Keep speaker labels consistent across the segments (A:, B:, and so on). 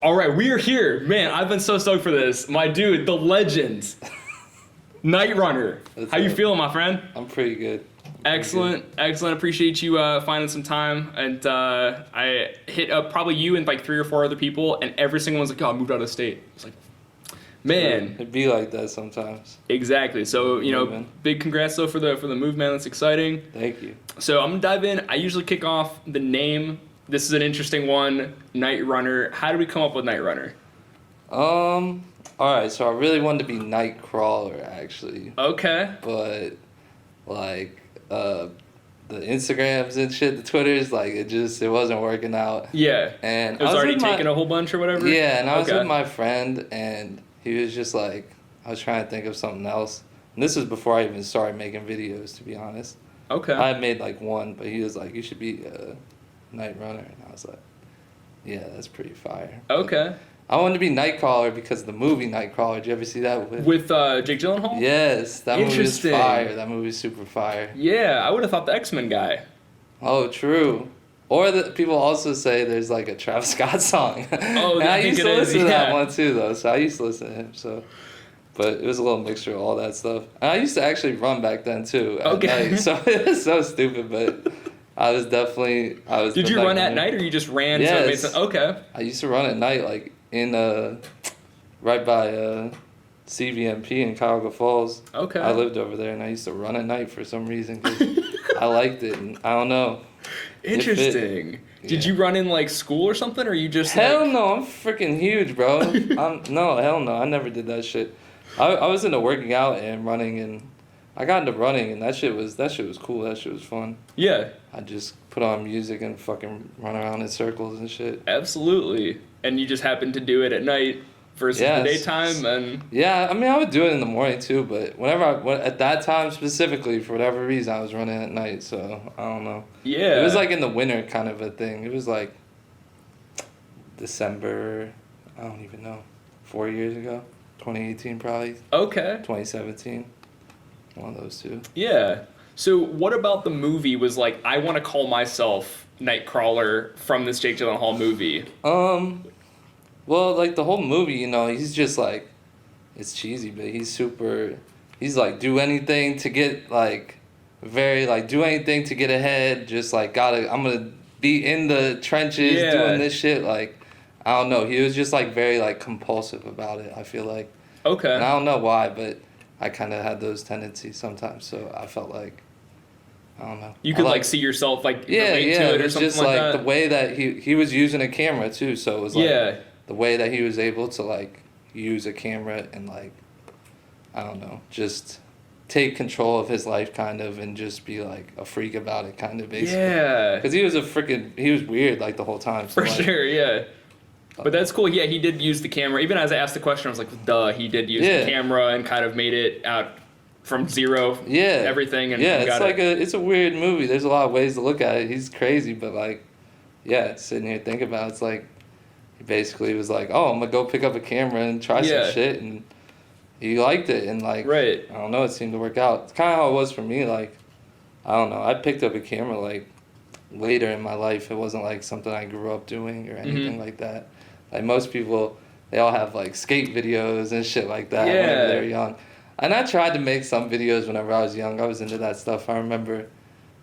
A: All right, we are here. Man, I've been so stoked for this. My dude, the legend, Nightrunner. How you feeling, my friend?
B: I'm pretty good.
A: Excellent. Appreciate you finding some time. And I hit up probably you and like 3 or 4 other people, and every single one's like, "Oh, I moved out of state." It's like, man,
B: It'd be like that sometimes.
A: exactly. So big congrats though for the move, man. That's exciting.
B: Thank you.
A: So I'm gonna dive in. I usually kick off the name. This is an interesting one, Nightrunner. How did we come up with Nightrunner?
B: All right. So I really wanted to be Nightcrawler actually.
A: Okay.
B: But like the Instagrams and shit, the Twitters, like it wasn't working out.
A: Yeah.
B: And
A: it was already taking a whole bunch or whatever.
B: Yeah, and I was with my friend, and he was just like, I was trying to think of something else. And this was before I even started making videos, to be honest.
A: Okay.
B: I had made like one, but he was like, you should be Nightrunner, and I was like, yeah, that's pretty fire.
A: Okay.
B: But I wanted to be Nightcrawler because of the movie Nightcrawler. Did you ever see that
A: with Jake Gyllenhaal?
B: Yes, that movie is fire. That movie's super fire.
A: Yeah, I would have thought the X-Men guy.
B: Oh, true. Or people also say there's like a Travis Scott song.
A: Oh,
B: and I used to listen to that one too, though. So I used to listen to him. So, but it was a little mixture of all that stuff. And I used to actually run back then too at night. So it was so stupid, but. Did you run at night or you just ran? Yes.
A: So it made sense? Okay.
B: I used to run at night, like in right by CVMP in Cuyahoga Falls.
A: Okay.
B: I lived over there, and I used to run at night for some reason. 'Cause I liked it, and I don't know.
A: Interesting. Did you run in like school or something, or you just?
B: Hell no! I'm freaking huge, bro. No, hell no! I never did that shit. I was into working out and running, and I got into running, and that shit was cool. That shit was fun.
A: Yeah.
B: I just put on music and fucking run around in circles and shit.
A: Absolutely. And you just happened to do it at night versus the daytime, and...
B: Yeah, I mean, I would do it in the morning too, but at that time specifically, for whatever reason, I was running at night, so I don't know.
A: Yeah.
B: It was like in the winter kind of a thing. It was like December, I don't even know, 4 years ago, 2018 probably.
A: Okay.
B: 2017. One of those two.
A: Yeah. So what about the movie was like, I want to call myself Nightcrawler from this Jake Gyllenhaal movie?
B: Well, like the whole movie, he's just like, it's cheesy, but he's like, do anything to get like, do anything to get ahead, just like, I'm gonna be in the trenches doing this shit, like, I don't know, he was just like very like compulsive about it, I feel like.
A: Okay.
B: And I don't know why, but I kind of had those tendencies sometimes, so I felt like, I don't know.
A: You could like see yourself like relate to it or something
B: just
A: like
B: like
A: that?
B: the way that he was using a camera too, so it was like the way that he was able to like use a camera and like, I don't know, just take control of his life kind of and just be like a freak about it kind of basically.
A: Yeah.
B: Because he was weird like the whole time. So,
A: For sure, yeah. But that's cool. Yeah, he did use the camera. Even as I asked the question, I was like, duh, he did use the camera and kind of made it out from zero, everything. And
B: it's a weird movie. There's a lot of ways to look at it. He's crazy, but like, sitting here thinking about it, it's like, he basically was like, oh, I'm going to go pick up a camera and try some shit. And he liked it. And like, I don't know, it seemed to work out. It's kind of how it was for me. Like, I don't know. I picked up a camera like later in my life. It wasn't like something I grew up doing or anything like that. Like most people, they all have like skate videos and shit like that whenever they were young. And I tried to make some videos whenever I was young. I was into that stuff. I remember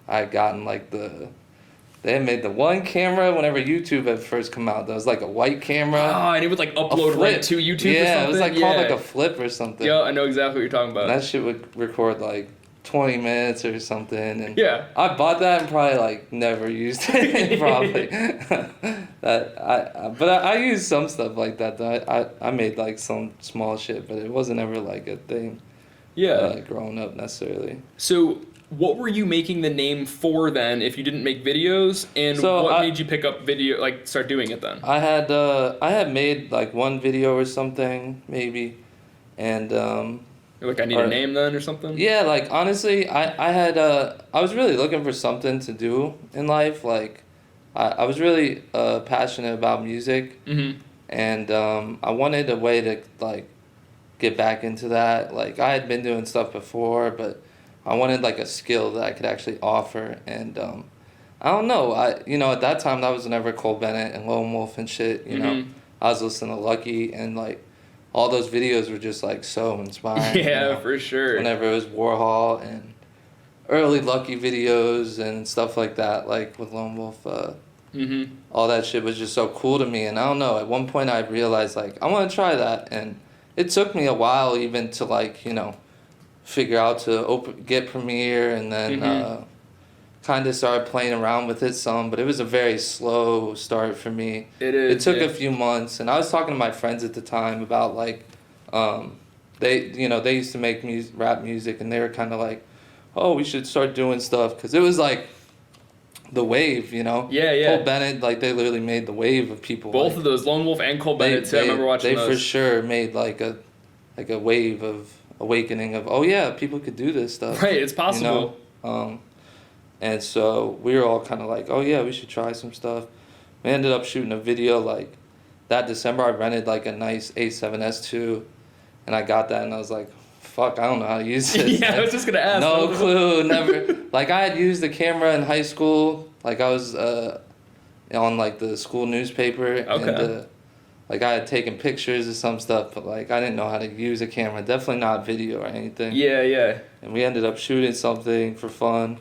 B: I had gotten like they had made the one camera whenever YouTube had first come out. That was like a white camera.
A: Oh, and it would like upload right to YouTube or something?
B: Yeah, it was like called like a flip or something.
A: Yeah, I know exactly what you're talking about.
B: And that shit would record like 20 minutes or something. And
A: yeah.
B: I bought that and probably like never used it probably. But I used some stuff like that though. I made like some small shit, but it wasn't ever like a thing.
A: Yeah.
B: Growing up necessarily.
A: So what were you making the name for then if you didn't make videos? And what made you pick up video, like start doing it then? I
B: had made like one video or something maybe. And
A: like I need a name then or something?
B: Yeah, like honestly, I was really looking for something to do in life. Like I was really passionate about music. Mm-hmm. And I wanted a way to like get back into that. Like I had been doing stuff before, but I wanted like a skill that I could actually offer. And I don't know, at that time that was whenever Cole Bennett and Lone Wolf and shit, you know. I was listening to Lucky, and like all those videos were just like so inspiring.
A: Yeah,
B: you know?
A: for sure.
B: Whenever it was Warhol and early Lucky videos and stuff like that, like with Lone Wolf, all that shit was just so cool to me. And I don't know, at one point I realized like I want to try that, and it took me a while even to like, you know, figure out to get Premiere, and then kind of started playing around with it some, but it was a very slow start for me. It took a few months, and I was talking to my friends at the time about like, they used to make rap music, and they were kind of like, oh, we should start doing stuff, because it was like the wave, you know?
A: Yeah.
B: Cole Bennett, like they literally made the wave of people.
A: Both
B: like,
A: of those, Lone Wolf and Cole Bennett, too. I remember watching those.
B: They for sure made like a wave of awakening of, oh yeah, people could do this stuff.
A: Right, it's possible.
B: You know? And so we were all kind of like, oh yeah, we should try some stuff. We ended up shooting a video like that December. I rented like a nice A7S II, and I got that, and I was like, fuck, I don't know how to use this.
A: Yeah, I was just gonna ask.
B: No clue, never. Like I had used the camera in high school. Like I was on like the school newspaper, and like I had taken pictures of some stuff, but like I didn't know how to use a camera. Definitely not video or anything.
A: Yeah.
B: And we ended up shooting something for fun.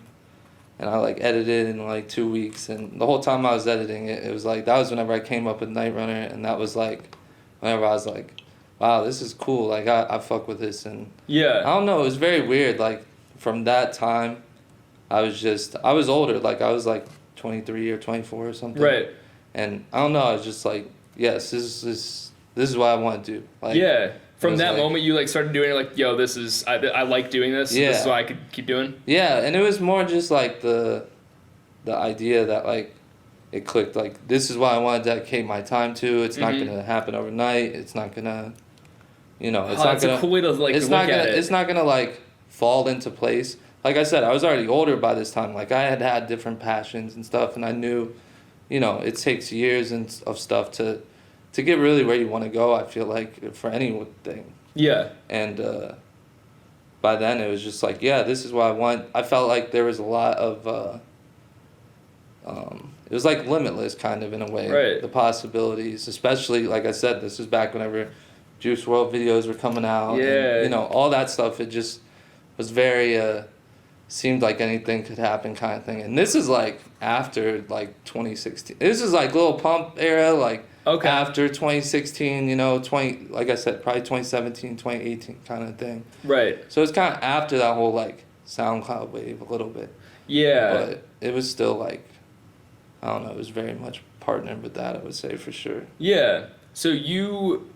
B: And I like edited in like 2 weeks, and the whole time I was editing it, it was like that was whenever I came up with Nightrunner, and that was like whenever I was like, wow, this is cool, like I fuck with this. And I don't know, it was very weird. Like from that time, I was older, like I was like 23 or 24 or something,
A: right?
B: And I don't know, I was just like, yes, this is what I want to do. Like,
A: From that moment, you like started doing it, like, yo, this is I like doing this.
B: Yeah.
A: This is what I could keep doing.
B: Yeah, and it was more just like the idea that like it clicked. Like this is what I want to dedicate my time to. It's not gonna happen overnight. It's not gonna, you know, it's not gonna.
A: A cool way to like
B: it's
A: look
B: not gonna.
A: at it.
B: It's not gonna like fall into place. Like I said, I was already older by this time. Like I had different passions and stuff, and I knew, you know, it takes years of stuff to get really where you want to go. I feel like for anything.
A: Yeah.
B: And by then it was just like, yeah, this is what I want. I felt like there was a lot of it was like limitless kind of in a way.
A: Right.
B: The possibilities, especially like I said, this was back whenever Juice WRLD videos were coming out.
A: Yeah.
B: And, you know, all that stuff. It just was very seemed like anything could happen kind of thing. And this is like after like 2016. This is like Lil Pump era, like after 2016, you know, like I said, probably 2017, 2018 kind of thing.
A: Right.
B: So it's kind of after that whole like SoundCloud wave a little bit.
A: Yeah.
B: But it was still like, I don't know, it was very much partnered with that, I would say, for sure.
A: Yeah. So you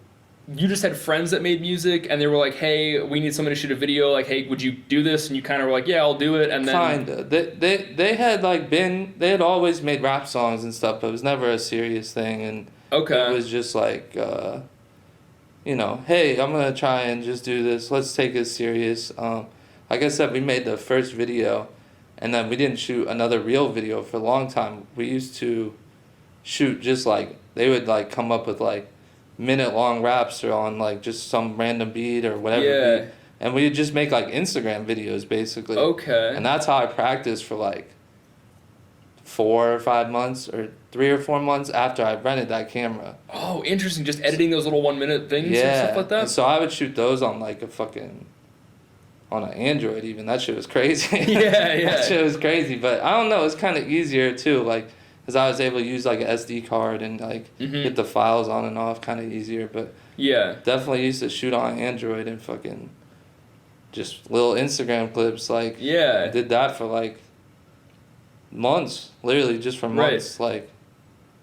A: just had friends that made music, and they were like, hey, we need someone to shoot a video. Like, hey, would you do this? And you kind of were like, yeah, I'll do it. And then
B: kinda. They had like they had always made rap songs and stuff, but it was never a serious thing. And it was just like, you know, hey, I'm gonna try and just do this. Let's take it serious. Like I said, we made the first video, and then we didn't shoot another real video for a long time. We used to shoot just like, they would like come up with like minute-long raps or on like just some random beat or whatever beat. And we'd just make like Instagram videos basically. And that's how I practiced for like 4 or 5 months or 3 or 4 months after I rented that camera.
A: Oh, interesting. Just editing those little 1-minute things and stuff like that?
B: And so I would shoot those on like on an Android even. That shit was crazy. That shit was crazy. But I don't know, it's kind of easier too, like, because I was able to use like an SD card and like get the files on and off kind of easier. But definitely used to shoot on Android and fucking just little Instagram clips. Like, I did that for like months, literally just for months. Like,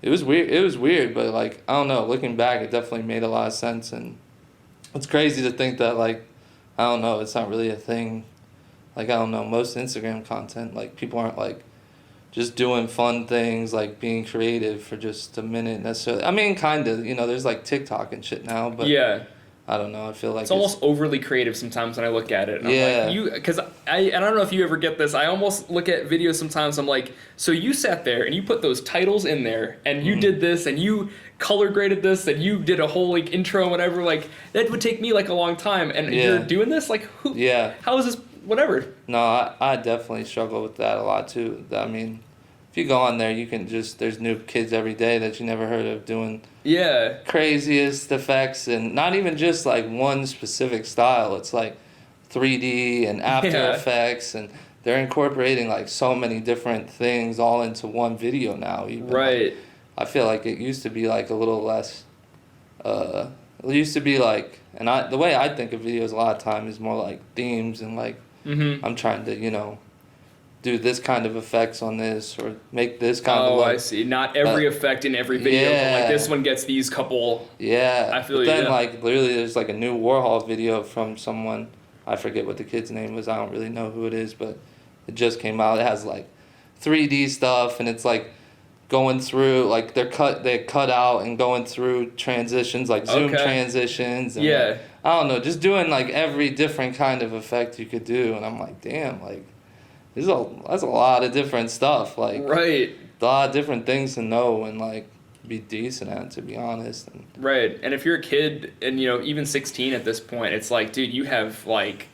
B: it was weird, but like, I don't know, looking back, it definitely made a lot of sense. And it's crazy to think that like, I don't know, it's not really a thing. Like, I don't know, most Instagram content, like, people aren't like just doing fun things, like being creative for just a minute necessarily. I mean, kind of, you know, there's like TikTok and shit now, but I don't know, I feel like
A: it's almost overly creative sometimes when I look at it. And I'm like, because I don't know if you ever get this, I almost look at videos sometimes, I'm like, so you sat there and you put those titles in there and you did this and you color graded this and you did a whole like intro and whatever, like that would take me like a long time, and you're doing this, like how is this, whatever?
B: No, I definitely struggle with that a lot too. I mean, if you go on there, you can just, there's new kids every day that you never heard of doing
A: yeah
B: craziest effects, and not even just like one specific style. It's like 3D and After Effects, and they're incorporating like so many different things all into one video now. Even.
A: Right.
B: Like, I feel like it used to be like a little less. It used to be like, and the way I think of videos a lot of time is more like themes and like I'm trying to do this kind of effects on this or make this kind of look.
A: I see. Not every effect in every video, but like this one gets these couple.
B: Yeah.
A: I feel
B: but
A: you.
B: Then like literally there's like a new Warhol video from someone, I forget what the kid's name was, I don't really know who it is, but it just came out. It has like 3D stuff, and it's like going through, like they cut out and going through transitions, like zoom transitions. And like, I don't know, just doing like every different kind of effect you could do. And I'm like, damn, like that's a lot of different stuff. Like
A: right.
B: A lot of different things to know and like be decent at, to be honest. And
A: right. And if you're a kid and even 16 at this point, it's like, dude, you have like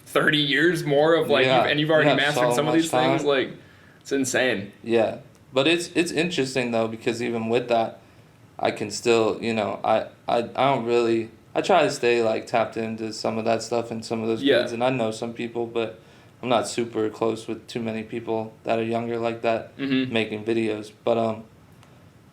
A: 30 years more of like and you've already mastered some of these things. Like it's insane.
B: Yeah. But it's interesting though, because even with that, I can still, I don't really, I try to stay like tapped into some of that stuff and some of those kids, and I know some people, but I'm not super close with too many people that are younger like that making videos. But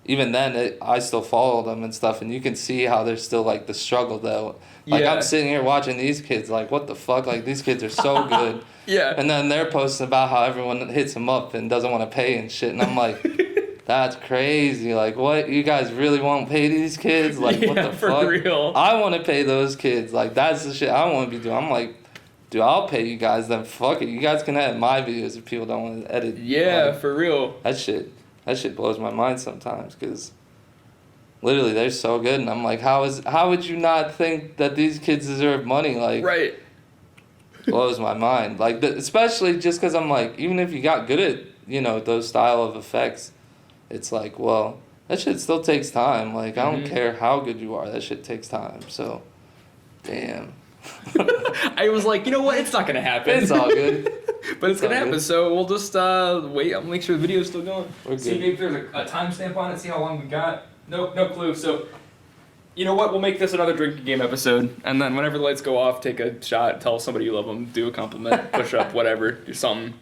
B: even then, I still follow them and stuff, and you can see how there's still like the struggle though. Like I'm sitting here watching these kids, like what the fuck, like these kids are so good. And then they're posting about how everyone hits them up and doesn't want to pay and shit, and I'm like, that's crazy. Like, what, you guys really won't pay these kids? Like, what the fuck? For real. I want to pay those kids. Like, that's the shit I want to be doing. I'm like, dude, I'll pay you guys. Then fuck it, you guys can edit my videos if people don't want to edit.
A: Yeah, like, for real.
B: That shit blows my mind sometimes, because literally they're so good, and I'm like, how would you not think that these kids deserve money? Like,
A: right.
B: Blows my mind. Like, especially just because I'm like, even if you got good at those style of effects, it's like, well, that shit still takes time. Like, I don't care how good you are, that shit takes time. So, damn.
A: I was like, you know what? It's not gonna happen.
B: It's all good.
A: But it's gonna happen. Good. So we'll just wait. I'll make sure the video's still going. See if there's a timestamp on it. See how long we got. Nope, no clue. So, you know what? We'll make this another drinking game episode, and then whenever the lights go off, take a shot, tell somebody you love them, do a compliment, push up, whatever, do something.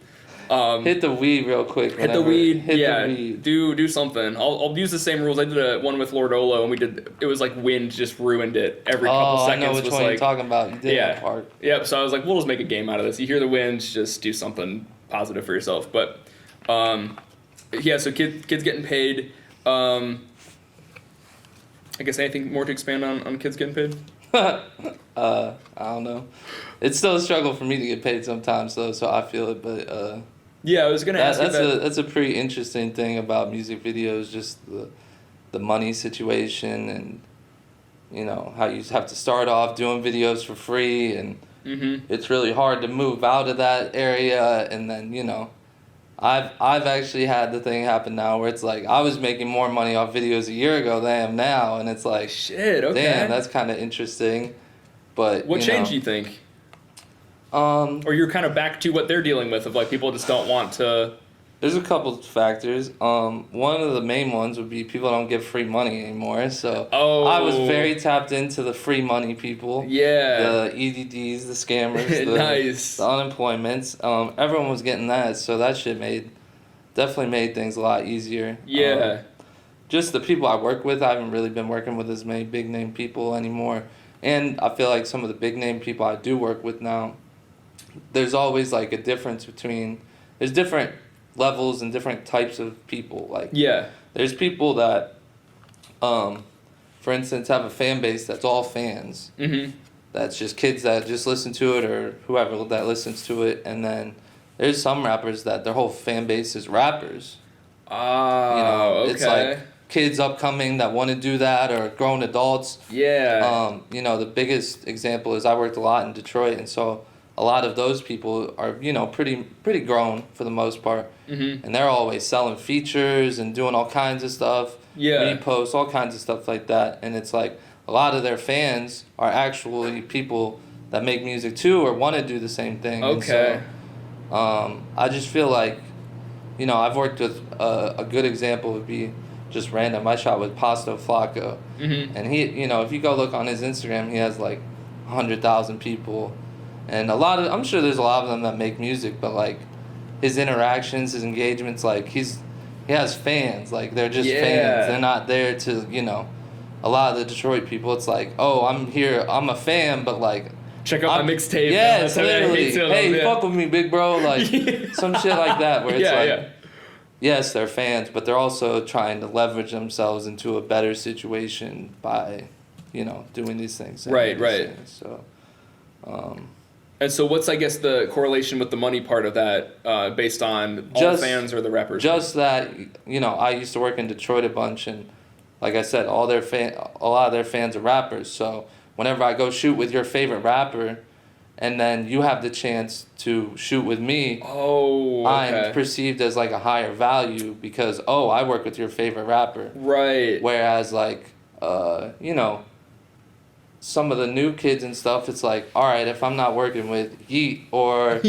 B: Hit the weed real quick.
A: Hit the weed. Do something. I'll use the same rules. I did one with Lord Olo, and it was like wind just ruined it every couple seconds.
B: I know which one you're talking about. You did that part.
A: Yep. So I was like, we'll just make a game out of this. You hear the wind, just do something positive for yourself. But so kids getting paid. I guess anything more to expand on kids getting paid?
B: I don't know. It's still a struggle for me to get paid sometimes, though, so I feel it. But
A: I was gonna ask.
B: That's a pretty interesting thing about music videos, just the money situation, and how you have to start off doing videos for free, and it's really hard to move out of that area, and then I've actually had the thing happen now where it's like I was making more money off videos a year ago than I am now, and it's like,
A: shit, okay.
B: Damn, that's kind of interesting. But
A: what changed, do you think? Or you're kind of back to what they're dealing with, of like people just don't want to.
B: There's a couple factors. One of the main ones would be people don't give free money anymore. So I was very tapped into the free money people.
A: Yeah.
B: The EDDs, the scammers, the unemployments. Everyone was getting that, so that shit definitely made things a lot easier.
A: Yeah.
B: Just the people I work with, I haven't really been working with as many big name people anymore. And I feel like some of the big name people I do work with now, there's always like a difference between, there's different levels and different types of people. Like, there's people that, for instance, have a fan base that's all fans. That's just kids that just listen to it, or whoever that listens to it. And then there's some rappers that their whole fan base is rappers.
A: Okay.
B: It's like kids upcoming that want to do that, or grown adults. The biggest example is I worked a lot in Detroit, and so a lot of those people are, pretty grown for the most part. And they're always selling features and doing all kinds of stuff. Reposts, all kinds of stuff like that. And it's like a lot of their fans are actually people that make music too, or want to do the same thing.
A: Okay.
B: And so, I just feel like, I've worked with a good example would be just random. I shot with Pasto Flacco, and he, if you go look on his Instagram, he has like 100,000 people, and I'm sure there's a lot of them that make music, but like his interactions, his engagements, like he has fans, like they're just fans. They're not there to, a lot of the Detroit people, it's like, oh, I'm here, I'm a fan, but like,
A: check out my mixtape.
B: Yes, literally. Hey, fuck with me, big bro. Like, some shit like that where it's yes, they're fans, but they're also trying to leverage themselves into a better situation by, doing these things.
A: Right.
B: So,
A: and so what's, I guess, the correlation with the money part of that based on all the fans or the rappers?
B: Just that, I used to work in Detroit a bunch, and like I said, a lot of their fans are rappers, so whenever I go shoot with your favorite rapper, and then you have the chance to shoot with me, I'm perceived as like a higher value because, I work with your favorite rapper.
A: Right.
B: Whereas like, some of the new kids and stuff, it's like, all right, if I'm not working with Yeet or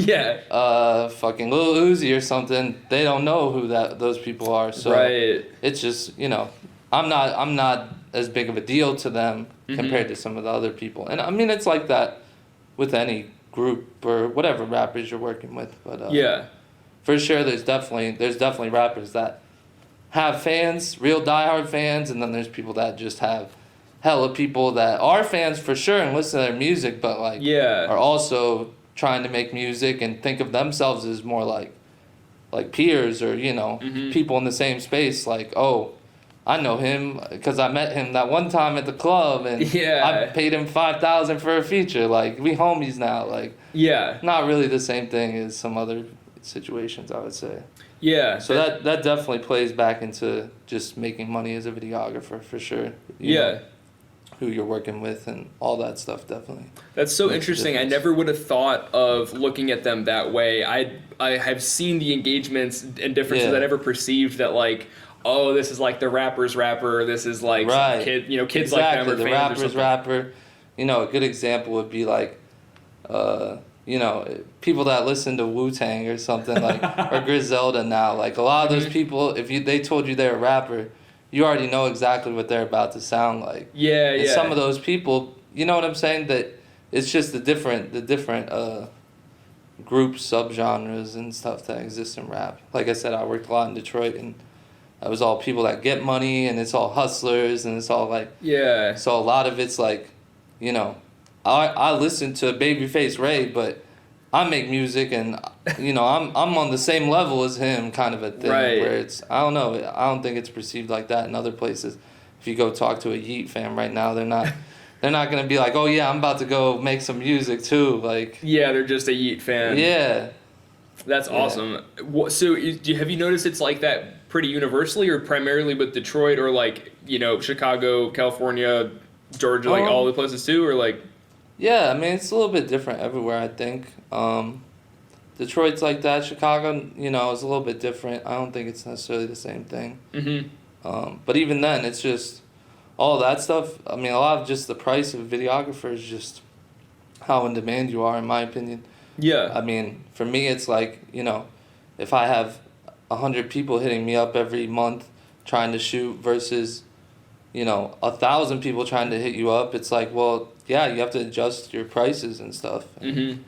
B: fucking Lil Uzi or something, they don't know who those people are. So it's just, I'm not as big of a deal to them compared to some of the other people. And I mean, it's like that with any group or whatever rappers you're working with. But for sure, there's definitely rappers that have fans, real diehard fans, and then there's people that just have hella people that are fans for sure and listen to their music, but like are also trying to make music and think of themselves as more like peers or people in the same space. Like, oh, I know him because I met him that one time at the club, and I paid him $5,000 for a feature. Like, we homies now. Like, not really the same thing as some other situations, I would say.
A: Yeah.
B: So that definitely plays back into just making money as a videographer for sure. You know, who you're working with and all that stuff, definitely.
A: That's so interesting. I never would have thought of looking at them that way. I have seen the engagements and differences. I never perceived that like, oh, this is like the rapper's rapper, or this is like some kid, kids like them or
B: the
A: fans
B: rapper's
A: or something.
B: rapper. A good example would be like, people that listen to Wu-Tang or something like, or Griselda now. Like a lot of those people, if they told you they're a rapper, you already know exactly what they're about to sound like. And some of those people, you know what I'm saying? That it's just the different groups, subgenres, and stuff that exist in rap. Like I said, I worked a lot in Detroit, and it was all people that get money, and it's all hustlers, and it's all like So a lot of it's like, I listen to Babyface Ray, but I make music, and I'm on the same level as him, kind of a thing. Where it's, I don't know, I don't think it's perceived like that in other places. If you go talk to a Yeet fan right now, they're not gonna be like, oh yeah, I'm about to go make some music too. Like
A: they're just a Yeet fan.
B: Yeah.
A: That's awesome. So have you noticed it's like that pretty universally, or primarily with Detroit, or like, Chicago, California, Georgia, like all the places too, or like?
B: Yeah, I mean, it's a little bit different everywhere, I think. Detroit's like that. Chicago, is a little bit different. I don't think it's necessarily the same thing. But even then, it's just all that stuff. I mean, a lot of just the price of a videographer is just how in demand you are, in my opinion. I mean, for me, it's like, if I have 100 people hitting me up every month trying to shoot versus, 1,000 people trying to hit you up, it's like, well, you have to adjust your prices and stuff. And,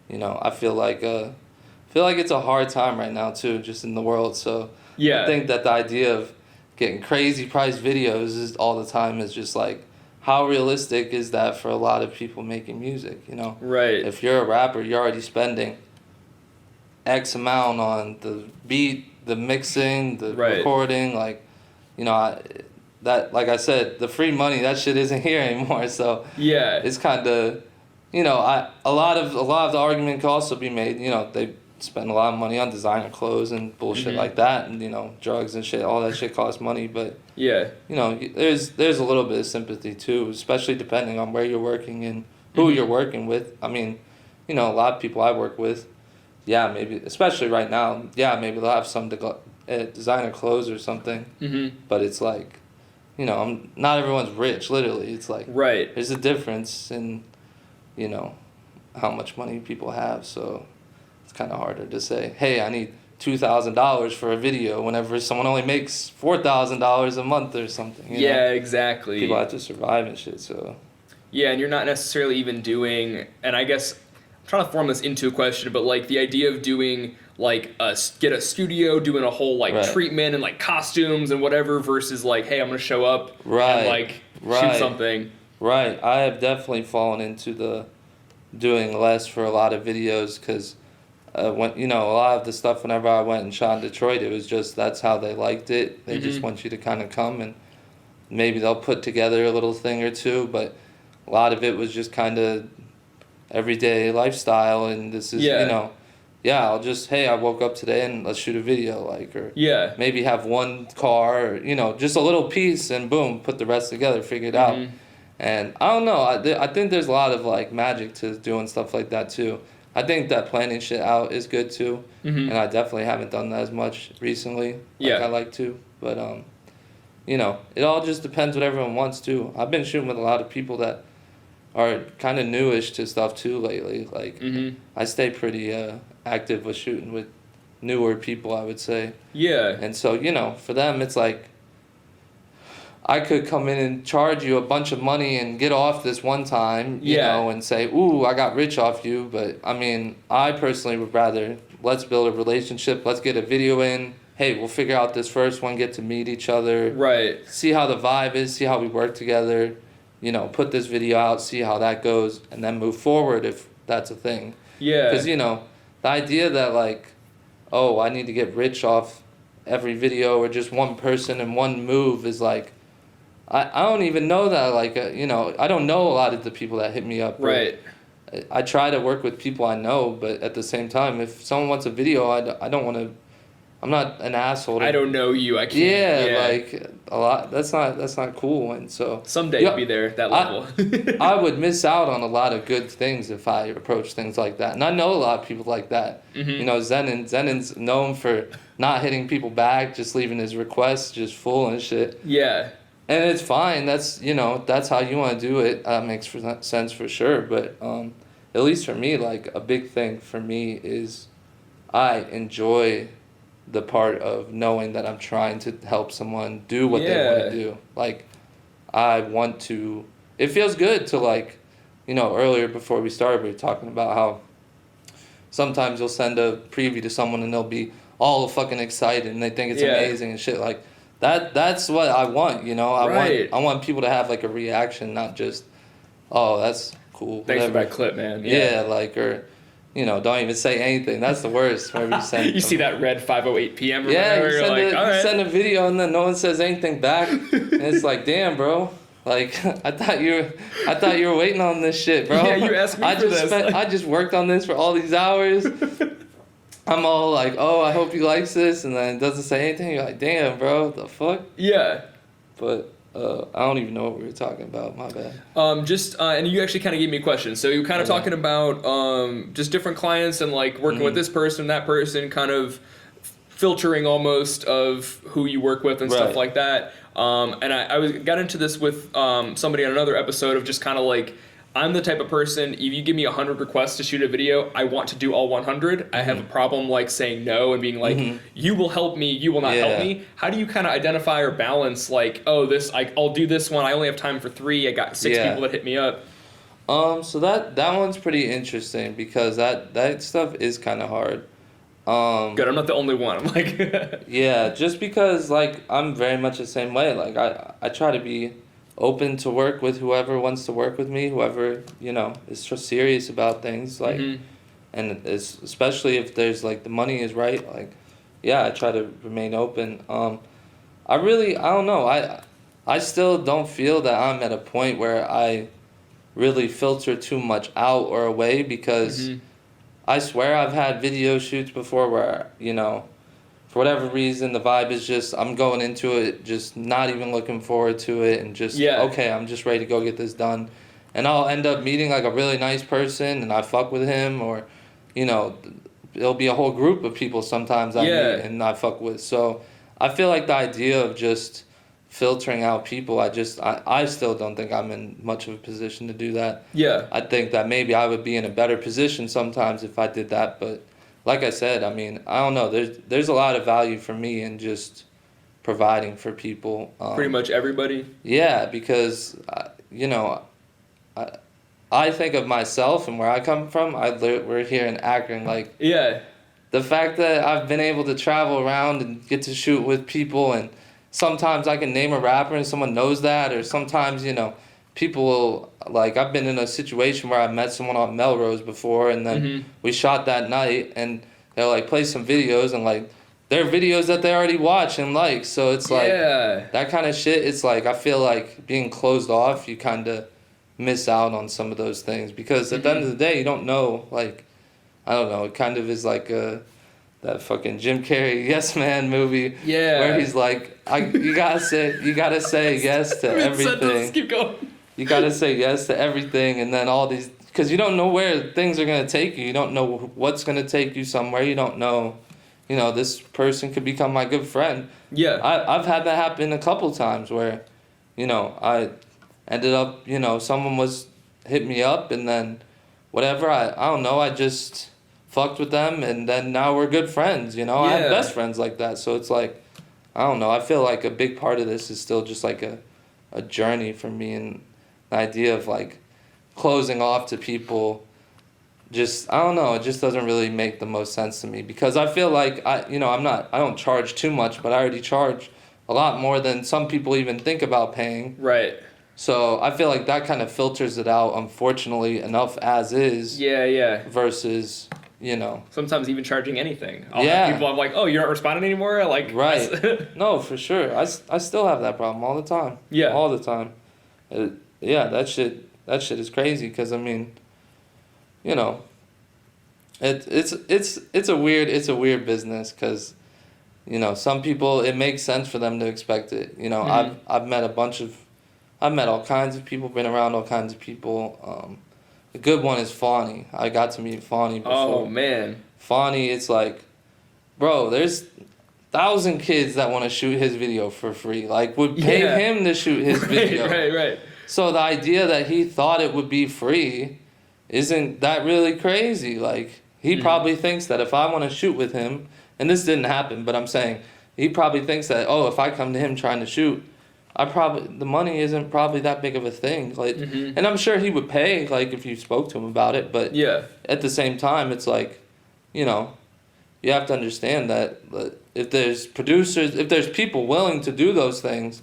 B: I feel like it's a hard time right now too, just in the world. So I think that the idea of getting crazy priced videos all the time is just like, how realistic is that for a lot of people making music? If you're a rapper, you're already spending X amount on the beat, the mixing, the recording, like, that, like I said, the free money, that shit isn't here anymore. So it's kind of, a lot of the argument can also be made. They spend a lot of money on designer clothes and bullshit like that, and drugs and shit. All that shit costs money, but there's a little bit of sympathy too, especially depending on where you're working and who you're working with. I mean, a lot of people I work with, maybe, especially right now, maybe they'll have some designer clothes or something, but it's like, not everyone's rich, literally. It's like, there's a difference in, how much money people have, so it's kind of harder to say, hey, I need $2,000 for a video whenever someone only makes $4,000 a month or something. You know?
A: Exactly.
B: People have to survive and shit, so.
A: Yeah, and you're not necessarily even doing, and I guess I'm trying to form this into a question, but like the idea of doing like get a studio doing a whole like treatment and like costumes and whatever versus like, hey, I'm gonna show up and like shoot something.
B: Right. I have definitely fallen into the doing less for a lot of videos because when a lot of the stuff whenever I went and shot in Detroit, it was just that's how they liked it. They just want you to kind of come and maybe they'll put together a little thing or two, but a lot of it was just kind of everyday lifestyle, and this is I'll just I woke up today and let's shoot a video, like, or maybe have one car, or, just a little piece, and boom, put the rest together, figure it out. And I don't know, I think there's a lot of like magic to doing stuff like that too. I think that planning shit out is good too, and I definitely haven't done that as much recently like I like to, but it all just depends what everyone wants too. I've been shooting with a lot of people that are kind of newish to stuff too lately. Like I stay pretty active with shooting with newer people, I would say. Yeah. And so for them, it's like I could come in and charge you a bunch of money and get off this one time, you know, and say, ooh, I got rich off you. But I mean, I personally would rather let's build a relationship. Let's get a video in. Hey, we'll figure out this first one, get to meet each other. Right. See how the vibe is, see how we work together. Put this video out, see how that goes, and then move forward if that's a thing. Yeah. Because, the idea that, like, oh, I need to get rich off every video or just one person and one move is, like, I don't even know that, like, I don't know a lot of the people that hit me up. Right. I try to work with people I know, but at the same time, if someone wants a video, I don't want to... I'm not an asshole.
A: I don't know you. I can't.
B: Yeah, like a lot. That's not cool. And so
A: someday you'll be there at that level.
B: I would miss out on a lot of good things if I approach things like that. And I know a lot of people like that. Zenon's known for not hitting people back, just leaving his requests just full and shit. Yeah. And it's fine. That's that's how you want to do it. Makes sense for sure. But at least for me, like a big thing for me is I enjoy the part of knowing that I'm trying to help someone do what they want to do. Like, I want to... It feels good to, like... earlier before we started, we were talking about how sometimes you'll send a preview to someone and they'll be all fucking excited and they think it's amazing and shit. Like, that's what I want, I want people to have, like, a reaction, not just, oh, that's cool.
A: Thanks for that clip, man.
B: Yeah, like, or... don't even say anything. That's the worst. Whenever you send
A: you see that red 5:08 p.m.
B: You send a video and then no one says anything back, and it's like, damn, bro. Like I thought you were waiting on this shit, bro.
A: Yeah, you asked me for this.
B: I just worked on this for all these hours. I'm all like, oh, I hope he likes this, and then it doesn't say anything. You're like, damn, bro, what the fuck? Yeah. But. I don't even know what we were talking about. My bad.
A: And you actually kind of gave me a question. So you were kind of talking about just different clients and like working with this person, that person, kind of filtering almost of who you work with and stuff like that. And I got into this with somebody on another episode of just kind of like, I'm the type of person, if you give me 100 requests to shoot a video, I want to do all 100. I have a problem like saying no and being like, you will help me, you will not help me. How do you kind of identify or balance like, oh, I'll do this one, I only have time for 3, I got 6 people that hit me up.
B: So that one's pretty interesting because that stuff is kind of hard.
A: Good, I'm not the only one. I'm like...
B: Yeah, just because like I'm very much the same way. Like I try to be open to work with whoever wants to work with me, whoever, is just serious about things, like, and especially if there's, like, the money is right, like, I try to remain open. I don't know, I still don't feel that I'm at a point where I really filter too much out or away, because I swear I've had video shoots before where, for whatever reason, the vibe is just, I'm going into it just not even looking forward to it and just, okay, I'm just ready to go get this done. And I'll end up meeting like a really nice person and I fuck with him, or, it'll be a whole group of people sometimes I meet and I fuck with. So I feel like the idea of just filtering out people, I still don't think I'm in much of a position to do that. Yeah. I think that maybe I would be in a better position sometimes if I did that, but like I said, I mean, I don't know. There's a lot of value for me in just providing for people.
A: Pretty much everybody.
B: Yeah, because you know, I think of myself and where I come from. We're here in Akron. Like,
A: yeah,
B: the fact that I've been able to travel around and get to shoot with people, and sometimes I can name a rapper and someone knows that, or sometimes, you know, people will, like, I've been in a situation where I met someone on Melrose before, and then we shot that night, and they're like, play some videos, and like, they're videos that they already watch and like, so it's like, that kind of shit, it's like, I feel like being closed off, you kind of miss out on some of those things, because at the end of the day, you don't know, like, I don't know, it kind of is like that fucking Jim Carrey Yes Man movie, where he's like, you gotta say yes to everything.
A: Keep going.
B: You gotta say yes to everything, and then all these, because you don't know where things are gonna take you. You don't know what's gonna take you somewhere. You don't know, you know, this person could become my good friend.
A: Yeah.
B: I've had that happen a couple times where, you know, I ended up, you know, someone hit me up, and then whatever, I don't know, I just fucked with them, and then now we're good friends, you know. I have best friends like that, so it's like, I don't know, I feel like a big part of this is still just like a journey for me, and the idea of like closing off to people, just, I don't know, it just doesn't really make the most sense to me, because I feel like I don't charge too much, but I already charge a lot more than some people even think about paying.
A: Right.
B: So I feel like that kind of filters it out, unfortunately, enough as is.
A: Yeah.
B: Versus, you know.
A: Sometimes even charging anything. I'll have people, I'm like, oh, you're not responding anymore? Like,
B: right. No, for sure. I still have that problem all the time.
A: Yeah.
B: All the time. That shit is crazy, because, I mean, you know, it's a weird business, because, you know, some people, it makes sense for them to expect it. You know, I've met all kinds of people, been around all kinds of people. The good one is Fawny. I got to meet Fawny before.
A: Oh, man.
B: Fawny, it's like, bro, there's 1,000 kids that want to shoot his video for free. Like, would pay him to shoot his video.
A: Right.
B: So the idea that he thought it would be free, isn't that really crazy? Like, he probably thinks that if I want to shoot with him, and this didn't happen, but I'm saying, he probably thinks that, oh, if I come to him trying to shoot, the money isn't probably that big of a thing. Like, and I'm sure he would pay, like, if you spoke to him about it, but at the same time, it's like, you know, you have to understand that if there's people willing to do those things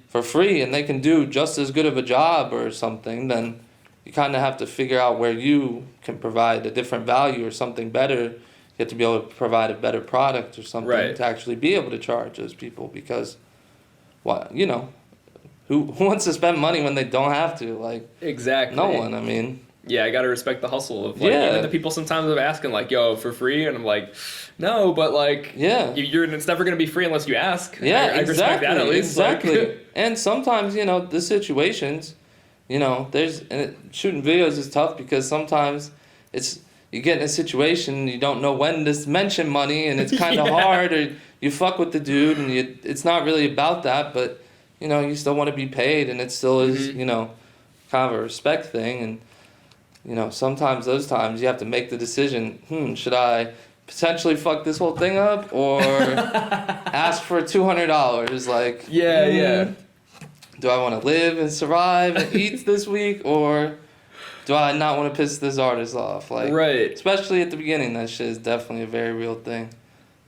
B: for free, and they can do just as good of a job or something, then you kind of have to figure out where you can provide a different value or something better. You have to be able to provide a better product or something to actually be able to charge those people, because, well, you know, who wants to spend money when they don't have to? Like,
A: exactly.
B: No one, I mean.
A: Yeah, I gotta respect the hustle of, like, even the people sometimes are asking, like, yo, for free, and I'm like, no, but, like, it's never gonna be free unless you ask. I respect that at least.
B: Exactly.
A: Like,
B: and sometimes, you know, the situations, you know, shooting videos is tough, because sometimes you get in a situation and you don't know when to mention money, and it's kind of hard, or you fuck with the dude, and it's not really about that, but, you know, you still want to be paid, and it still is, you know, kind of a respect thing. And, you know, sometimes those times you have to make the decision, should I potentially fuck this whole thing up, or ask for $200? Like, do I want to live and survive and eat this week, or do I not want to piss this artist off? Like, especially at the beginning, that shit is definitely a very real thing.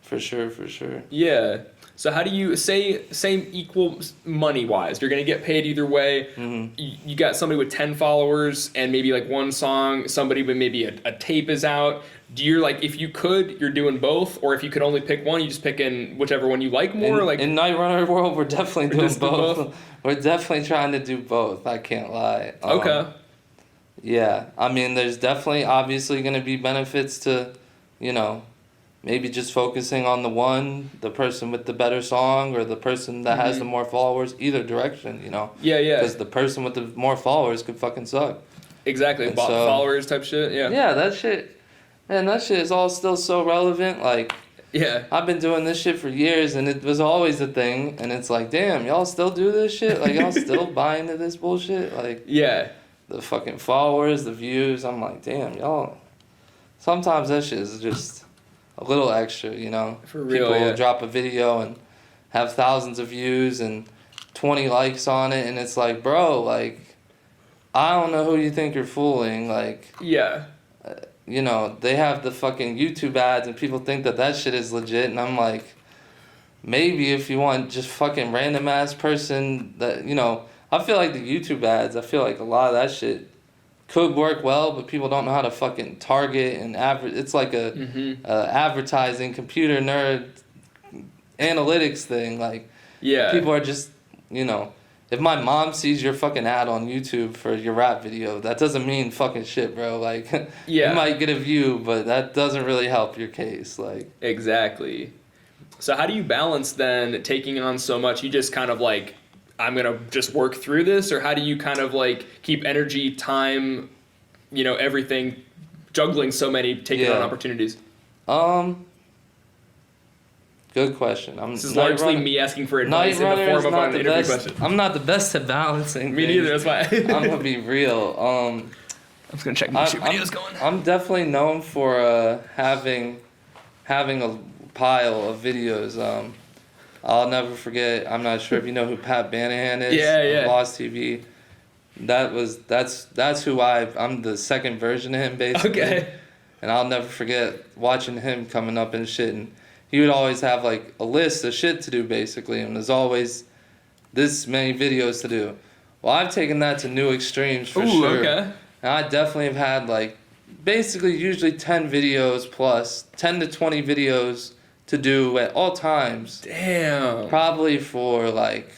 B: For sure.
A: Yeah. So how do you say same equal money-wise? You're going to get paid either way. You got somebody with 10 followers and maybe like one song, somebody with maybe a tape is out. Do you, like, if you could, you're doing both? Or if you could only pick one, you just pick in whichever one you like more?
B: In nightrunner world, we're definitely doing both. We're definitely trying to do both. I can't lie.
A: Okay.
B: Yeah. I mean, there's definitely obviously going to be benefits to, you know, maybe just focusing on the person with the better song, or the person that has the more followers, either direction, you know?
A: Yeah.
B: Because the person with the more followers could fucking suck.
A: Exactly. Followers type shit, yeah.
B: Yeah, that shit is all still so relevant. Like, I've been doing this shit for years, and it was always a thing, and it's like, damn, y'all still do this shit? Like, y'all still buy into this bullshit? Like, the fucking followers, the views, I'm like, damn, y'all. Sometimes that shit is just, a little extra, you know.
A: For real,
B: people
A: yeah.
B: drop a video and have thousands of views and 20 likes on it, and it's like, bro, like, I don't know who you think you're fooling, like.
A: Yeah.
B: You know, they have the fucking YouTube ads and people think that shit is legit, and I'm like, maybe if you want just fucking random ass person that, you know, I feel like the YouTube ads, I feel like a lot of that shit could work well, but people don't know how to fucking target and it's like a advertising computer nerd analytics thing. Like,
A: yeah,
B: people are just, you know, if my mom sees your fucking ad on YouTube for your rap video, that doesn't mean fucking shit, bro. Like,
A: yeah.
B: you might get a view, but that doesn't really help your case. Like,
A: exactly. So how do you balance then taking on so much? You just kind of like, I'm going to just work through this? Or how do you kind of like keep energy, time, you know, everything, juggling so many, taking on opportunities?
B: Good question.
A: This is largely me asking for advice in the form of an interview question.
B: I'm not the best at balancing
A: Me
B: things.
A: neither, that's why.
B: I'm going to be real.
A: I'm just going to check my YouTube videos going.
B: I'm definitely known for having a pile of videos. I'll never forget, I'm not sure if you know who Pat Banahan is.
A: Yeah.
B: Lost TV. That's who I'm the second version of him, basically.
A: Okay.
B: And I'll never forget watching him coming up and shit, and he would always have like a list of shit to do, basically, and there's always this many videos to do. Well, I've taken that to new extremes for sure.
A: Okay.
B: And I definitely have had like basically usually 10 videos plus 10 to 20 videos to do at all times.
A: Damn.
B: Probably for like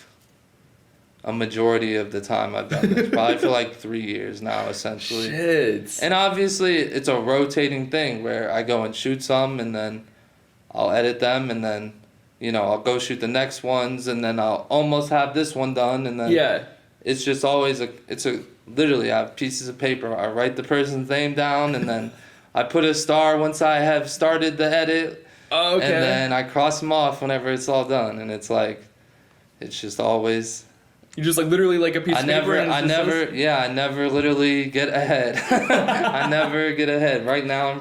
B: a majority of the time I've done this. Probably for like 3 years now, essentially.
A: Shit.
B: And obviously it's a rotating thing where I go and shoot some and then I'll edit them and then, you know, I'll go shoot the next ones and then I'll almost have this one done and then it's just always literally I have pieces of paper. I write the person's name down and then I put a star once I have started the edit.
A: Oh, okay.
B: And then I cross them off whenever it's all done, and it's like, it's just always.
A: You just like literally like a piece of paper.
B: I never literally get ahead. I never get ahead. Right now,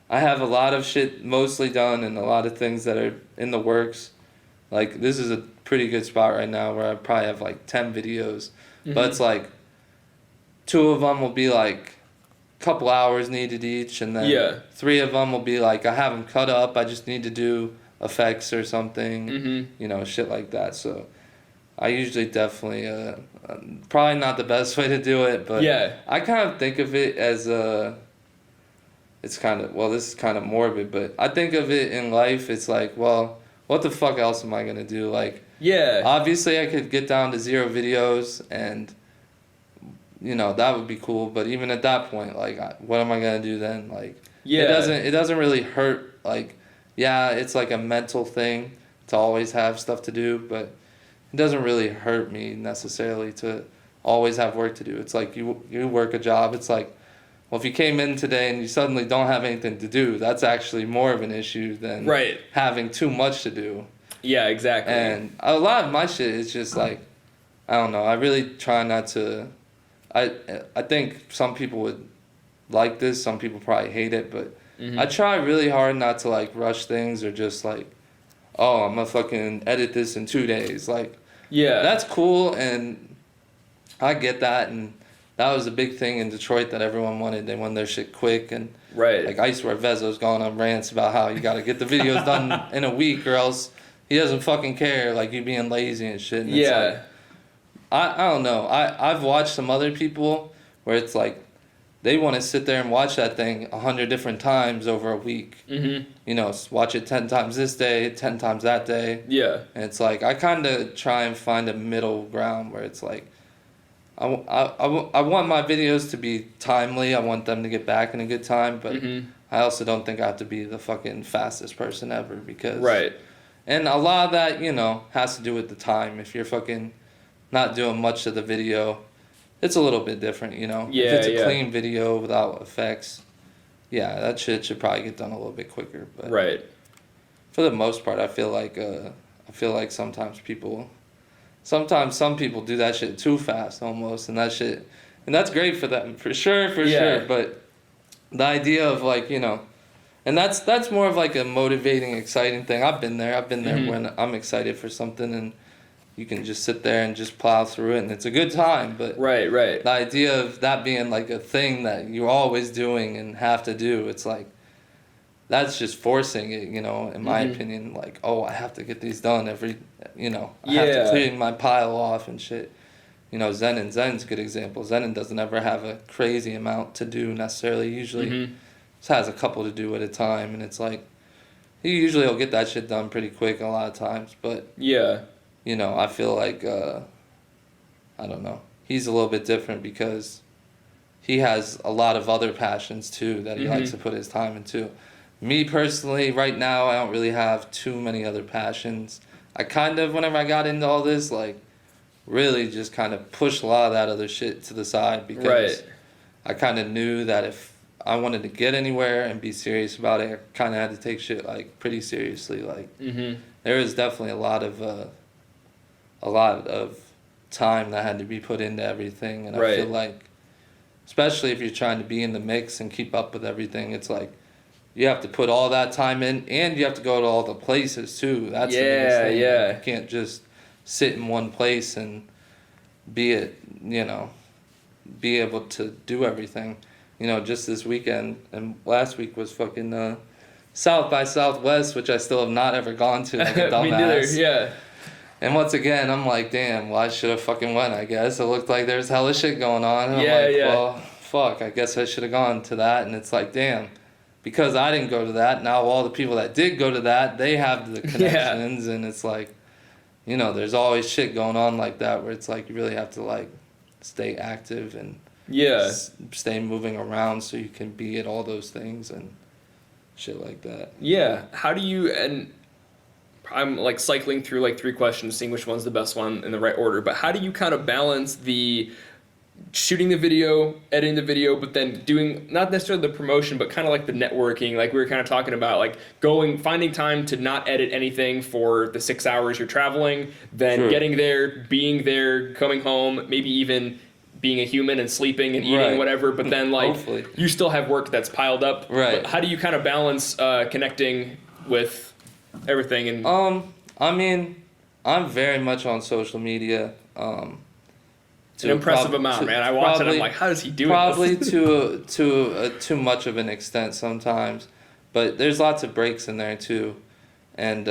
B: I have a lot of shit mostly done and a lot of things that are in the works. Like, this is a pretty good spot right now where I probably have like 10 videos, but it's like 2 of them will be like a couple hours needed each, and then 3 of them will be like I have them cut up, I just need to do effects or something, you know, shit like that. So I usually definitely probably not the best way to do it, but I kind of think of it as it's kind of, well, this is kind of morbid, but I think of it in life, it's like, well, what the fuck else am I going to do? Like, obviously I could get down to 0 videos and, you know, that would be cool. But even at that point, like, what am I going to do then? Like, it doesn't really hurt. Like, it's like a mental thing to always have stuff to do, but it doesn't really hurt me necessarily to always have work to do. It's like you work a job. It's like, well, if you came in today and you suddenly don't have anything to do, that's actually more of an issue than having too much to do.
A: Yeah, exactly.
B: And a lot of my shit is just like, I don't know. I really try not to. I think some people would like this. Some people probably hate it, but I try really hard not to like rush things or just like, oh, I'm gonna fucking edit this in 2 days. Like, that's cool, and I get that, and that was a big thing in Detroit that everyone wanted. They wanted their shit quick, and like I swear Vezo's going on rants about how you got to get the videos done in a week or else he doesn't fucking care, like you being lazy and shit. And it's like, I don't know. I've watched some other people where it's like they want to sit there and watch that thing 100 different times over a week. You know, watch it 10 times this day, 10 times that day. And it's like I kind of try and find a middle ground where it's like I want my videos to be timely. I want them to get back in a good time, but I also don't think I have to be the fucking fastest person ever because and a lot of that, you know, has to do with the time. If you're fucking not doing much of the video, it's a little bit different, you know. If it's a clean video without effects, that shit should probably get done a little bit quicker. But for the most part, I feel like sometimes some people do that shit too fast almost, and that's great for them for sure. But the idea of like, you know, And that's more of like a motivating, exciting thing. I've been there
A: Mm-hmm.
B: when I'm excited for something, and you can just sit there and just plow through it, and it's a good time. But
A: Right.
B: the idea of that being like a thing that you're always doing and have to do, it's like, that's just forcing it, you know, in my
A: Mm-hmm.
B: opinion. Like, oh, I have to get these done every, you know, I have to
A: Yeah.
B: clean my pile off and shit. You know, Zenon's a good example. Zenon doesn't ever have a crazy amount to do necessarily. Usually
A: Mm-hmm.
B: just has a couple to do at a time, and it's like, he usually will get that shit done pretty quick a lot of times. But,
A: Yeah.
B: you know, I feel like, I don't know. He's a little bit different because he has a lot of other passions too that he likes to put his time into. Me personally, right now, I don't really have too many other passions. I kind of, whenever I got into all this, like, really just kind of pushed a lot of that other shit to the side because I kind of knew that if I wanted to get anywhere and be serious about it, I kind of had to take shit, like, pretty seriously. Like, there was definitely a lot of time that had to be put into everything, and I feel like, especially if you're trying to be in the mix and keep up with everything, it's like you have to put all that time in, and you have to go to all the places too. That's the biggest thing.
A: Yeah.
B: Like, you can't just sit in one place and be able to do everything. You know, just this weekend and last week was fucking South by Southwest, which I still have not ever gone to, like a dumbass.
A: Me neither. Yeah.
B: And once again, I'm like, damn, well, I should have fucking went, I guess. It looked like there's hella shit going on. And I'm like, well, fuck, I guess I should have gone to that. And it's like, damn, because I didn't go to that, now all the people that did go to that, they have the connections. And it's like, you know, there's always shit going on like that where it's like you really have to, like, stay active and stay moving around so you can be at all those things and shit like that.
A: Yeah. How do you, and I'm like cycling through like 3 questions, seeing which one's the best one in the right order, but how do you kind of balance the shooting the video, editing the video, but then doing not necessarily the promotion, but kind of like the networking, like we were kind of talking about, like finding time to not edit anything for the 6 hours you're traveling, then getting there, being there, coming home, maybe even being a human and sleeping and eating whatever, but then like you still have work that's piled up. But how do you kind of balance connecting with everything? And
B: I mean, I'm very much on social media.
A: An impressive amount, man. I watch it, I'm like, how does he do it?
B: Probably to too much of an extent sometimes, but there's lots of breaks in there too, and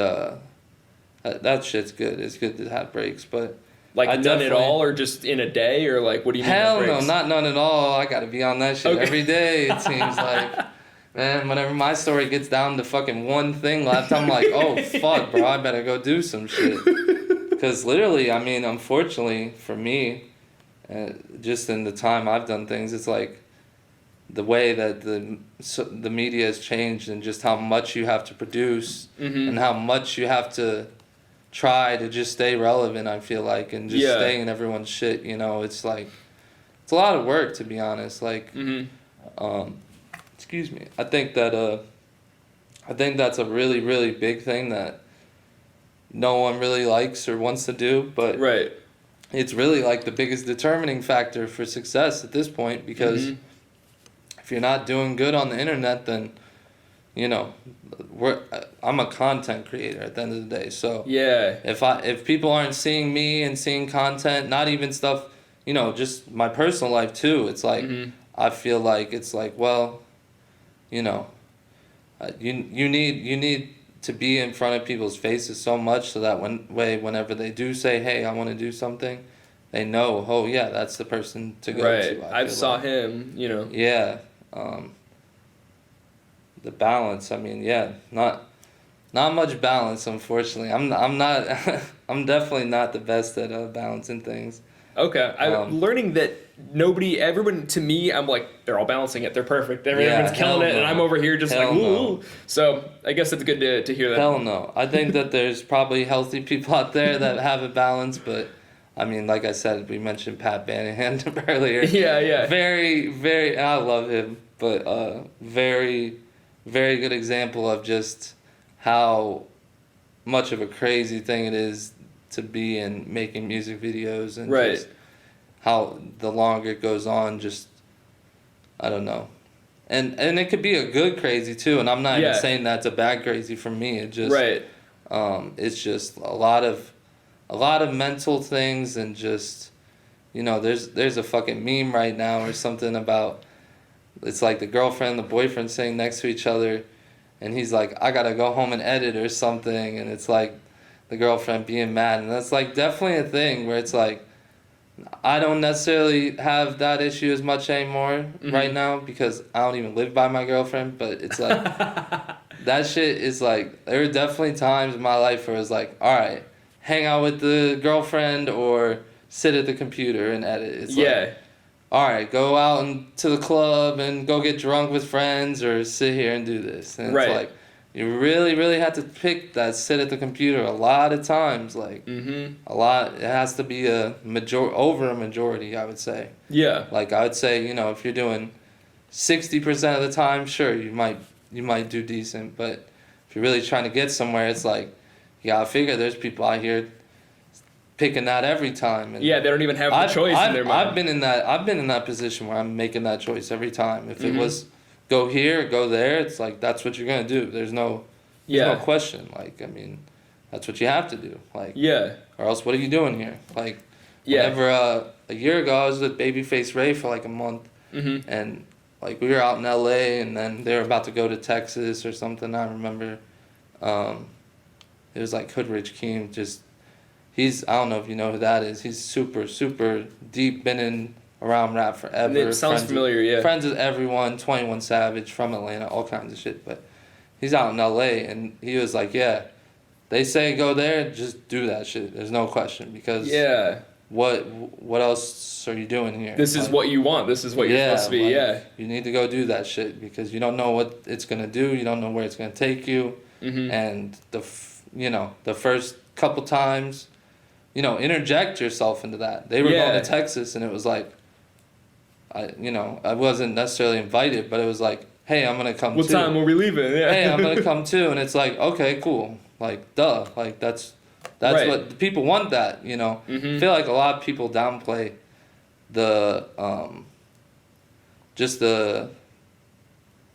B: that shit's good. It's good to have breaks, but
A: like none at all, or just in a day, or like what do you mean?
B: Hell no, not none at all. I gotta be on that shit every day. It seems like, man, whenever my story gets down to fucking one thing left, I'm like, oh fuck, bro, I better go do some shit. Because literally, I mean, unfortunately for me, just in the time I've done things, it's like the way that the media has changed and just how much you have to produce and how much you have to try to just stay relevant, I feel like, and just stay in everyone's shit, you know. It's like, it's a lot of work, to be honest. Like, excuse me. I think that's a really, really big thing that no one really likes or wants to do, but it's really like the biggest determining factor for success at this point, because if you're not doing good on the internet, then, you know, I'm a content creator at the end of the day. So if people aren't seeing me and seeing content, not even stuff, you know, just my personal life too, it's like I feel like it's like, well, you know, you need to be in front of people's faces so much so that whenever they do say, hey, I want to do something, they know, oh yeah, that's the person to go to.
A: I saw him, you know.
B: Yeah. The balance, I mean, not much balance, unfortunately. I'm not I'm definitely not the best at balancing things.
A: Okay. I'm learning that everyone, to me, I'm like, they're all balancing it. They're perfect. Everyone's killing it, and I'm over here just ooh. So I guess it's good to hear that.
B: Hell no. I think that there's probably healthy people out there that have a balance, but I mean, like I said, we mentioned Pat Banahan earlier.
A: Yeah.
B: Very, very, I love him, but very, very good example of just how much of a crazy thing it is to be in making music videos, and just how the longer it goes on, just, I don't know. And it could be a good crazy too, and I'm not even saying that's a bad crazy for me. It just it's just a lot of mental things, and just, you know, there's a fucking meme right now or something about, it's like the girlfriend and the boyfriend sitting next to each other, and he's like, I gotta go home and edit or something, and it's like the girlfriend being mad, and that's like definitely a thing where it's like, I don't necessarily have that issue as much anymore right now, because I don't even live by my girlfriend, but it's like, that shit is like, there were definitely times in my life where it was like, all right, hang out with the girlfriend or sit at the computer and edit. It's like, all right, go out and to the club and go get drunk with friends, or sit here and do this. And it's like, you really, really have to pick that sit at the computer a lot of times. Like, a lot, it has to be over a majority, I would say. Yeah. Like, I would say, you know, if you're doing 60% of the time, sure, you might do decent. But if you're really trying to get somewhere, it's like, you gotta figure there's people out here picking that every time. And
A: they don't even have the choice in their mind.
B: I've been in that position where I'm making that choice every time. If it was go here, go there, it's like, that's what you're gonna do. There's no question. Like, I mean, that's what you have to do. Like, or else what are you doing here? Like, whenever a year ago I was with Babyface Ray for like a month, and like we were out in LA, and then they were about to go to Texas or something. I remember it was like Hoodrich Keem, just, I don't know if you know who that is. He's super, super deep, been around rap forever.
A: It sounds familiar,
B: Friends with everyone, 21 Savage from Atlanta, all kinds of shit. But he's out in LA, and he was like, they say go there, just do that shit. There's no question, because what else are you doing here?
A: This is what you want. This is what you're supposed to be,
B: You need to go do that shit, because you don't know what it's going to do. You don't know where it's going to take you. And the first couple times, you know, interject yourself into that. They were going to Texas, and it was like, I wasn't necessarily invited, but it was like, hey, I'm going to come too.
A: What time are we leaving?
B: Hey, I'm going to come too. And it's like, okay, cool. Like, duh. Like, that's what people want, that, you know. I feel like a lot of people downplay the, just the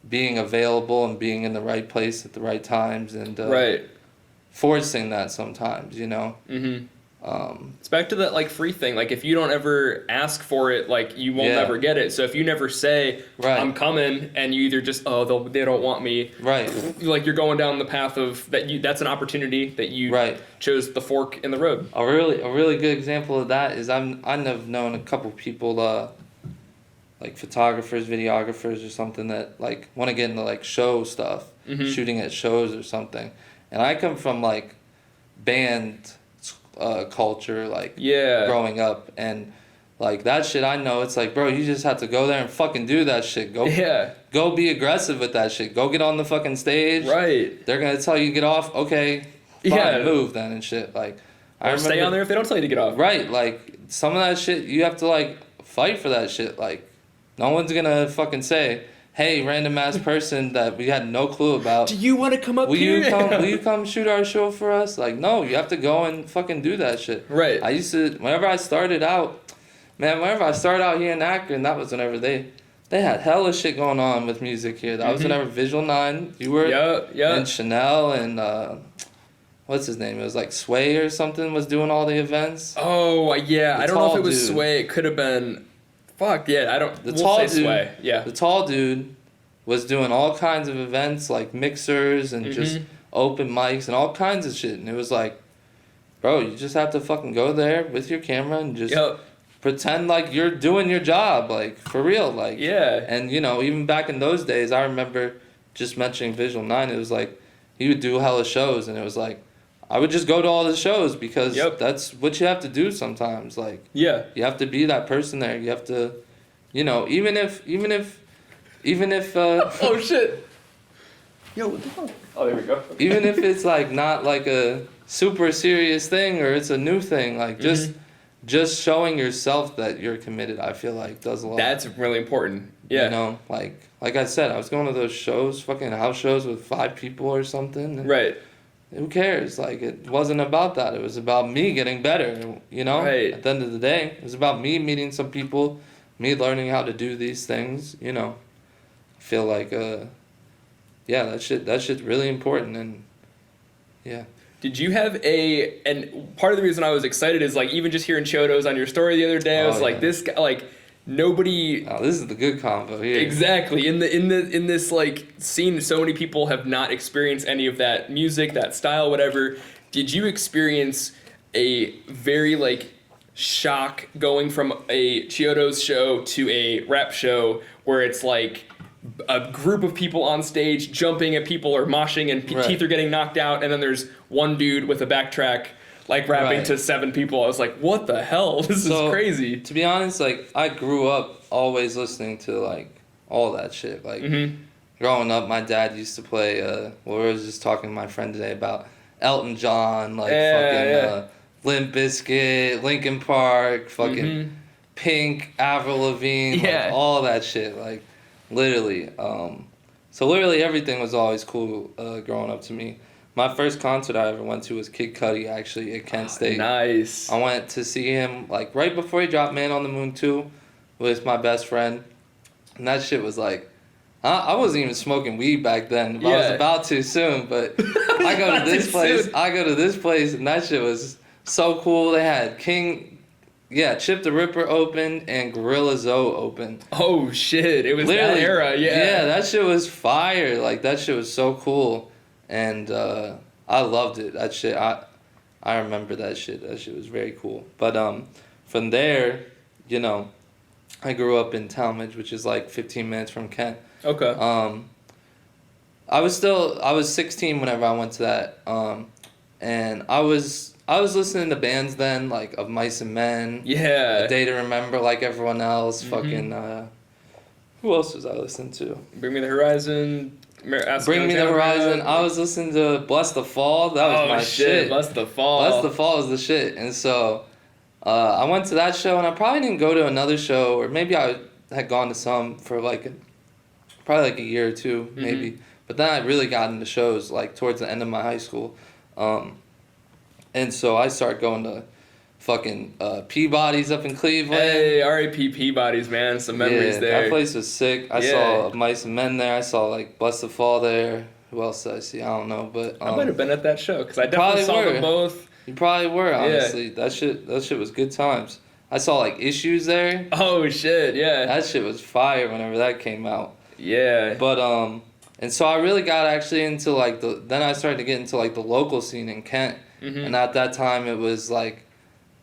B: being available and being in the right place at the right times, and forcing that sometimes, you know.
A: It's back to that, like, free thing. Like, if you don't ever ask for it, like, you won't ever get it. So if you never say, I'm coming, and you either just, they don't want me. Like, you're going down the path of that's an opportunity that you chose the fork in the road.
B: A really good example of that is I've known a couple people, like photographers, videographers or something, that like want to get into like show stuff, shooting at shows or something. And I come from like band culture, like growing up, and like that shit, I know it's like, bro, you just have to go there and fucking do that shit. Go be aggressive with that shit. Go get on the fucking stage. They're gonna tell you to get off. Okay, fine, move then and shit. Like,
A: I remember, stay on there if they don't tell you to get off.
B: Like some of that shit, you have to like fight for that shit. Like, no one's gonna fucking say, hey, random ass person that we had no clue about,
A: do you want to come up here?
B: Will you come shoot our show for us? Like, no, you have to go and fucking do that shit. I used to, whenever I started out here in Akron, that was whenever they had hella shit going on with music here. That was whenever Visual 9, you were, and Chanel, and what's his name? It was like Sway or something was doing all the events.
A: Oh, yeah. I don't know if it was Sway. It could have been... Fuck, yeah, I don't...
B: The tall dude was doing all kinds of events, like mixers and just open mics and all kinds of shit. And it was like, bro, you just have to fucking go there with your camera and just pretend like you're doing your job, like, for real. Like, and, you know, even back in those days, I remember just mentioning Visual 9, it was like, he would do hella shows, and it was like, I would just go to all the shows, because that's what you have to do sometimes. Like, you have to be that person there. You have to, you know, even if
A: oh shit. Yo, what the fuck? Oh, there we go.
B: Even if it's like not like a super serious thing, or it's a new thing, like just showing yourself that you're committed, I feel like does a lot.
A: That's really important. Yeah.
B: You know, like I said, I was going to those shows, fucking house shows with 5 people or something. Who cares? Like, it wasn't about that. It was about me getting better, you know? At the end of the day, it was about me meeting some people, me learning how to do these things, you know? feel like that shit's really important, and yeah.
A: Did you have and part of the reason I was excited is like even just hearing Chodo's on your story the other day, I was like, this guy, like nobody.
B: Oh, this is the good combo here.
A: Exactly. In this like scene, so many people have not experienced any of that music, that style, whatever. Did you experience a very like shock going from a Chiodo's show to a rap show where it's like a group of people on stage jumping at people or moshing and teeth are getting knocked out, and then there's one dude with a backtrack like rapping to 7 people? I was like, what the hell? This is crazy.
B: To be honest, like I grew up always listening to like all that shit. Like growing up, my dad used to play I was just talking to my friend today about Elton John, like Limp Bizkit, Linkin Park, fucking Pink, Avril Lavigne, like, all that shit, like literally. So literally everything was always cool growing up to me. My first concert I ever went to was Kid Cudi, actually, at Kent State.
A: Nice.
B: I went to see him like right before he dropped Man on the Moon 2 with my best friend, and that shit was like, I wasn't even smoking weed back then. I was about to soon, but I go to this place, and that shit was so cool. They had Chip the Ripper open and Gorilla Zoe open.
A: Oh shit! It was literally, that era,
B: Yeah, that shit was fire. Like that shit was so cool, and I loved it. That shit, I remember that shit. That shit was very cool. But from there, I grew up in Talmadge, which is like 15 minutes from Kent.
A: Okay.
B: I was 16 whenever I went to that, and I was listening to bands then, like Of Mice and Men.
A: Yeah.
B: A Day to Remember, like everyone else. Fucking, who else was I listening to?
A: Bring Me the Horizon.
B: Bring Me the Horizon. I was listening to Bless the Fall. That was my shit.
A: Bless the Fall.
B: Bless the Fall is the shit. And so, I went to that show, and I probably didn't go to another show, or maybe I had gone to some for probably like a year or two, maybe. But then I really got into shows like towards the end of my high school. And so I started going to fucking Peabody's up in Cleveland.
A: Hey, R.I.P. Peabody's, man. Some memories there.
B: That place was sick. I saw Mice and Men there. I saw like Bless the Fall there. Who else did I see? I don't know, but
A: I might have been at that show because I definitely saw them both.
B: You probably were, honestly. That shit was good times. I saw like Issues there.
A: Oh shit, yeah.
B: That shit was fire whenever that came out.
A: Yeah.
B: But and so I really got actually into like then I started to get into like the local scene in Kent. And at that time it was like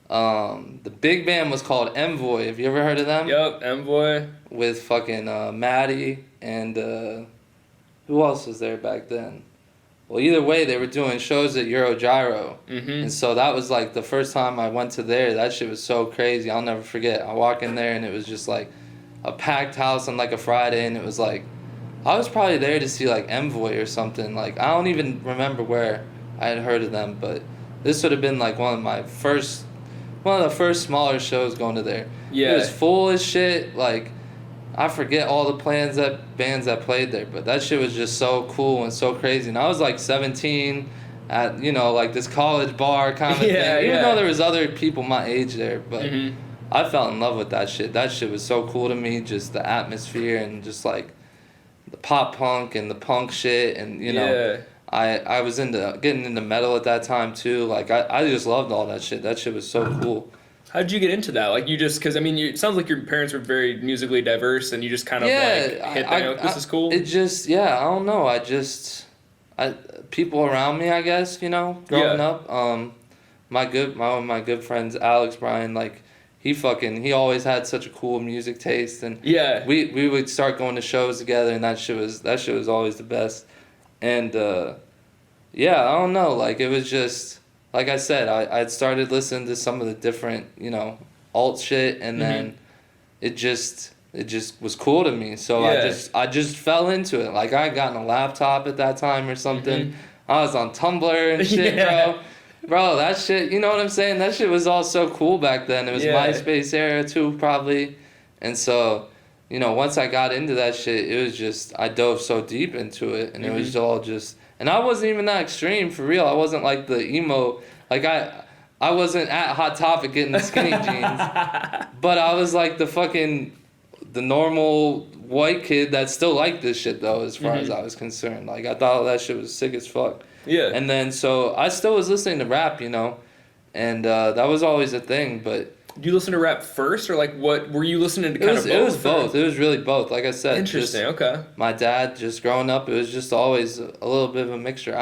B: the big band was called Envoy. Have you ever heard of them?
A: Yep, Envoy.
B: With fucking Maddie and who else was there back then? Well, either way, they were doing shows at Euro Gyro. And so that was like the first time I went to there. That shit was so crazy. I'll never forget. I walk in there and it was just like a packed house on like a Friday, and it was like I was probably there to see like Envoy or something. Like I don't even remember where I had heard of them, but this would have been like one of the first smaller shows going to there. Yeah. It was full as shit. Like I forget all the bands that played there, but that shit was just so cool and so crazy. And I was like 17 at like this college bar kind of thing. Even though there was other people my age there, but I fell in love with that shit. That shit was so cool to me, just the atmosphere and just like the pop punk and the punk shit, and I was getting into metal at that time too. Like I just loved all that shit. That shit was so cool.
A: How did you get into that? Like you just, because I mean, it sounds like your parents were very musically diverse, and you just kind of hit that. This is cool.
B: It just I don't know. People around me, I guess, growing up. One of my good friends, Alex Bryan, like he always had such a cool music taste, and we would start going to shows together, and that shit was always the best. And I don't know, like it was just. Like I said, I'd started listening to some of the different, alt shit, and then it just was cool to me. So I just fell into it. Like I had gotten a laptop at that time or something. I was on Tumblr and shit, bro. Bro, that shit, you know what I'm saying? That shit was all so cool back then. It was MySpace era too, probably. And so, once I got into that shit, it was just, I dove so deep into it, and it was all just... And I wasn't even that extreme, for real. I wasn't like the emo, like I wasn't at Hot Topic getting the skinny jeans, but I was like the fucking the normal white kid that still liked this shit though, as far as I was concerned. Like I thought that shit was sick as fuck.
A: Yeah.
B: And then so I still was listening to rap, you know, and that was always a thing. But
A: do you listen to rap first, or like what were you listening to? Kind of both.
B: It was both. It was really both. Like I said,
A: interesting. Okay.
B: My dad, just growing up, it was just always a little bit of a mixture.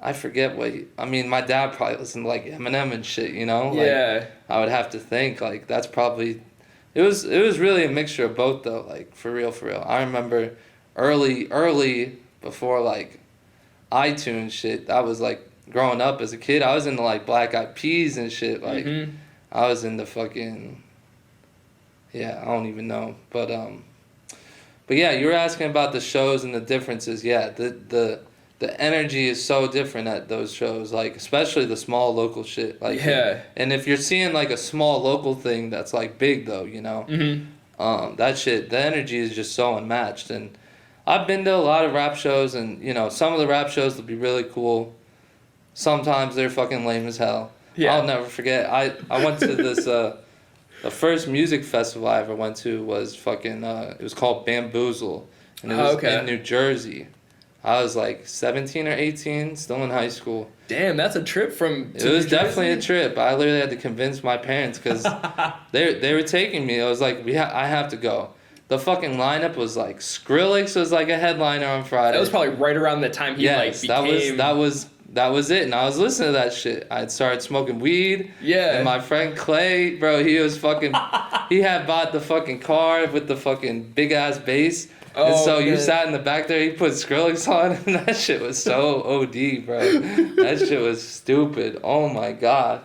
B: I forget what. My dad probably listened to like Eminem and shit, you know.
A: Yeah.
B: Like, I would have to think like that's probably. It was really a mixture of both though, like for real. I remember early before like iTunes shit. I was like growing up as a kid. I was into like Black Eyed Peas and shit. Like I was into fucking. Yeah, I don't even know, but yeah, you were asking about the shows and the differences. Yeah, the energy is so different at those shows, like especially the small local shit. Like
A: yeah.
B: And if you're seeing like a small local thing that's like big though, you know, that shit, the energy is just so unmatched. And I've been to a lot of rap shows, and you know, some of the rap shows will be really cool. Sometimes they're fucking lame as hell. Yeah. I'll never forget. I went to this. The first music festival I ever went to was fucking. It was called Bamboozle, and it was in New Jersey. I was like 17 or 18, still in high school.
A: Damn, that's a trip from.
B: It was definitely a trip. I literally had to convince my parents because they were taking me. I was like, I have to go. The fucking lineup was like Skrillex was like a headliner on Friday.
A: That was probably right around the time he like became.
B: That was it, and I was listening to that shit. I had started smoking weed.
A: Yeah.
B: And my friend Clay, bro, he was fucking. He had bought the fucking car with the fucking big ass bass. Oh, and so you sat in the back there, he put Skrillex on, and that shit was so OD, bro. That shit was stupid. Oh my god.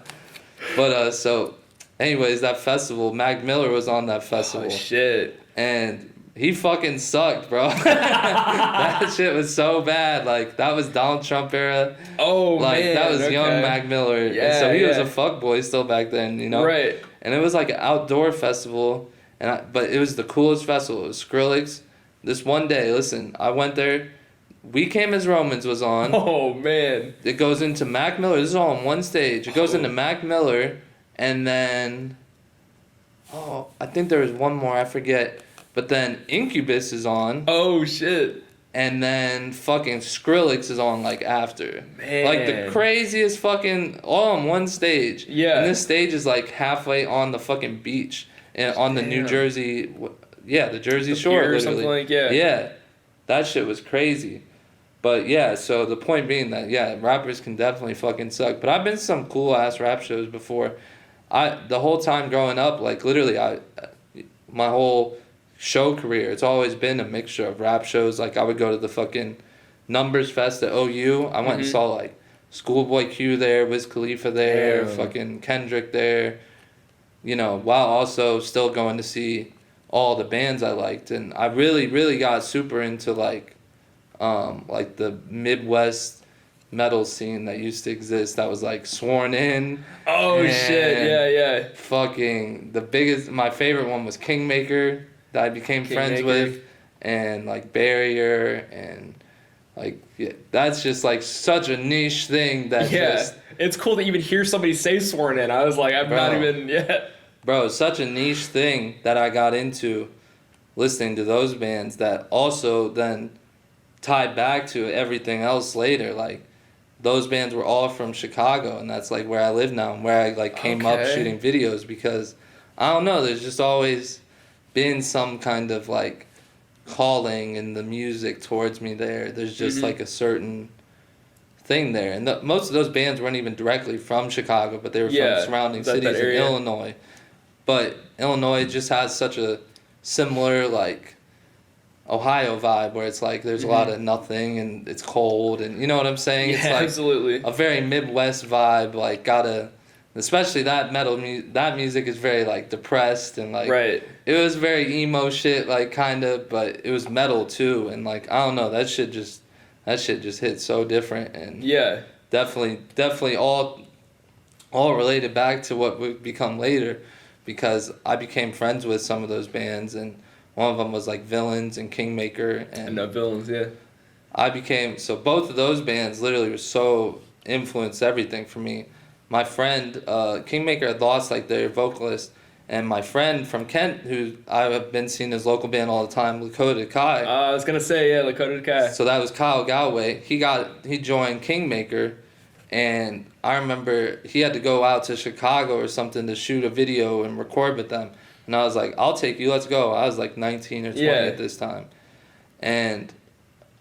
B: But so, anyways, that festival, Mac Miller was on that festival.
A: Oh shit.
B: And he fucking sucked, bro. That shit was so bad. Like that was Donald Trump era.
A: Oh
B: like,
A: man.
B: That was young Mac Miller.
A: Yeah.
B: And so he was a fuckboy still back then, you know.
A: Right.
B: And it was like an outdoor festival, but it was the coolest festival. It was Skrillex. This one day, listen, I went there. We Came as Romans was on.
A: Oh, man.
B: It goes into Mac Miller. This is all on one stage. It goes into Mac Miller, and then... Oh, I think there was one more. I forget. But then Incubus is on.
A: Oh, shit.
B: And then fucking Skrillex is on, like, after.
A: Man.
B: Like, the craziest fucking... All on one stage.
A: Yeah.
B: And this stage is, like, halfway on the fucking beach. And on the New Jersey... Yeah, the Jersey Shore,
A: or something like, yeah.
B: Yeah, that shit was crazy. But yeah, so the point being that, yeah, rappers can definitely fucking suck. But I've been to some cool-ass rap shows before. The whole time growing up, like, literally, my whole show career, it's always been a mixture of rap shows. Like, I would go to the fucking Numbers Fest at OU. I went and saw, like, Schoolboy Q there, Wiz Khalifa there, fucking Kendrick there. You know, while also still going to see... all the bands I liked, and I really got super into like the Midwest metal scene that used to exist. That was like Sworn In.
A: Oh shit! Yeah.
B: Fucking my favorite one was Kingmaker that I became friends with, and like Barrier, and like that's just like such a niche thing that
A: it's cool to even hear somebody say Sworn In. I was like, not even yet.
B: Bro, it's such a niche thing that I got into listening to those bands that also then tied back to everything else later. Like, those bands were all from Chicago, and that's, like, where I live now and where I, like, came up shooting videos because, I don't know, there's just always been some kind of, like, calling in the music towards me there. There's just, like, a certain thing there. And most of those bands weren't even directly from Chicago, but they were from surrounding cities in Illinois. But Illinois just has such a similar, like, Ohio vibe where it's like there's a lot of nothing and it's cold and you know what I'm saying?
A: Yeah,
B: it's like
A: absolutely.
B: A very Midwest vibe, like especially that that music is very like depressed and like it was very emo shit, like kind of, but it was metal too, and like I don't know, that shit just hit so different, and definitely all related back to what would become later. Because I became friends with some of those bands, and one of them was like Villains and Kingmaker. And
A: I know Villains, yeah.
B: So both of those bands literally were so influenced everything for me. My friend, Kingmaker had lost like their vocalist, And my friend from Kent, who I've been seeing his local band all the time, Lakota Kai.
A: I was gonna say, yeah, Lakota Kai.
B: So that was Kyle Galway. He joined Kingmaker, and I remember he had to go out to Chicago or something to shoot a video and record with them. And I was like, I'll take you, let's go. I was like 19 or 20 at this time. And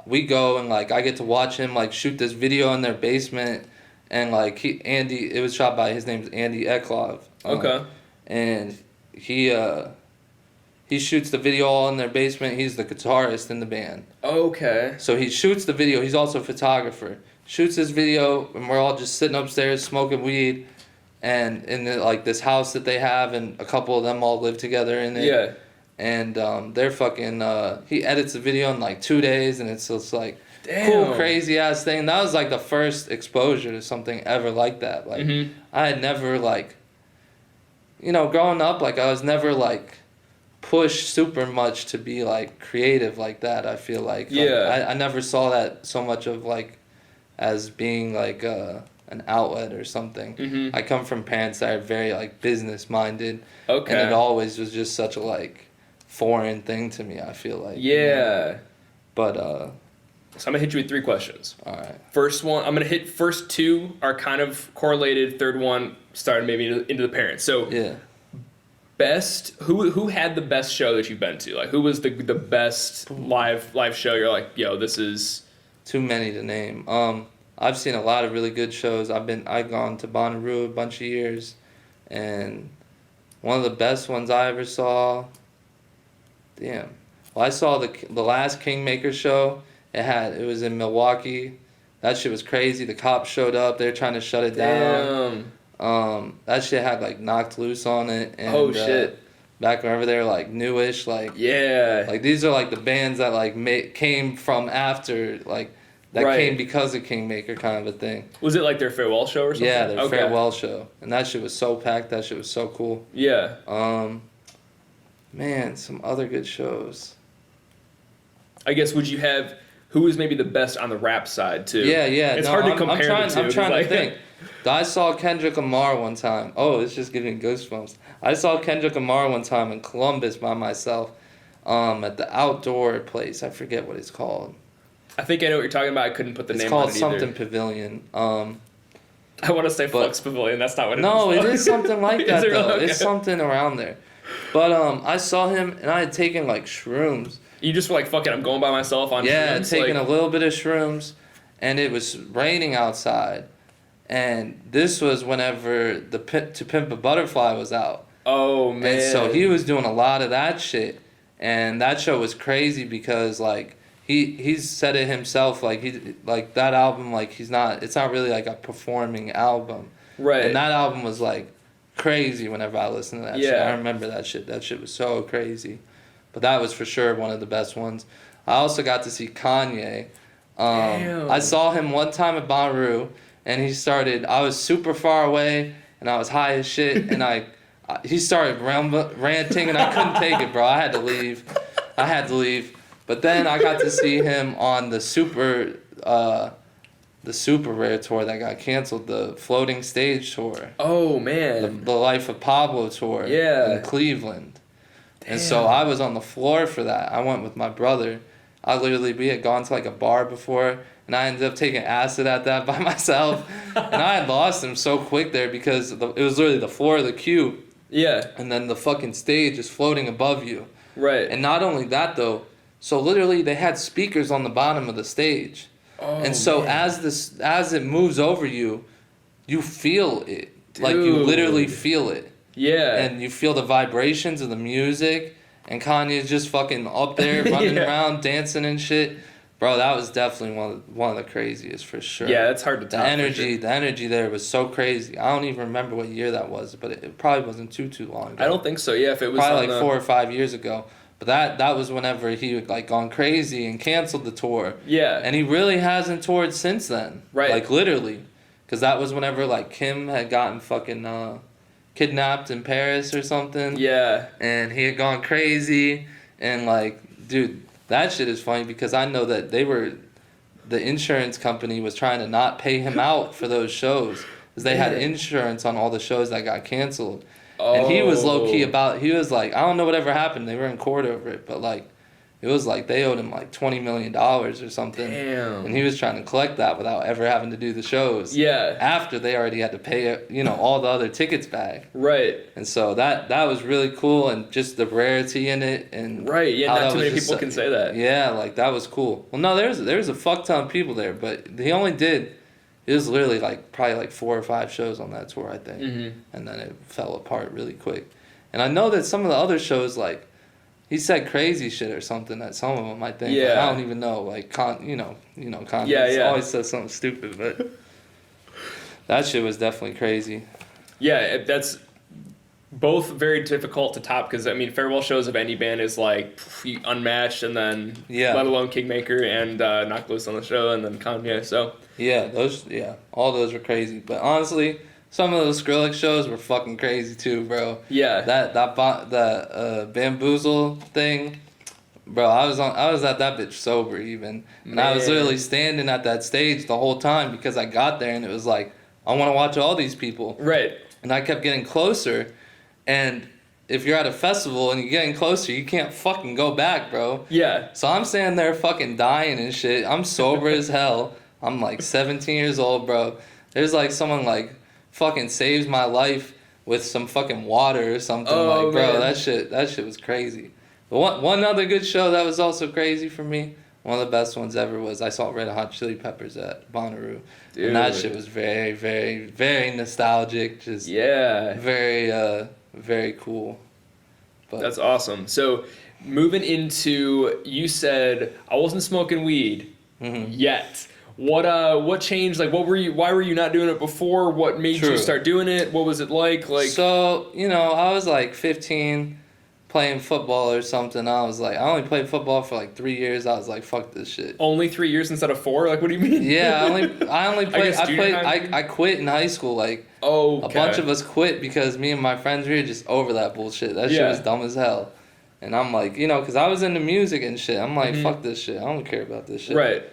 B: we go and like I get to watch him like shoot this video in their basement, and like it was shot by, his name's Andy Eklov.
A: Okay.
B: And he shoots the video all in their basement. He's the guitarist in the band.
A: Okay.
B: So he shoots the video. He's also a photographer. Shoots this video, and we're all just sitting upstairs smoking weed, and in like this house that they have, and a couple of them all live together in it.
A: Yeah.
B: And they're fucking. He edits the video in like 2 days, and it's just like
A: damn.
B: Cool, crazy ass thing. That was like the first exposure to something ever like that. Like I had never like. You know, growing up, like, I was never, like, pushed super much to be, like, creative like that, I feel like.
A: Yeah.
B: I never saw that so much of, like, as being, like, an outlet or something. I come from parents that are very, like, business-minded.
A: Okay.
B: And it always was just such a, like, foreign thing to me, I feel like.
A: Yeah.
B: You know? But,
A: so I'm going to hit you with 3 questions.
B: All right.
A: First one, I'm going to hit first 2 are kind of correlated. Third one started maybe into the parents. So
B: yeah.
A: Best, who had the best show that you've been to? Like, who was the best live show? You're like, yo, this is...
B: Too many to name. I've seen a lot of really good shows. I've gone to Bonnaroo a bunch of years, and one of the best ones I ever saw... Damn. Well, I saw the last Kingmaker show. It was in Milwaukee. That shit was crazy. The cops showed up. They were trying to shut it down. That shit had like Knocked Loose on it. And,
A: oh shit!
B: Back whenever they were like newish, like
A: yeah,
B: like these are like the bands that like came from after, like that came because of Kingmaker, kind of a thing.
A: Was it like their farewell show or something?
B: Yeah, their farewell show, and that shit was so packed. That shit was so cool.
A: Yeah.
B: Man, some other good shows.
A: I guess who was maybe the best on the rap side too?
B: Yeah.
A: It's hard to compare the two.
B: I'm trying to think. I saw Kendrick Lamar one time. Oh, it's just giving goosebumps. I saw Kendrick Lamar one time in Columbus by myself, at the outdoor place. I forget what it's called.
A: I think I know what you're talking about. I couldn't put the name on it either.
B: It's called something Pavilion.
A: I want to say Flux Pavilion. That's not what it is.
B: No, it is something like that, though.
A: Okay.
B: It's something around there. But I saw him, and I had taken, like, shrooms.
A: You just were like, fuck it, I'm going by myself on shrooms?
B: Yeah, taking a little bit of shrooms, and it was raining outside. And this was whenever To Pimp a Butterfly was out.
A: Oh, man.
B: And so he was doing a lot of that shit. And that show was crazy because, like, he's said it himself, like, that album, like, it's not really, like, a performing album.
A: Right.
B: And that album was, like, crazy whenever I listened to that shit. I remember that shit. That shit was so crazy. But that was for sure one of the best ones. I also got to see Kanye.
A: Damn.
B: I saw him one time at Bonnaroo, and I was super far away, and I was high as shit, and he started ranting, and I couldn't take it, bro. I had to leave. But then I got to see him on the super rare tour that got canceled, the Floating Stage tour.
A: Oh, man.
B: The Life of Pablo tour in Cleveland. Damn. And so I was on the floor for that. I went with my brother. We had gone to like a bar before, and I ended up taking acid at that by myself. And I had lost him so quick there because it was literally the floor of the queue.
A: Yeah.
B: And then the fucking stage is floating above you.
A: Right.
B: And not only that, though, so literally they had speakers on the bottom of the stage.
A: Oh,
B: and so
A: man.
B: as it moves over you, you feel it. Dude. Like you literally feel it.
A: Yeah.
B: And you feel the vibrations of the music, and Kanye's just fucking up there running around, dancing and shit. Bro, that was definitely one of the craziest for sure.
A: Yeah, it's hard to top.
B: The energy there was so crazy. I don't even remember what year that was, but it probably wasn't too long ago.
A: I don't think so. Yeah, if it was
B: probably like 4 or 5 years ago. But that was whenever he had like gone crazy and canceled the tour.
A: Yeah.
B: And he really hasn't toured since then.
A: Right.
B: Like literally, because that was whenever like Kim had gotten fucking kidnapped in Paris or something.
A: Yeah.
B: And he had gone crazy, and like, dude, that shit is funny because I know that the insurance company was trying to not pay him out for those shows because they had insurance on all the shows that got canceled. And he was low key he was like, I don't know whatever happened. They were in court over it, but like, it was like they owed him like $20 million or something.
A: Damn.
B: And he was trying to collect that without ever having to do the shows.
A: Yeah.
B: After they already had to pay, all the other tickets back.
A: Right.
B: And so that was really cool, and just the rarity in it, and
A: right. Yeah. Not too many people can say that.
B: Yeah, like that was cool. Well, no, there was a fuck ton of people there, but he only did. It was literally like probably like 4 or 5 shows on that tour, I think, and then it fell apart really quick. And I know that some of the other shows, like, he said crazy shit or something at some of them, I think.
A: Yeah.
B: Like, I don't even know. Like, Kanye always says something stupid, but that shit was definitely crazy.
A: Yeah, that's both very difficult to top because, I mean, farewell shows of any band is like unmatched, and then let alone Kingmaker and Knock Loose on the show, and then Kanye, so.
B: Yeah, all those were crazy. But honestly, some of those Skrillex shows were fucking crazy too, bro.
A: Yeah.
B: That Bamboozle thing, bro. I was at that bitch sober even, and I was literally standing at that stage the whole time because I got there and it was like, I want to watch all these people.
A: Right.
B: And I kept getting closer, and if you're at a festival and you're getting closer, you can't fucking go back, bro.
A: Yeah.
B: So I'm standing there fucking dying and shit. I'm sober as hell. I'm like 17 years old, bro. There's like someone like fucking saves my life with some fucking water or something. Bro, man. that shit was crazy. But one other good show that was also crazy for me, one of the best ones ever, was I saw Red Hot Chili Peppers at Bonnaroo. Dude. And that shit was very, very, very nostalgic. Just very, very cool. But
A: that's awesome. So moving into, you said I wasn't smoking weed yet. What changed? Like, why were you not doing it before? What made you start doing it? What was it like?
B: So, I was like 15 playing football or something. I was like, I only played football for like 3 years. I was like, fuck this shit.
A: Only 3 years instead of 4? Like, what do you mean?
B: Yeah, I only played, I quit in high school. Like, a bunch of us quit because me and my friends, we were just over that bullshit. That shit was dumb as hell. And I'm like, because I was into music and shit. I'm like, fuck this shit. I don't care about this shit.
A: Right.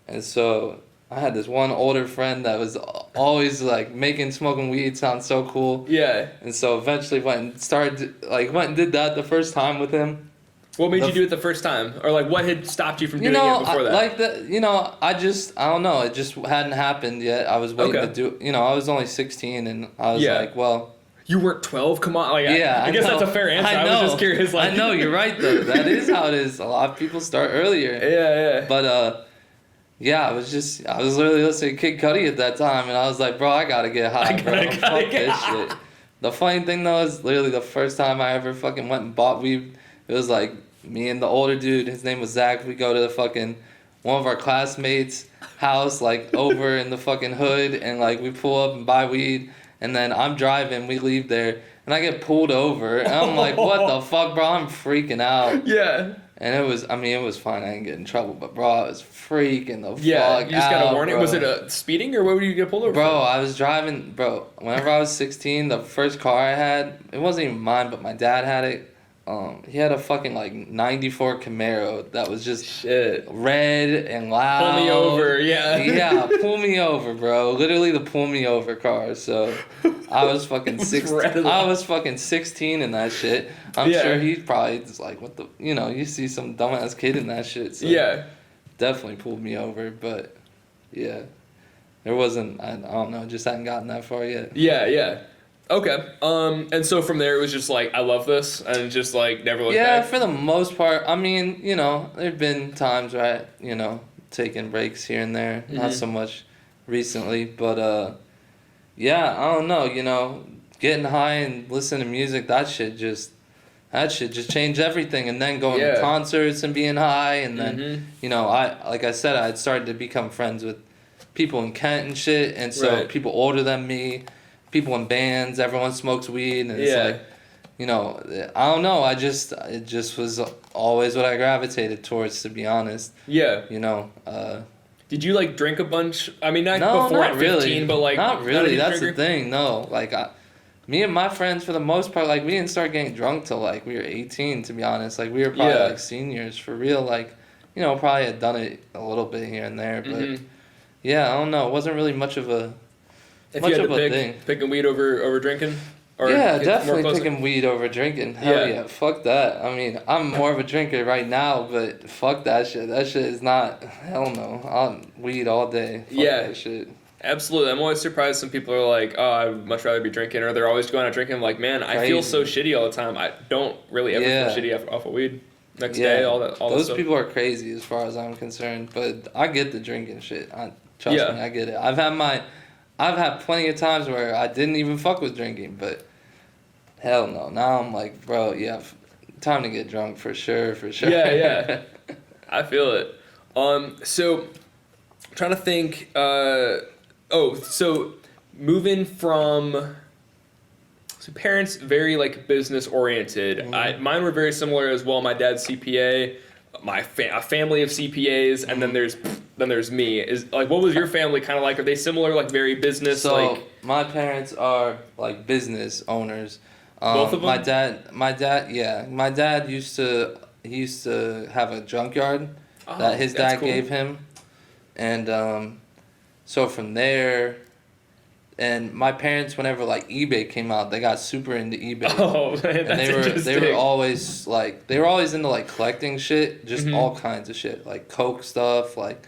B: And so I had this one older friend that was always like making smoking weed sound so cool.
A: Yeah. And
B: so eventually went and did that the first time with him.
A: What made you do it the first time? Or like what had stopped you from doing it before that?
B: I don't know. It just hadn't happened yet. I was waiting to do, I was only 16 and I was like, well.
A: You weren't 12? Come on. Like, I guess that's a fair answer. I was just curious. Like,
B: I know, you're right though. That is how it is. A lot of people start earlier.
A: Yeah.
B: But I was literally listening to Kid Cudi at that time, and I was like, bro, I gotta get high, bro. Fuck this shit. The funny thing though is literally the first time I ever fucking went and bought weed, it was like me and the older dude, his name was Zach, we go to the fucking one of our classmates' house, like over in the fucking hood, and like we pull up and buy weed. And then I'm driving, we leave there, and I get pulled over, and I'm like, what the fuck, bro? I'm freaking out.
A: Yeah.
B: And it was fine, I didn't get in trouble, but bro, I was freaking the fuck out.
A: Yeah, you just got a warning. Bro. Was it a speeding, or what would you get pulled over for?
B: I was driving, whenever I was 16, the first car I had, it wasn't even mine, but my dad had it. He had a fucking like 94 Camaro that was just red and loud.
A: Pull me over, yeah.
B: Yeah, pull me over, bro. Literally the pull me over car. So I was fucking 16. I was fucking 16 in that shit. I'm sure he's probably just like, what the, you see some dumbass kid in that shit. So definitely pulled me over, but yeah, there wasn't. I don't know. Just hadn't gotten that far yet.
A: Yeah. Okay. And so from there it was just like, I love this, and just like never looked back?
B: Yeah, for the most part. I mean, there've been times where I, taking breaks here and there. Not so much recently, but I don't know, getting high and listening to music, that shit just changed everything. And then going to concerts and being high, and then, like I said, I'd started to become friends with people in Kent and shit, and so people older than me, people in bands, everyone smokes weed, and it's like, I don't know, it just was always what I gravitated towards, to be honest.
A: Yeah. Did you like drink a bunch? I mean, not before at 15, really. But like
B: not really. That's the thing. No, like me and my friends, for the most part, like we didn't start getting drunk till like we were 18. To be honest, like we were probably like seniors for real. Like, probably had done it a little bit here and there, but I don't know. It wasn't really much of a.
A: If you had to pick picking weed over drinking? Or
B: yeah,
A: get
B: definitely
A: more closer?
B: picking weed over drinking. Hell yeah, fuck that. I mean, I'm more of a drinker right now, but fuck that shit. That shit is not. Hell no. Weed all day. Fuck that shit.
A: Absolutely. I'm always surprised some people are like, oh, I'd much rather be drinking, or they're always going out drinking. I'm like, man, I feel so shitty all the time. I don't really ever feel shitty off of weed. Next day, all that
B: those
A: stuff.
B: people are crazy as far as I'm concerned, but I get the drinking shit. Trust me, I get it. I've had plenty of times where I didn't even fuck with drinking, but hell no. Now I'm like, bro, yeah, time to get drunk for sure.
A: Yeah. I feel it. So I'm trying to think. So moving from. So parents very like business oriented.
B: Mm-hmm.
A: Mine were very similar as well. My dad's CPA, a family of CPAs, and then there's me. Is like, what was your family kind of like? Are they similar, like very business?
B: So
A: like
B: my parents are like business owners.
A: Both of them.
B: My dad used to have a junkyard that his dad gave him, and so from there. And my parents, whenever like eBay came out, they got super into eBay.
A: Oh man, that's
B: they were always into like collecting shit, just all kinds of shit, like Coke stuff, like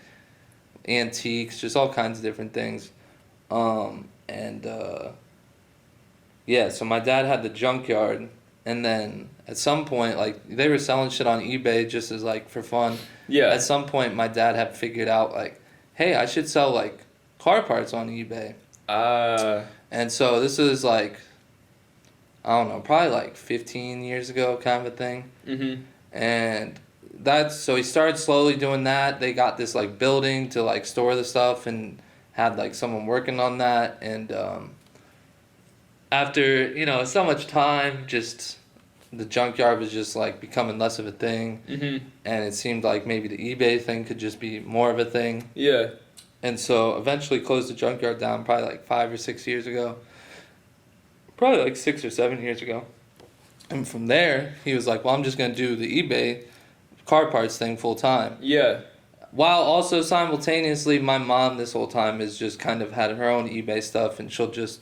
B: antiques, just all kinds of different things. So my dad had the junkyard, and then at some point, like they were selling shit on eBay just as like for fun.
A: Yeah.
B: At some point, my dad had figured out like, hey, I should sell like car parts on eBay. And so this is like, I don't know, probably like 15 years ago kind of a thing.
A: Mm-hmm.
B: And so he started slowly doing that. They got this like building to like store the stuff and had like someone working on that. And after, so much time, just the junkyard was just like becoming less of a thing.
A: Mm-hmm.
B: And it seemed like maybe the eBay thing could just be more of a thing.
A: Yeah.
B: And so eventually closed the junkyard down probably like 5 or 6 years ago. Probably like 6 or 7 years ago. And from there, he was like, well, I'm just going to do the eBay car parts thing full time.
A: Yeah.
B: While also simultaneously, my mom this whole time has just kind of had her own eBay stuff, and she'll just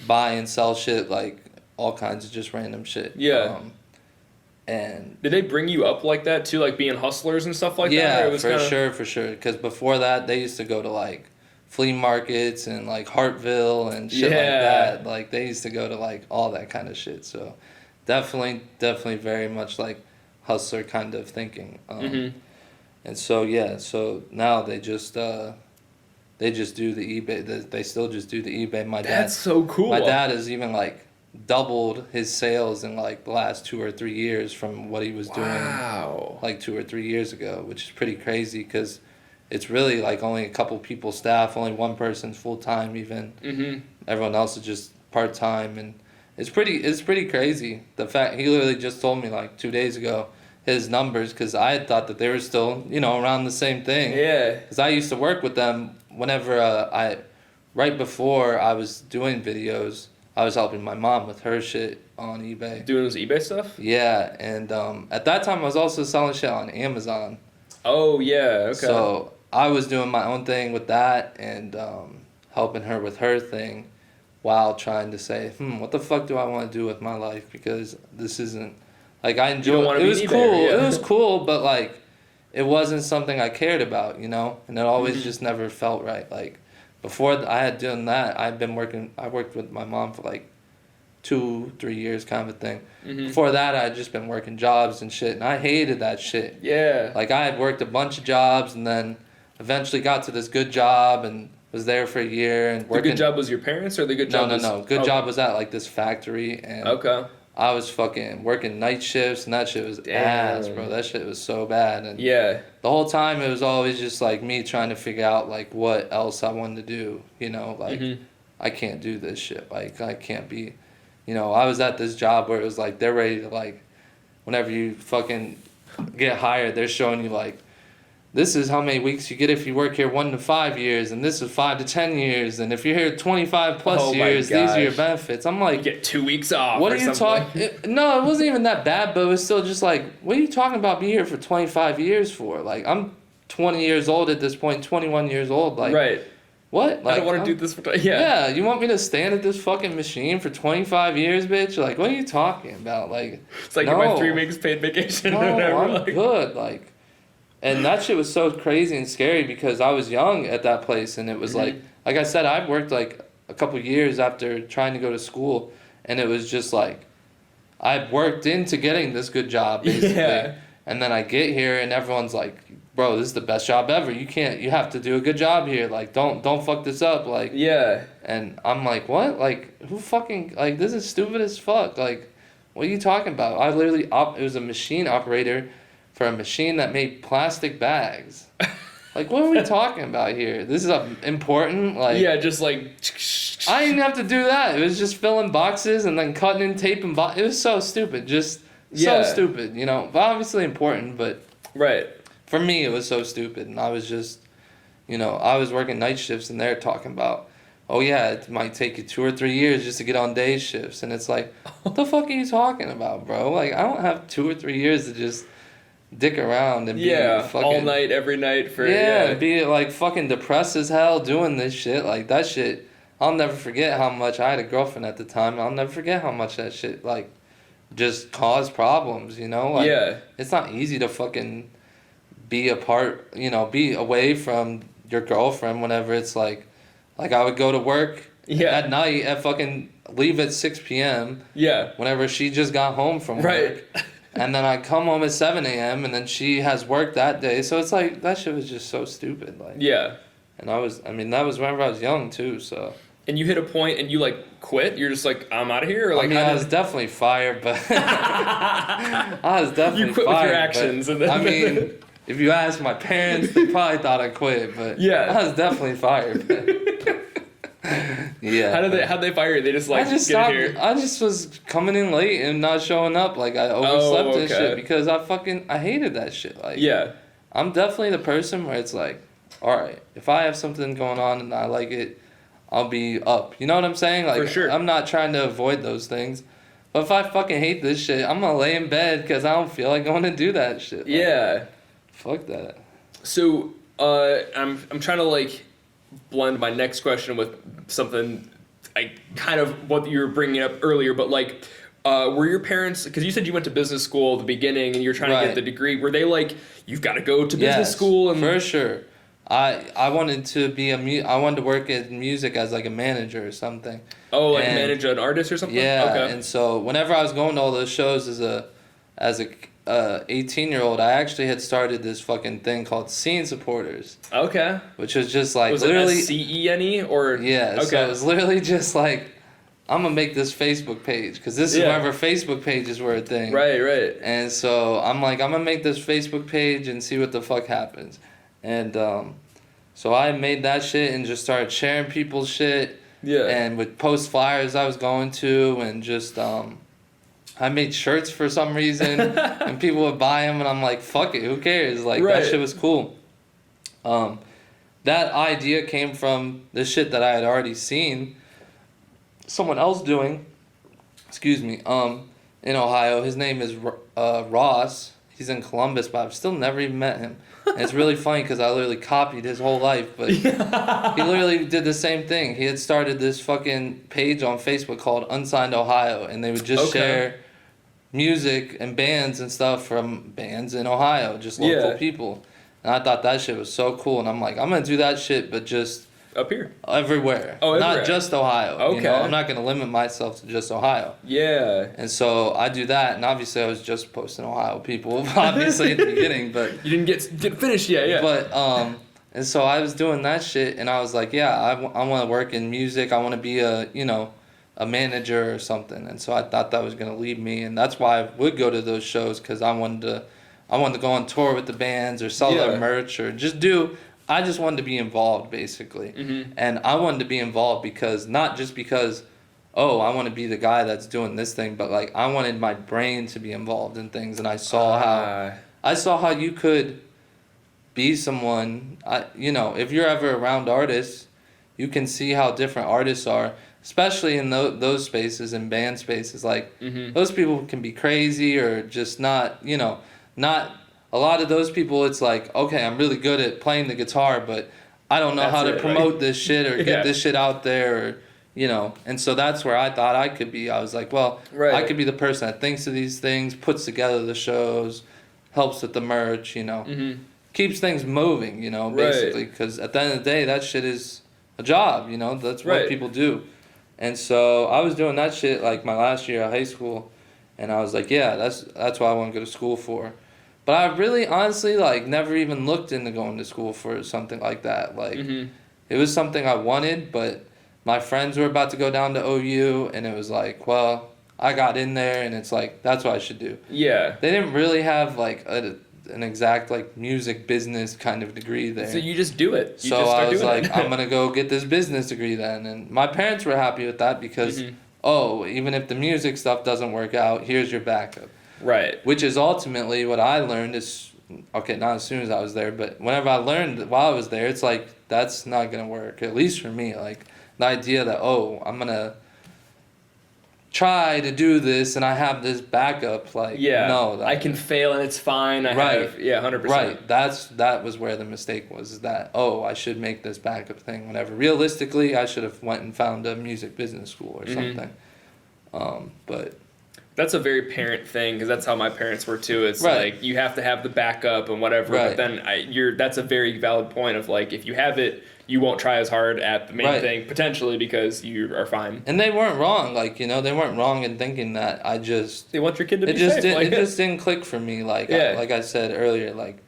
B: buy and sell shit, like all kinds of just random shit.
A: Yeah.
B: And
A: did they bring you up like that too, like being hustlers and stuff like that?
B: Yeah, for sure. Because before that, they used to go to like flea markets and like Hartville and shit like that. Like they used to go to like all that kind of shit. So definitely very much like hustler kind of thinking. And so so now they just do the eBay. They still just do the eBay.
A: That's so cool.
B: My dad is even like doubled his sales in like the last 2 or 3 years from what he was doing like 2 or 3 years ago, which is pretty crazy because it's really like only a couple people staff, only one person's full time even. Mm-hmm. Everyone else is just part time, and it's pretty crazy. The fact he literally just told me like 2 days ago his numbers, because I had thought that they were still around the same thing.
A: Yeah.
B: Because I used to work with them whenever right before I was doing videos. I was helping my mom with her shit on eBay.
A: Doing this eBay stuff?
B: Yeah, and at that time I was also selling shit on Amazon.
A: Oh, yeah, okay.
B: So I was doing my own thing with that and helping her with her thing while trying to say, what the fuck do I want to do with my life? Because this isn't, like, I enjoyed it. It was cool. Yeah. It was cool, but, like, it wasn't something I cared about, And it always just never felt right, like. Before I had done that, I worked with my mom for like 2-3 years kind of a thing. Mm-hmm. Before that, I had just been working jobs and shit, and I hated that shit.
A: Yeah.
B: Like, I had worked a bunch of jobs and then eventually got to this good job and was there for a year. And
A: working. The good job was your parents, or the good job
B: No. Good job was at like this factory. And I was fucking working night shifts, and that shit was ass, bro. That shit was so bad. And the whole time it was always just like me trying to figure out like what else I wanted to do. Like I can't do this shit. Like I can't be, I was at this job where it was like they're ready to like, whenever you fucking get hired, they're showing you like, this is how many weeks you get if you work here 1 to 5 years, and this is 5 to 10 years, and if you're here 25 plus years, these are your benefits. I'm like,
A: you get 2 weeks off.
B: What are you talking? No, it wasn't even that bad, but it was still just like, what are you talking about? Be here for 25 years for? Like, I'm 20 years old at this point, 21 years old. Like,
A: right.
B: what? Like,
A: I don't want to do this for
B: Yeah, you want me to stand at this fucking machine for 25 years, bitch? Like, what are you talking about? Like,
A: it's like
B: no,
A: my 3 weeks paid vacation.
B: No,
A: or whatever.
B: I'm good. Like, and that shit was so crazy and scary because I was young at that place, and it was like I said, I worked like a couple years after trying to go to school, and it was just like I worked into getting this good job basically, and then I get here and everyone's like, bro, this is the best job ever. You have to do a good job here. Like, don't fuck this up. Like, and I'm like, what? Like, who fucking, like, this is stupid as fuck. Like, what are you talking about? I literally, it was a machine operator for a machine that made plastic bags. Like, what are we talking about here? This is important, like...
A: Yeah, just like...
B: I didn't have to do that. It was just filling boxes and then cutting in tape and... It was so stupid. Just so stupid, you know? But obviously important, but...
A: Right.
B: For me, it was so stupid. And I was just... You know, I was working night shifts and they're talking about... Oh, yeah, it might take you 2 or 3 years just to get on day shifts. And it's like, what the fuck are you talking about, bro? Like, I don't have 2 or 3 years to just... dick around and be fucking...
A: all night, every night for...
B: be like fucking depressed as hell doing this shit. Like, that shit, I'll never forget how much... I had a girlfriend at the time. I'll never forget how much that shit, like, just caused problems, you know? Like, it's not easy to fucking be apart, you know, be away from your girlfriend whenever it's like I would go to work at night at fucking... leave at 6 p.m. Whenever she just got home from work. And then I come home at 7 a.m. and then she has work that day. So it's like, that shit was just so stupid. Like, and that was whenever I was young too, so. And
A: you hit a point and you like quit? You're just like, I'm out of here? Or like,
B: I was definitely fired, but. I was definitely fired.
A: You quit with your actions. And then
B: I mean, if you ask my parents, they probably thought I quit, but. I was definitely fired.
A: How'd they fire you? They just like
B: I just stopped. Here. I just was coming in late and not showing up. Like I overslept and shit because I hated that shit. Like I'm definitely the person where it's like, all right, if I have something going on and I like it, I'll be up. You know what I'm saying? Like
A: for sure.
B: I'm not trying to avoid those things. But if I fucking hate this shit, I'm gonna lay in bed because I don't feel like going to do that shit. Like, fuck that.
A: So I'm trying to like blend my next question with something kind of what you were bringing up earlier, but like were your parents, because you said you went to business school at the beginning and you're trying to get the degree, were they like, you've got to go to business school? And
B: for sure. I wanted to be I wanted to work in music as like a manager or something.
A: Oh, like manage an artist or something?
B: And so whenever I was going to all those shows as a 18-year-old, I actually had started this fucking thing called Scene Supporters. Okay. Which was just like
A: was
B: literally...
A: Was it SCENE or...
B: Yeah, so it was literally just like, I'm going to make this Facebook page, because this is whenever Facebook pages were a thing.
A: Right.
B: And so I'm like, I'm going to make this Facebook page and see what the fuck happens. And so I made that shit and just started sharing people's shit. And would post flyers I was going to and just... I made shirts for some reason, and people would buy them, and I'm like, fuck it, who cares? Like, that shit was cool. That idea came from the shit that I had already seen someone else doing, in Ohio. His name is Ross. He's in Columbus, but I've still never even met him. And it's really funny because I literally copied his whole life, but he literally did the same thing. He had started this fucking page on Facebook called Unsigned Ohio, and they would just share music and bands and stuff from bands in Ohio, just local people. And I thought that shit was so cool, and I'm like, I'm gonna do that shit, but just
A: up here,
B: everywhere. Not just Ohio. You know? I'm not gonna limit myself to just Ohio. And so I do that, and obviously I was just posting Ohio people, obviously at the beginning, but
A: you didn't get finished yet.
B: But and so I was doing that shit, and I was like, I want to work in music. I want to be a manager or something. And so I thought that was gonna lead me, and that's why I would go to those shows, because I wanted to go on tour with the bands or sell their merch or I just wanted to be involved, basically. And I wanted to be involved not just because, I want to be the guy that's doing this thing, but like I wanted my brain to be involved in things, and I saw how you could be someone, if you're ever around artists, you can see how different artists are, especially in those spaces, in band spaces. Like, those people can be crazy or just not. A lot of those people, it's like, okay, I'm really good at playing the guitar, but I don't know how to promote this shit or get this shit out there, or, you know. And so that's where I thought I could be. I was like, well, I could be the person that thinks of these things, puts together the shows, helps with the merch, you know, keeps things moving, you know, basically. Because at the end of the day, that shit is a job, you know. That's what people do. And so I was doing that shit like my last year of high school, and I was like, yeah, that's what I want to go to school for. But I really, honestly, like, never even looked into going to school for something like that. Like, it was something I wanted, but my friends were about to go down to OU, and it was like, well, I got in there, and it's like, that's what I should do. Yeah. They didn't really have, like, an exact, like, music business kind of degree there.
A: So you just do it.
B: So I was like, I'm going to go get this business degree then. And my parents were happy with that because, even if the music stuff doesn't work out, here's your backup. Right. Which is ultimately what I learned is, okay, not as soon as I was there, but whenever I learned while I was there, it's like, that's not going to work, at least for me. Like, the idea that, I'm going to try to do this and I have this backup, like, no.
A: I can fail and it's fine. 100%.
B: Right. That was where the mistake was, is that, I should make this backup thing whenever. Realistically, I should have went and found a music business school or something. But...
A: That's a very parent thing, because that's how my parents were too. It's like you have to have the backup and whatever. But then that's a very valid point of like, if you have it, you won't try as hard at the main thing potentially because you are fine.
B: And they weren't wrong, like, you know, they weren't wrong in thinking that. They
A: want your kid to be safe.
B: It just didn't click for me. Like like I said earlier, like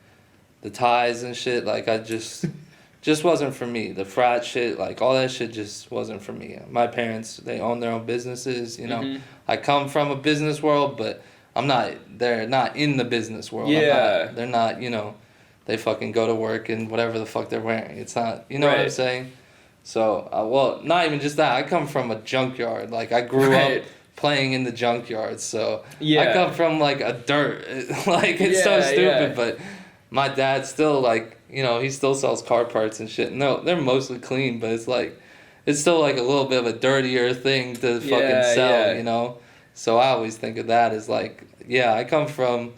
B: the ties and shit. Like I just wasn't for me. The frat shit, like all that shit just wasn't for me. My parents, they own their own businesses, you know. I come from a business world, but they're not in the business world. They're not, you know, they fucking go to work and whatever the fuck they're wearing. It's not, you know what I'm saying? So, not even just that. I come from a junkyard. Like I grew up playing in the junkyard. So I come from like a dirt. Like it's so stupid, but my dad still like, you know, he still sells car parts and shit. No, they're mostly clean, but it's like, it's still like a little bit of a dirtier thing to fucking sell, you know? So I always think of that as like, I come from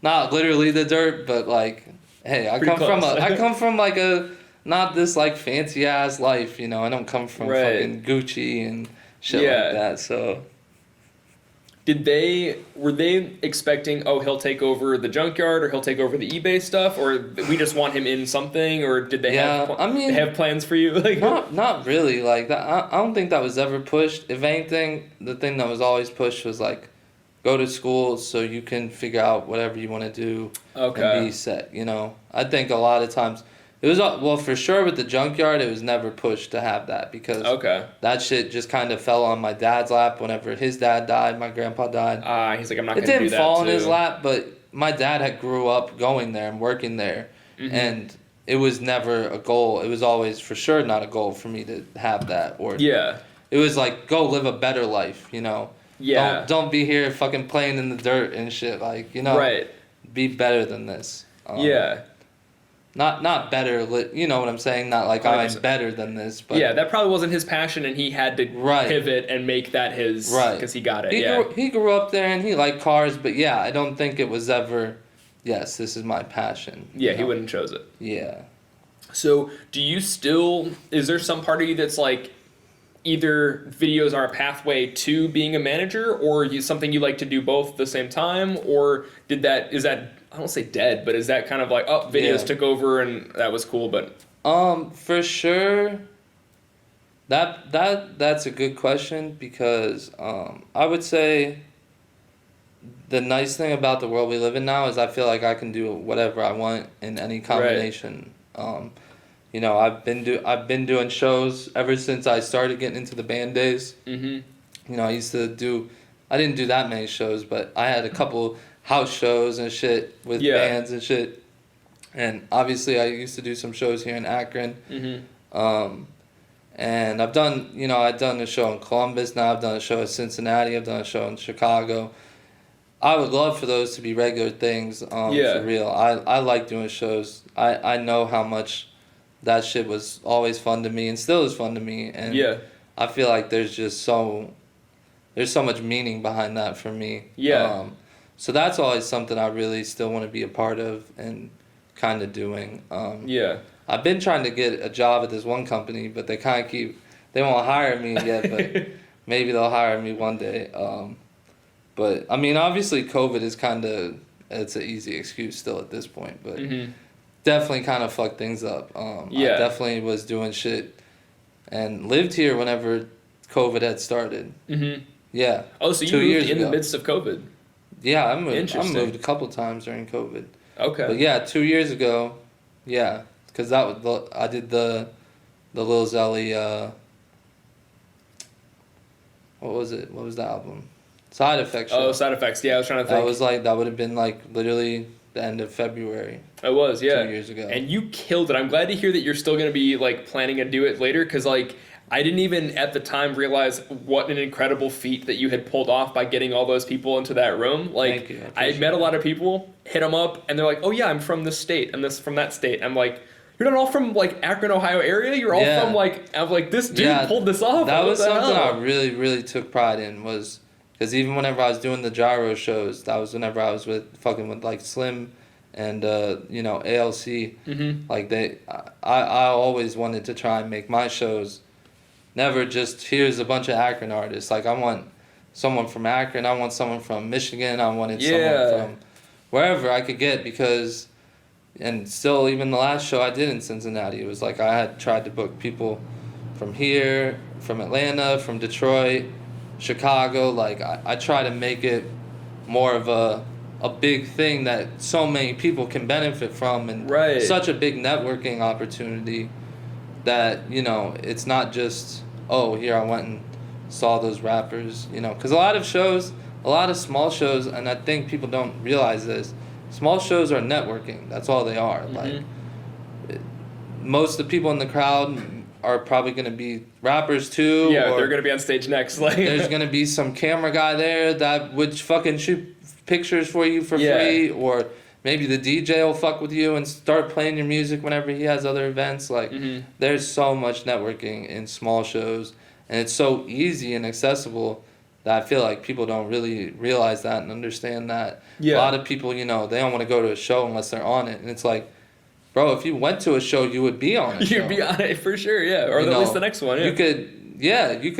B: not literally the dirt, but like, hey, I come from like a, not this like fancy ass life, you know? I don't come from fucking Gucci and shit like that, so...
A: Were they expecting, he'll take over the junkyard or he'll take over the eBay stuff, or we just want him in something, or did they have plans for you? Like
B: not really. Like that, I don't think that was ever pushed. If anything, the thing that was always pushed was like, go to school so you can figure out whatever you want to do and be set, you know? I think a lot of times... It was, well, for sure with the junkyard, it was never pushed to have that because that shit just kind of fell on my dad's lap whenever his dad died, my grandpa died.
A: He's like, I'm not going to do that.
B: It didn't fall in his lap, but my dad had grew up going there and working there, and it was never a goal. It was always for sure not a goal for me to have that. Or it was like, go live a better life, you know? Don't be here fucking playing in the dirt and shit, like, you know? Be better than this. Not better, you know what I'm saying? Not like I'm better than this, but...
A: Yeah, that probably wasn't his passion, and he had to pivot and make that his... Because he got it,
B: He grew up there, and he liked cars, but I don't think it was ever, yes, this is my passion.
A: Yeah, he wouldn't chose it.
B: Yeah.
A: So, do you still... Is there some part of you that's like, either videos are a pathway to being a manager, or something you like to do both at the same time, or is that... I don't say dead, but is that kind of like, videos took over and that was cool, but...
B: For sure, that's a good question because I would say the nice thing about the world we live in now is I feel like I can do whatever I want in any combination. You know, I've been doing shows ever since I started getting into the band days. You know, I didn't do that many shows, but I had a couple house shows and shit with bands and shit. And obviously I used to do some shows here in Akron. And I've done a show in Columbus now, I've done a show in Cincinnati, I've done a show in Chicago. I would love for those to be regular things, for real. I like doing shows. I know how much that shit was always fun to me and still is fun to me. And I feel like there's so much meaning behind that for me. So that's always something I really still want to be a part of and kind of doing.
A: Yeah.
B: I've been trying to get a job at this one company, but they kind of they won't hire me yet, but maybe they'll hire me one day. But I mean, obviously COVID is it's an easy excuse still at this point, but definitely kind of fucked things up. I definitely was doing shit and lived here whenever COVID had started. Yeah.
A: Oh, so you moved in the midst of COVID?
B: Yeah, I moved a couple times during COVID.
A: Okay.
B: But yeah, 2 years ago, yeah, because I did the Lil Zelly. What was it? What was the album? Side Effects.
A: Oh, Side Effects. Yeah, I was trying to think.
B: That would have been like literally the end of February.
A: It was, yeah.
B: 2 years ago.
A: And you killed it. I'm glad to hear that you're still gonna be like planning to do it later, because like I didn't even at the time realize what an incredible feat that you had pulled off by getting all those people into that room. Like,
B: Thank you.
A: I met a lot of people, hit them up, and they're like, "Oh yeah, I'm from this state and this from that state." I'm like, "You're not all from like Akron, Ohio area. You're all from like." I'm like, "This dude pulled this off."
B: That was something I really, really took pride in, was because even whenever I was doing the gyro shows, that was whenever I was with like Slim and ALC. Like I always wanted to try and make my shows. Never just, here's a bunch of Akron artists. Like, I want someone from Akron. I want someone from Michigan. I wanted someone from wherever I could get, because, and still, even the last show I did in Cincinnati, it was like I had tried to book people from here, from Atlanta, from Detroit, Chicago. Like, I try to make it more of a big thing that so many people can benefit from, and such a big networking opportunity that, it's not just, oh, here I went and saw those rappers, because a lot of small shows, and I think people don't realize this, small shows are networking. That's all they are. Like, most of the people in the crowd are probably going to be rappers too.
A: Yeah, they're going to be on stage next. Like,
B: there's going to be some camera guy there that would fucking shoot pictures for you for free, or maybe the DJ will fuck with you and start playing your music whenever he has other events. Like, there's so much networking in small shows, and it's so easy and accessible that I feel like people don't really realize that and understand that. A lot of people, they don't want to go to a show unless they're on it, and it's like, bro, if you went to a show, you would be on it.
A: You'd be on it for sure, yeah, or at least the next one. Yeah.
B: You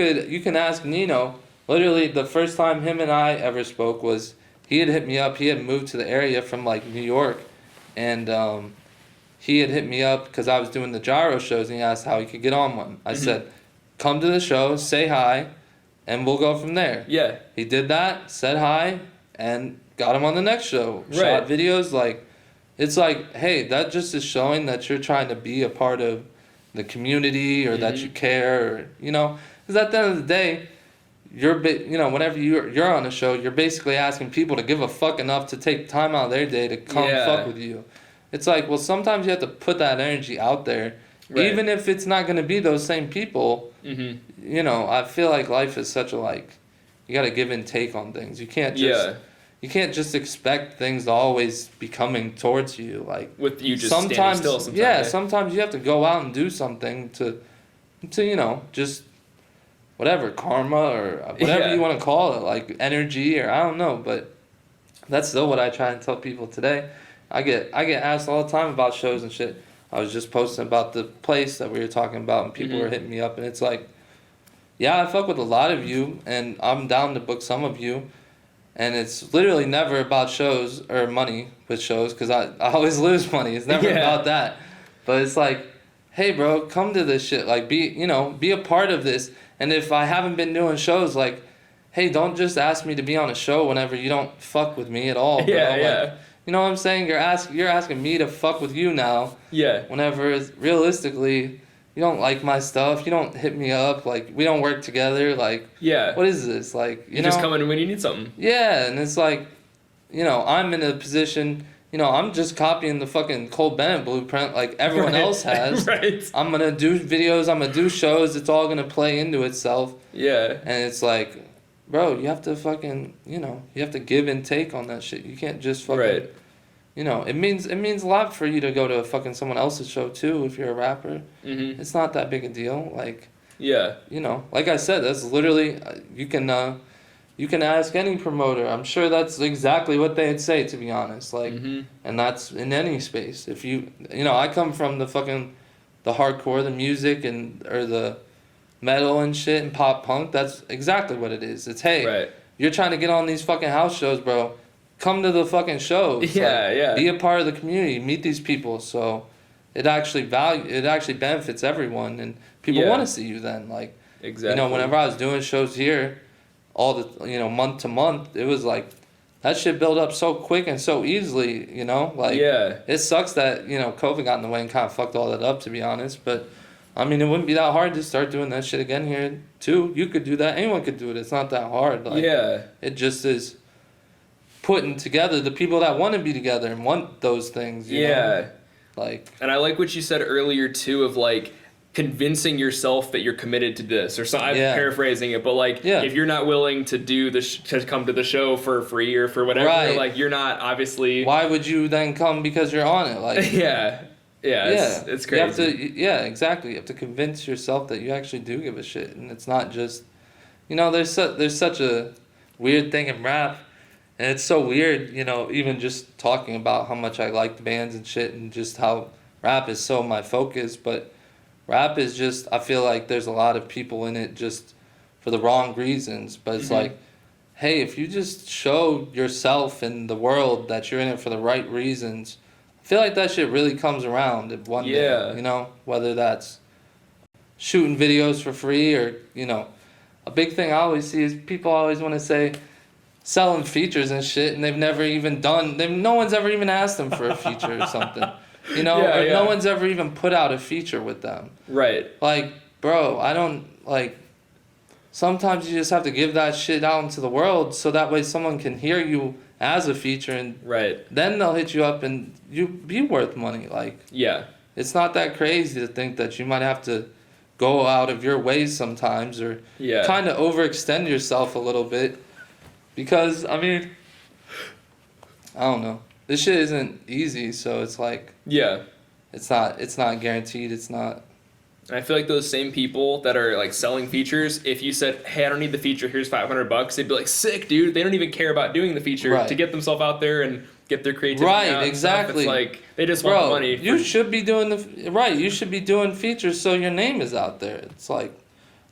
B: can ask Nino. Literally, the first time him and I ever spoke was, he had hit me up. He had moved to the area from like New York, and he had hit me up because I was doing the gyro shows, and he asked how he could get on one. I said, come to the show, say hi, and we'll go from there. Yeah. He did that, said hi, and got him on the next show. Shot videos. Like, it's like, hey, that just is showing that you're trying to be a part of the community, or that you care, or, because at the end of the day, whenever you're on a show, you're basically asking people to give a fuck enough to take time out of their day to come fuck with you. It's like, well, sometimes you have to put that energy out there, even if it's not going to be those same people. I feel like life is such a, you got to give and take on things. You can't just expect things to always be coming towards you. Like, with you just standing still sometimes. Sometimes you have to go out and do something to just whatever, karma or whatever you want to call it, like energy, or I don't know, but that's still what I try and tell people today. I get asked all the time about shows and shit. I was just posting about the place that we were talking about, and people were hitting me up, and it's like, yeah, I fuck with a lot of you, and I'm down to book some of you, and it's literally never about shows or money with shows, because I always lose money. It's never about that. But it's like, hey, bro, come to this shit. Like, be a part of this. And if I haven't been doing shows, like, hey, don't just ask me to be on a show whenever you don't fuck with me at all, bro. Like, you know what I'm saying? You're asking me to fuck with you now. Yeah. Whenever realistically, you don't like my stuff. You don't hit me up. Like, we don't work together. Like, what is this? Like, you
A: just come in when you need something.
B: Yeah, and it's like, I'm in a position. I'm just copying the fucking Cole Bennett blueprint like everyone else has. I'm going to do videos. I'm going to do shows. It's all going to play into itself. Yeah. And it's like, bro, you have to fucking, you have to give and take on that shit. You can't just fucking, it means a lot for you to go to fucking someone else's show too if you're a rapper. It's not that big a deal. Like, like I said, that's literally, you can You can ask any promoter. I'm sure that's exactly what they'd say, to be honest. Like, and that's in any space. If I come from the hardcore, the music or the metal and shit and pop punk. That's exactly what it is. It's, hey, you're trying to get on these fucking house shows, bro. Come to the fucking shows.
A: Yeah.
B: Be a part of the community. Meet these people. So it actually benefits everyone, and people want to see you then. Like,
A: exactly.
B: Whenever I was doing shows here, all the month to month, it was like that shit built up so quick and so easily. It sucks that COVID got in the way and kind of fucked all that up, to be honest. But I mean, it wouldn't be that hard to start doing that shit again here too. You could do that. Anyone could do it. It's not that hard. It just is putting together the people that want to be together and want those things. You know?
A: And I like what you said earlier too, of like convincing yourself that you're committed to this, or so I'm paraphrasing it, but if you're not willing to do to come to the show for free or for whatever, you're not obviously.
B: Why would you then come because you're on it?
A: It's crazy.
B: Exactly. You have to convince yourself that you actually do give a shit, and it's not just, there's such a weird thing in rap, and it's so weird, even just talking about how much I like the bands and shit, and just how rap is so my focus, but rap is just, I feel like there's a lot of people in it just for the wrong reasons, but it's like, hey, if you just show yourself and the world that you're in it for the right reasons, I feel like that shit really comes around one day, whether that's shooting videos for free or, a big thing I always see is people always want to say selling features and shit, and they've never even no one's ever even asked them for a feature or something. No one's ever even put out a feature with them.
A: Right.
B: Like, bro, I don't, sometimes you just have to give that shit out into the world so that way someone can hear you as a feature, and then they'll hit you up and you be worth money. It's not that crazy to think that you might have to go out of your ways sometimes or kind of overextend yourself a little bit, because, I mean, I don't know. This shit isn't easy, so it's like...
A: Yeah.
B: It's not guaranteed, it's not...
A: And I feel like those same people that are, selling features, if you said, hey, I don't need the feature, here's $500, they'd be like, sick, dude. They don't even care about doing the feature to get themselves out there and get their creativity out.
B: Right, exactly.
A: It's like, they just want the money.
B: You should be doing you should be doing features so your name is out there. It's like,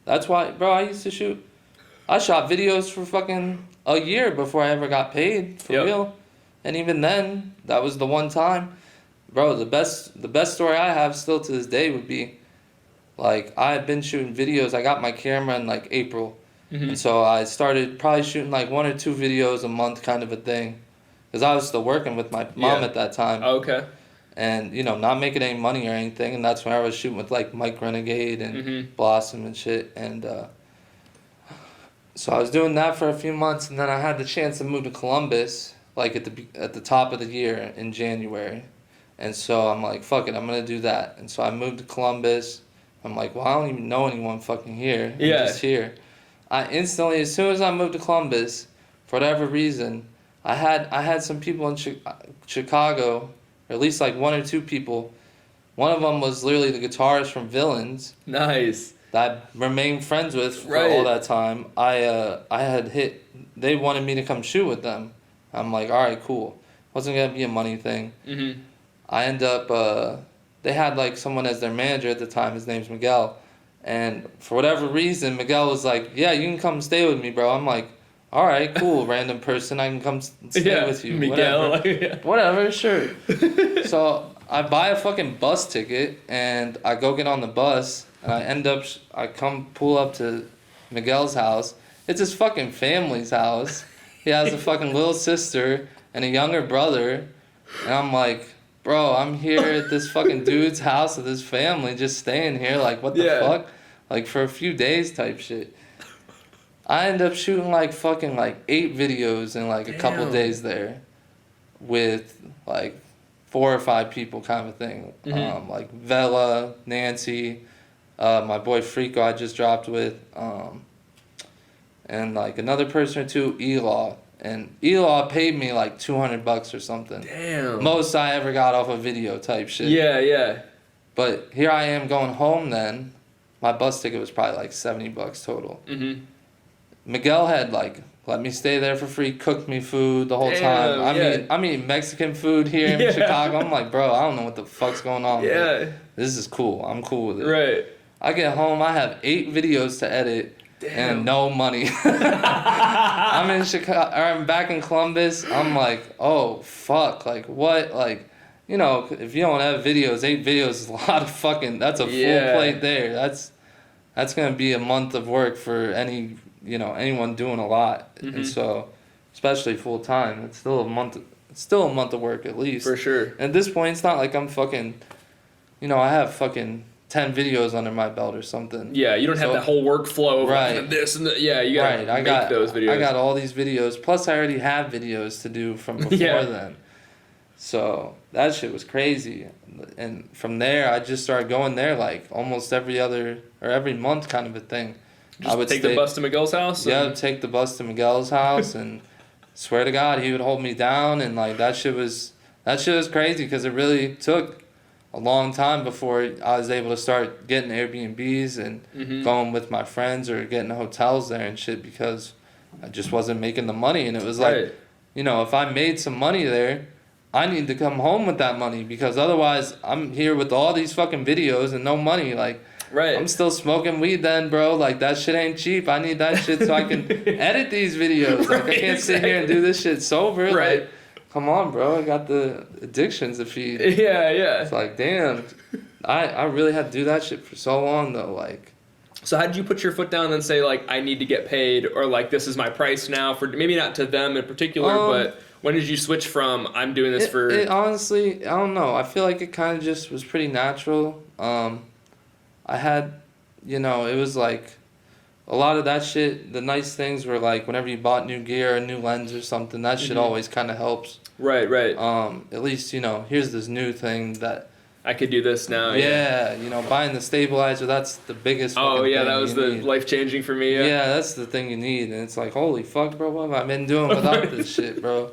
B: that's why, bro, I shot videos for fucking a year before I ever got paid, for real. And even then, that was the one time. Bro, the best story I have still to this day would be, I had been shooting videos. I got my camera in, April. And so I started probably shooting, 1 or 2 videos a month kind of a thing. Because I was still working with my mom at that time.
A: Oh, okay.
B: And, not making any money or anything. And that's when I was shooting with, Mike Renegade and Blossom and shit. And so I was doing that for a few months. And then I had the chance to move to Columbus. At the top of the year in January. And so I'm like, fuck it, I'm going to do that. And so I moved to Columbus. I'm like, well, I don't even know anyone fucking here. I'm just here. I instantly, as soon as I moved to Columbus, for whatever reason, I had some people in Chicago, or at least 1 or 2 people. One of them was literally the guitarist from Villains.
A: Nice.
B: That I remained friends with for all that time. They wanted me to come shoot with them. I'm like, all right, cool. Wasn't going to be a money thing. I end up, they had someone as their manager at the time. His name's Miguel. And for whatever reason, Miguel was like, yeah, you can come stay with me, bro. I'm like, all right, cool, random person. I can come stay with you.
A: Miguel.
B: Whatever, sure. So I buy a fucking bus ticket, and I go get on the bus, and I come pull up to Miguel's house. It's his fucking family's house. He has a fucking little sister and a younger brother. And I'm like, bro, I'm here at this fucking dude's house with his family, just staying here. What the fuck? For a few days type shit. I end up shooting 8 videos in a couple days there with 4 or 5 people kind of a thing. Vela, Nancy, my boy Freako I just dropped with, and another person or 2, Elaw. And Elaw paid me $200 or something.
A: Damn.
B: Most I ever got off a video type shit.
A: Yeah.
B: But here I am going home then. My bus ticket was probably $70 total. Miguel had let me stay there for free, cook me food the whole
A: Damn,
B: time. I'm eating Mexican food here in Chicago. I'm like, bro, I don't know what the fuck's going on.
A: Yeah.
B: This is cool. I'm cool with it.
A: Right.
B: I get home, I have 8 videos to edit.
A: Damn.
B: And no money. I'm in Chicago, or I'm back in Columbus. I'm like, oh fuck, like what, like, you know, if you don't have videos, 8 videos is a lot of fucking. That's a full plate there. That's gonna be a month of work for anyone doing a lot, and so, especially full time, it's still a month. It's still a month of work at least.
A: For sure.
B: And at this point, it's not like I'm fucking. I have fucking 10 videos under my belt or something.
A: Yeah, you don't have that whole workflow of
B: right.
A: like this and yeah, you gotta make those videos.
B: I got all these videos, plus I already have videos to do from before then. So that shit was crazy. And from there, I just started going there like almost every month kind of a thing.
A: I would take the bus to Miguel's house?
B: Yeah, take the bus to Miguel's house and swear to God, he would hold me down, and like that shit was crazy because it really took a long time before I was able to start getting Airbnbs and going with my friends or getting hotels there and shit because I just wasn't making the money. And it was like, if I made some money there, I need to come home with that money because otherwise I'm here with all these fucking videos and no money. Like, I'm still smoking weed then, bro. Like, that shit ain't cheap. I need that shit so I can edit these videos. Like, I can't sit here and do this shit sober.
A: Right.
B: Like, come on, bro. I got the addictions to feed.
A: Yeah.
B: It's like, damn. I really had to do that shit for so long, though. Like,
A: so how did you put your foot down and say, like, I need to get paid, or like, this is my price now, for maybe not to them in particular, but when did you switch from I'm doing this for...
B: Honestly, I don't know. I feel like it kind of just was pretty natural. I had, it was like a lot of that shit, the nice things were like whenever you bought new gear, a new lens or something, that shit always kind of helps.
A: Right.
B: At least, here's this new thing that...
A: I could do this now.
B: Yeah, buying the stabilizer, that's the biggest
A: thing that was the life-changing for me.
B: Yeah, that's the thing you need. And it's like, holy fuck, bro, what have I been doing without this shit, bro?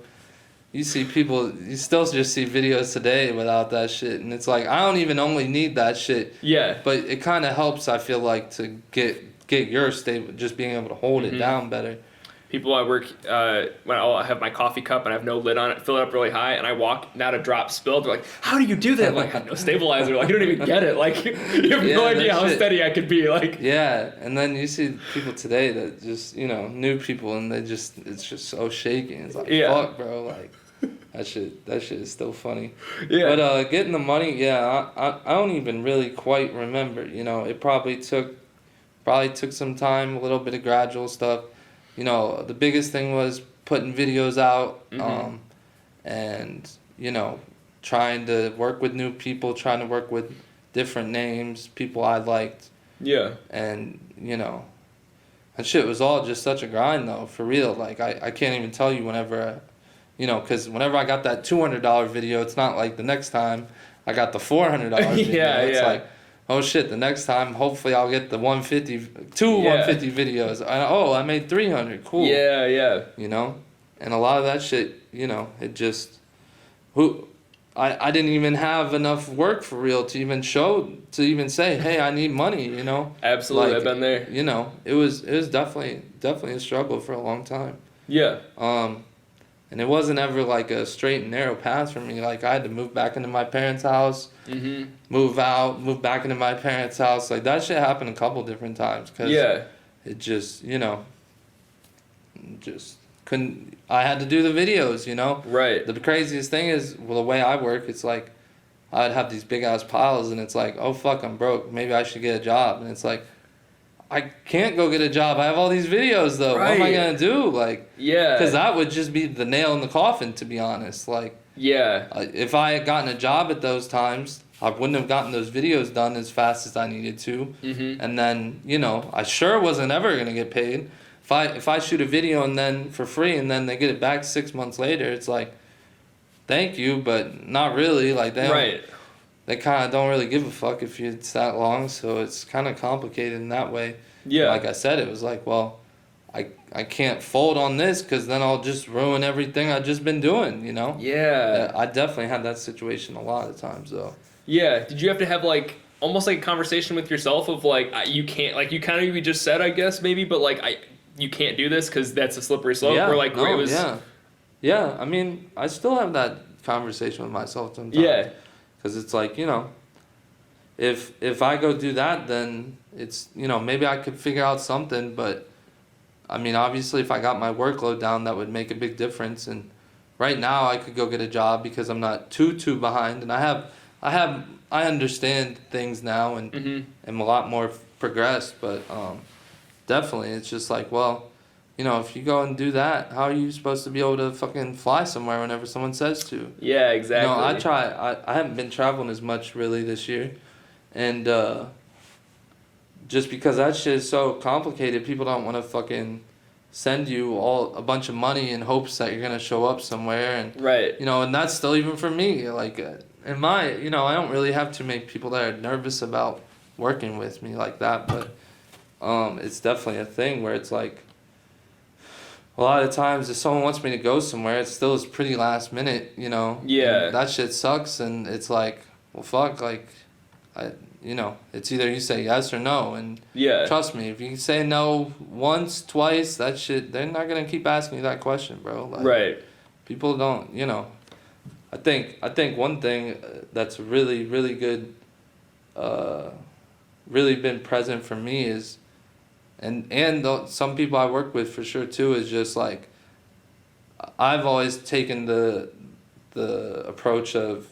B: You see people, you still just see videos today without that shit. And it's like, I don't even only need that shit.
A: Yeah.
B: But it kind of helps, I feel like, to get your stable, just being able to hold it down better.
A: People at work, when I have my coffee cup and I have no lid on it, fill it up really high, and I walk, not a drop spilled. They're like, how do you do that? I'm like, I have no stabilizer. Like, you don't even get it. Like, you have no idea how steady I could be. Like,
B: yeah, and then you see people today that just, new people, and it's just so shaky. It's like, fuck, bro. Like, that shit is still funny.
A: Yeah.
B: But getting the money, I don't even really quite remember. It probably took some time, a little bit of gradual stuff. The biggest thing was putting videos out, and, trying to work with new people, trying to work with different names, people I liked.
A: Yeah.
B: And, that shit was all just such a grind, though, for real. Like, I can't even tell you whenever, because whenever I got that $200 video, it's not like the next time I got the $400 video. It's like, oh shit, the next time, hopefully I'll get the 150 videos. I made 300, cool.
A: Yeah.
B: And a lot of that shit, it just, I didn't even have enough work for real to even say, hey, I need money,
A: Absolutely, I've been there.
B: It was definitely a struggle for a long time.
A: Yeah.
B: And it wasn't ever like a straight and narrow path for me. Like, I had to move back into my parents' house, move out, move back into my parents' house. Like, that shit happened a couple different times. Cause it just, just couldn't... I had to do the videos,
A: Right.
B: The craziest thing is, the way I work, it's like, I'd have these big-ass piles, and it's like, oh, fuck, I'm broke. Maybe I should get a job. And it's like, I can't go get a job. I have all these videos, though. Right. What am I going to do? Like, because that would just be the nail in the coffin, to be honest. Like, if I had gotten a job at those times, I wouldn't have gotten those videos done as fast as I needed to. And then, I sure wasn't ever going to get paid. If I shoot a video and then for free and then they get it back 6 months later, it's like, thank you, but not really. Like, they kind of don't really give a fuck if it's that long, so it's kind of complicated in that way. Yeah. Like I said, it was like, well, I can't fold on this because then I'll just ruin everything I've just been doing, Yeah. I definitely had that situation a lot of times, though.
A: Yeah. Did you have to have, like, almost like a conversation with yourself of, like, you can't, like, you kind of just said, I guess, maybe, but, like, you can't do this because that's a slippery slope?
B: Yeah,
A: or like where it was.
B: Yeah. I mean, I still have that conversation with myself sometimes.
A: Yeah.
B: Because it's like, you know, if I go do that, then it's, you know, maybe I could figure out something. But I mean, obviously, if I got my workload down, that would make a big difference. And right now, I could go get a job because I'm not too behind, and I understand things now and am a lot more progressed. But definitely, it's just like, well, you know, if you go and do that, how are you supposed to be able to fucking fly somewhere whenever someone says to?
A: Yeah, exactly.
B: You know, I haven't been traveling as much really this year. And just because that shit is so complicated, people don't want to fucking send you a bunch of money in hopes that you're going to show up somewhere. And,
A: right.
B: You know, and that's still even for me. Like, you know, I don't really have too many people that are nervous about working with me like that. But it's definitely a thing where it's like, a lot of times if someone wants me to go somewhere, it still is pretty last minute, you know.
A: Yeah.
B: And that shit sucks, and it's like, well, fuck, like, you know, it's either you say yes or no, and trust me, if you say no once, twice, that shit, they're not gonna keep asking you that question, bro. Like,
A: right.
B: People don't, you know. I think one thing that's really, really good, really been present for me is, and some people I work with for sure too, is just like, I've always taken the approach of,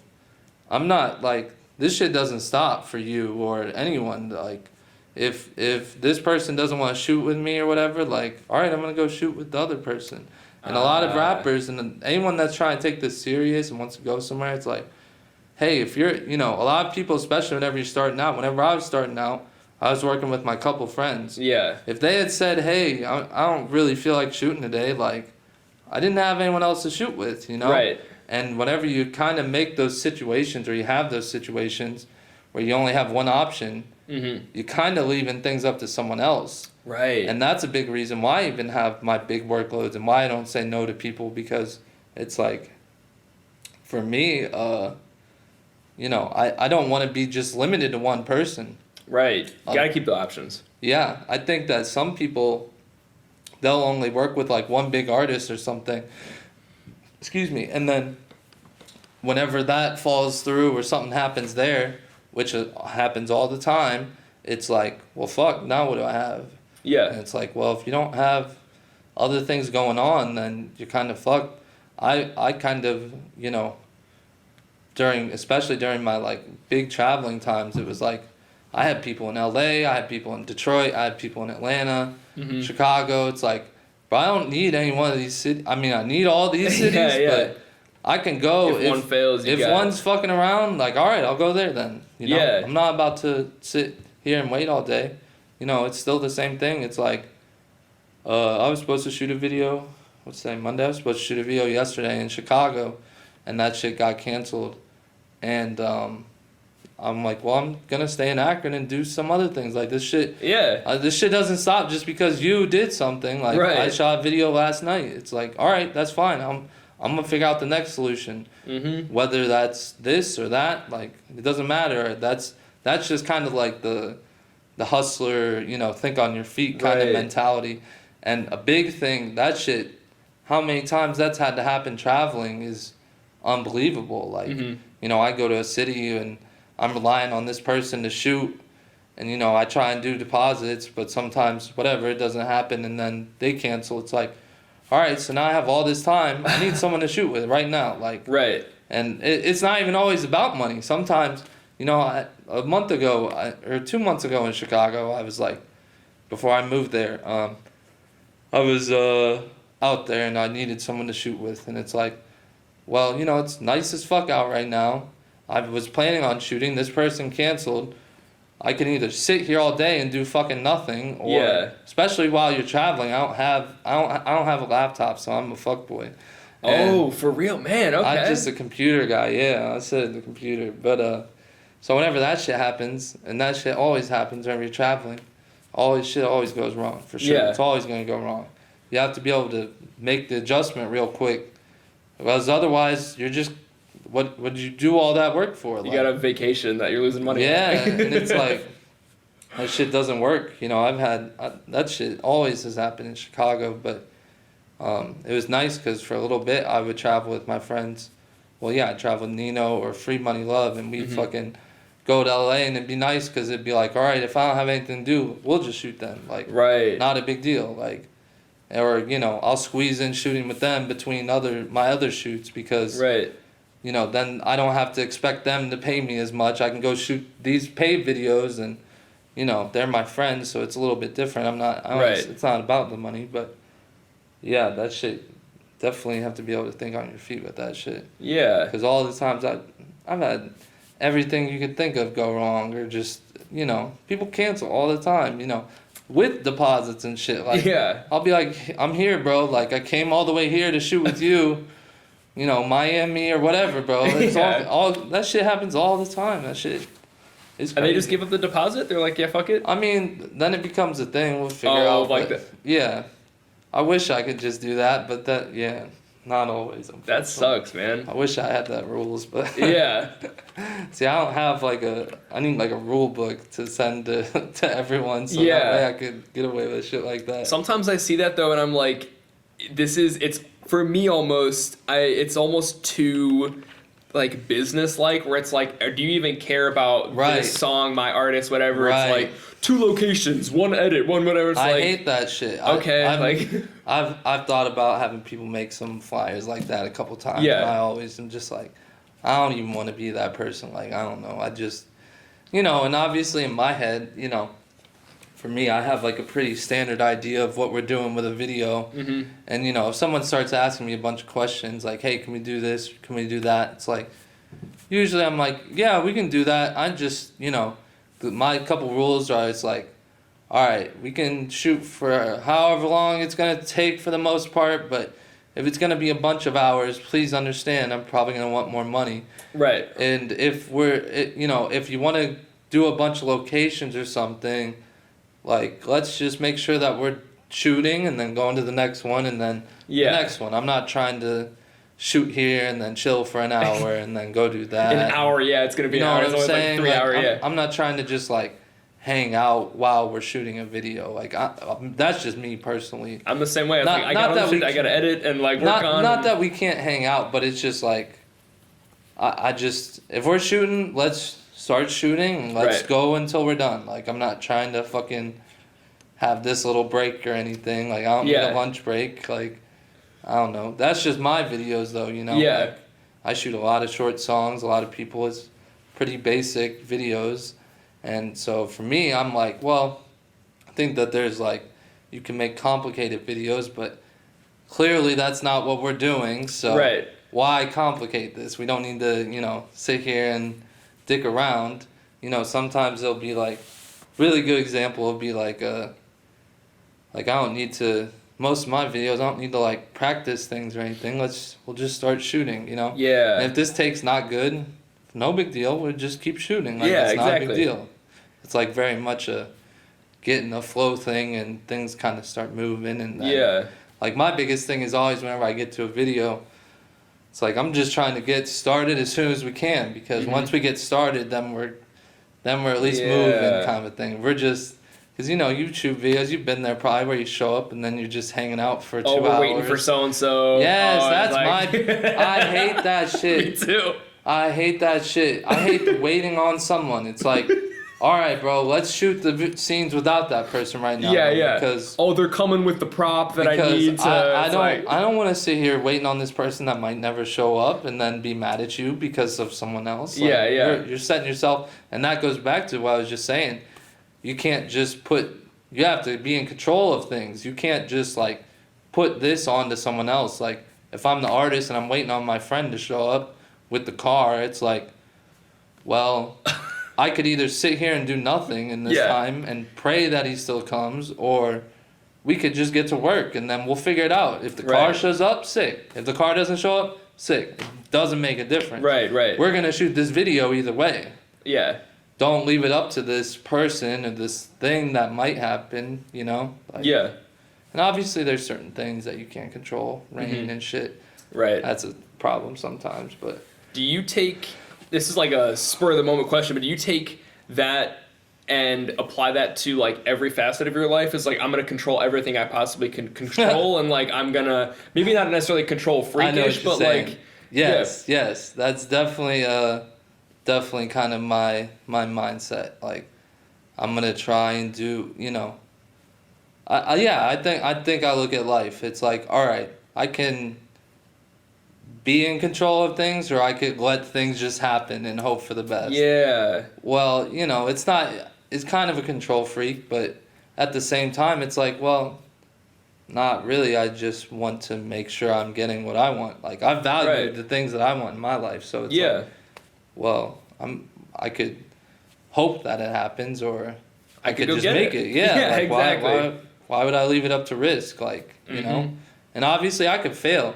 B: I'm not like, this shit doesn't stop for you or anyone. Like, if this person doesn't want to shoot with me or whatever, like, all right, I'm gonna go shoot with the other person. And a lot of rappers and anyone that's trying to take this serious and wants to go somewhere, it's like, hey, if you're, you know, a lot of people, especially whenever you're starting out, whenever I was starting out, I was working with my couple friends.
A: Yeah. If
B: they had said, hey, I don't really feel like shooting today, like, I didn't have anyone else to shoot with, you know?
A: Right.
B: And whenever you kind of make those situations, or you have those situations where you only have one option, you kind of leaving things up to someone else.
A: Right.
B: And that's a big reason why I even have my big workloads and why I don't say no to people, because it's like, for me, you know, I don't want to be just limited to one person.
A: Right. You gotta keep the options.
B: Yeah. I think that some people, they'll only work with like one big artist or something. Excuse me. And then whenever that falls through or something happens there, which happens all the time, it's like, well, fuck, now what do I have?
A: Yeah.
B: And it's like, well, if you don't have other things going on, then you're kind of fucked. I kind of, you know, especially during my like big traveling times, it was like, I had people in LA, I had people in Detroit, I had people in Atlanta, Chicago. It's like, but I don't need any one of these cities. I mean, I need all these cities, but I can go
A: if one fails.
B: If one's fucking around, like, all right, I'll go there then. You know?
A: Yeah.
B: I'm not about to sit here and wait all day. You know, it's still the same thing. It's like, I was supposed to shoot a video. What's today? Monday. I was supposed to shoot a video yesterday in Chicago, and that shit got canceled. And I'm like, well, I'm gonna stay in Akron and do some other things. Like, this shit.
A: Yeah.
B: This shit doesn't stop just because you did something. Like, I shot a video last night. It's like, all right, that's fine. I'm gonna figure out the next solution. Whether that's this or that, like, it doesn't matter. That's just kind of like the hustler, you know, think on your feet kind of mentality. And a big thing, that shit, how many times that's had to happen traveling is unbelievable. Like, you know, I go to a city and I'm relying on this person to shoot, and, you know, I try and do deposits, but sometimes, whatever, it doesn't happen, and then they cancel. It's like, all right, so now I have all this time. I need someone to shoot with right now. Like, and it's not even always about money. Sometimes, you know, a month ago, or 2 months ago in Chicago, I was like, before I moved there, I was out there and I needed someone to shoot with, and it's like, well, you know, it's nice as fuck out right now. I was planning on shooting. This person canceled. I can either sit here all day and do fucking nothing, or especially while you're traveling. I don't have a laptop, so I'm a fuckboy.
A: Oh, for real, man. Okay.
B: I'm just a computer guy. Yeah, I said the computer. But so whenever that shit happens, and that shit always happens whenever you're traveling, shit always goes wrong for sure. It's always gonna go wrong. You have to be able to make the adjustment real quick, because otherwise you're just. What did you do all that work for?
A: You got a vacation that you're losing money on.
B: And it's like, that shit doesn't work. You know, I've had that shit always has happened in Chicago, but it was nice because for a little bit I would travel with my friends. Well, yeah, I'd travel with Nino or Free Money Love, and we'd fucking go to LA, and it'd be nice because it'd be like, all right, if I don't have anything to do, we'll just shoot them. Like, not a big deal. Like, or, you know, I'll squeeze in shooting with them between my other shoots because, you know, then I don't have to expect them to pay me as much. I can go shoot these paid videos, and, you know, they're my friends, so it's a little bit different. It's not about the money, but yeah, that shit. Definitely have to be able to think on your feet with that shit. Yeah. Because all the times I've had everything you could think of go wrong, or just, you know, people cancel all the time, you know, with deposits and shit. Like, I'll be like, I'm here, bro. Like, I came all the way here to shoot with you, you know, Miami or whatever, bro. It's all that shit happens all the time. That shit is crazy. And
A: they just give up the deposit? They're like, yeah, fuck it?
B: I mean, then it becomes a thing. We'll figure out.
A: Like that.
B: Yeah. I wish I could just do that, but not always.
A: That sucks, man.
B: I wish I had that rules, but
A: yeah.
B: See, I don't have I need like a rule book to send to everyone, so that way I could get away with shit like that.
A: Sometimes I see that though, and I'm like, it's for me it's almost too like business like, where it's like, do you even care about this song, my artist, whatever? It's like 2 locations, 1 edit, 1 whatever. It's
B: I hate that shit.
A: Okay,
B: I've thought about having people make some flyers like that a couple times.
A: Yeah.
B: And I always am just like, I don't even want to be that person. Like, I don't know. I just, you know, and obviously in my head, you know, for me, I have like a pretty standard idea of what we're doing with a video. And, you know, if someone starts asking me a bunch of questions like, hey, can we do this? Can we do that? It's like, usually I'm like, yeah, we can do that. I just, you know, my couple rules are, it's like, all right, we can shoot for however long it's going to take for the most part, but if it's going to be a bunch of hours, please understand I'm probably going to want more money.
A: Right.
B: And if if you want to do a bunch of locations or something, like, let's just make sure that we're shooting and then going to the next one and then the next one. I'm not trying to shoot here and then chill for an hour and then go do that.
A: An hour, it's going to be an hour. It's only like 3 hours,
B: I'm not trying to just, like, hang out while we're shooting a video. Like, that's just me personally.
A: I'm the same way. I got to edit and, like, work on.
B: Not that we can't hang out, but it's just, like, I just, if we're shooting, let's start shooting and let's go until we're done. Like, I'm not trying to fucking have this little break or anything. Like, I don't need a lunch break. Like, I don't know. That's just my videos, though, you know?
A: Yeah.
B: Like, I shoot a lot of short songs. A lot of people, it's pretty basic videos. And so for me, I'm like, well, I think that there's, like, you can make complicated videos, but clearly that's not what we're doing. So why complicate this? We don't need to, you know, sit here and dick around. You know, sometimes there'll be, like, really good example will be, like, I don't need to, most of my videos, I don't need to, like, practice things or anything. We'll just start shooting, you know?
A: Yeah.
B: And if this take's not good, no big deal. We'll just keep shooting. Like, it's not a big deal. It's, like, very much a getting a flow thing and things kind of start moving. And then, like, my biggest thing is always whenever I get to a video, it's like I'm just trying to get started as soon as we can, because once we get started, then we're at least moving, kind of a thing. We're just, because, you know, YouTube videos, you've been there probably, where you show up and then you're just hanging out for 2 hours.
A: We're waiting for so-and-so.
B: Yes, that's I hate that shit.
A: Me too.
B: I hate that shit. I hate waiting on someone. It's like, all right, bro, let's shoot the scenes without that person right now.
A: Yeah.
B: Because
A: they're coming with the prop that I need to.
B: I don't want to sit here waiting on this person that might never show up and then be mad at you because of someone else. Like, You're setting yourself, and that goes back to what I was just saying. You can't just you have to be in control of things. You can't just, like, put this onto someone else. Like, if I'm the artist and I'm waiting on my friend to show up with the car, it's like, well, I could either sit here and do nothing in this time and pray that he still comes, or we could just get to work and then we'll figure it out. If the car shows up, sick. If the car doesn't show up, sick. It doesn't make a difference. Right. We're going to shoot this video either way. Yeah. Don't leave it up to this person or this thing that might happen, you know? Like, and obviously there's certain things that you can't control, rain and shit. Right. That's a problem sometimes, but...
A: Do you take, this is like a spur of the moment question, but do you take that and apply that to like every facet of your life, is like I'm gonna control everything I possibly can control, and like I'm gonna maybe not necessarily control freakish, but
B: saying.
A: like
B: yes, that's definitely kind of my mindset. Like I'm gonna try and do, I think I look at life. It's like, all right, I can be in control of things, or I could let things just happen and hope for the best.
A: Yeah.
B: Well, it's kind of a control freak, but at the same time, it's like, well, not really. I just want to make sure I'm getting what I want. Like I value the things that I want in my life. So it's like, well, I could hope that it happens, or I could just make it. Yeah, like,
A: exactly.
B: Why would I leave it up to risk? Like, you know? And obviously I could fail.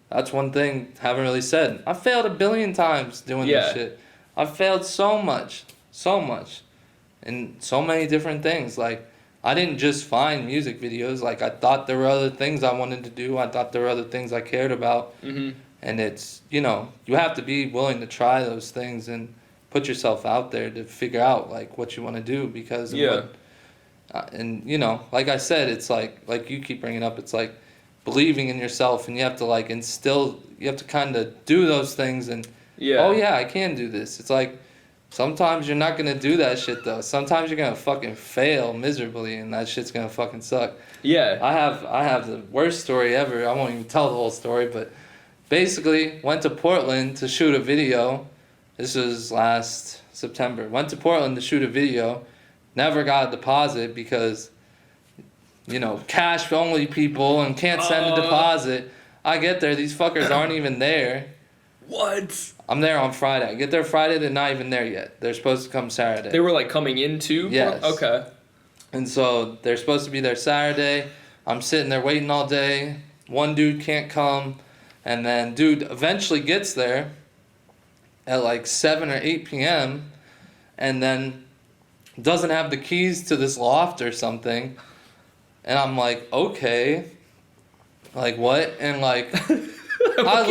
B: That's one thing I haven't really said. I failed 1 billion times doing this shit. I've failed so much. In so many different things. Like, I didn't just find music videos. Like, I thought there were other things I wanted to do. I thought there were other things I cared about. And it's, you have to be willing to try those things and put yourself out there to figure out, like, what you want to do. Because, like I said, it's like you keep bringing up, it's like believing in yourself, and you have to, like, you have to kind of do those things, and, oh, yeah, I can do this. It's like, sometimes you're not going to do that shit, though. Sometimes you're going to fucking fail miserably, and that shit's going to fucking suck. Yeah. I have the worst story ever. I won't even tell the whole story, but basically went to Portland to shoot a video. This was last September. Went to Portland to shoot a video. Never got a deposit because, cash only people and can't send a deposit. I get there, these fuckers aren't even there.
A: What?
B: I'm there on Friday. I get there Friday, they're not even there yet. They're supposed to come Saturday.
A: They were like coming into?
B: Yes.
A: Okay.
B: And so they're supposed to be there Saturday. I'm sitting there waiting all day. One dude can't come. And then dude eventually gets there at like 7 or 8 p.m. and then doesn't have the keys to this loft or something. And I'm like, okay. Like, what? And like... I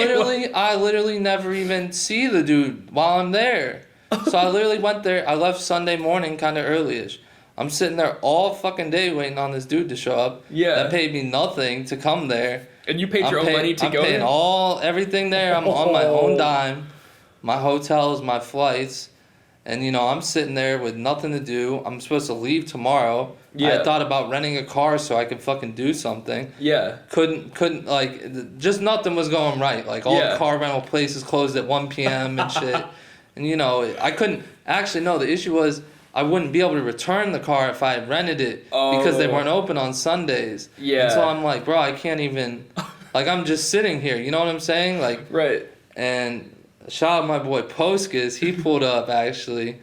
B: literally never even see the dude while I'm there. So I literally went there. I left Sunday morning kind of early-ish. I'm sitting there all fucking day waiting on this dude to show up. Yeah. That paid me nothing to come there.
A: And you paid your own money to go there?
B: I'm paying everything there. I'm on my own dime. My hotels, my flights. And, I'm sitting there with nothing to do. I'm supposed to leave tomorrow. Yeah. I thought about renting a car so I could fucking do something. Yeah. Couldn't like, just nothing was going right. Like, all the car rental places closed at 1 p.m. and shit. And, I couldn't, actually, no, the issue was I wouldn't be able to return the car if I had rented it because they weren't open on Sundays. Yeah. And so I'm like, bro, I can't even, like, I'm just sitting here. You know what I'm saying? Like, right. And shout out my boy Poskus. He pulled up, actually.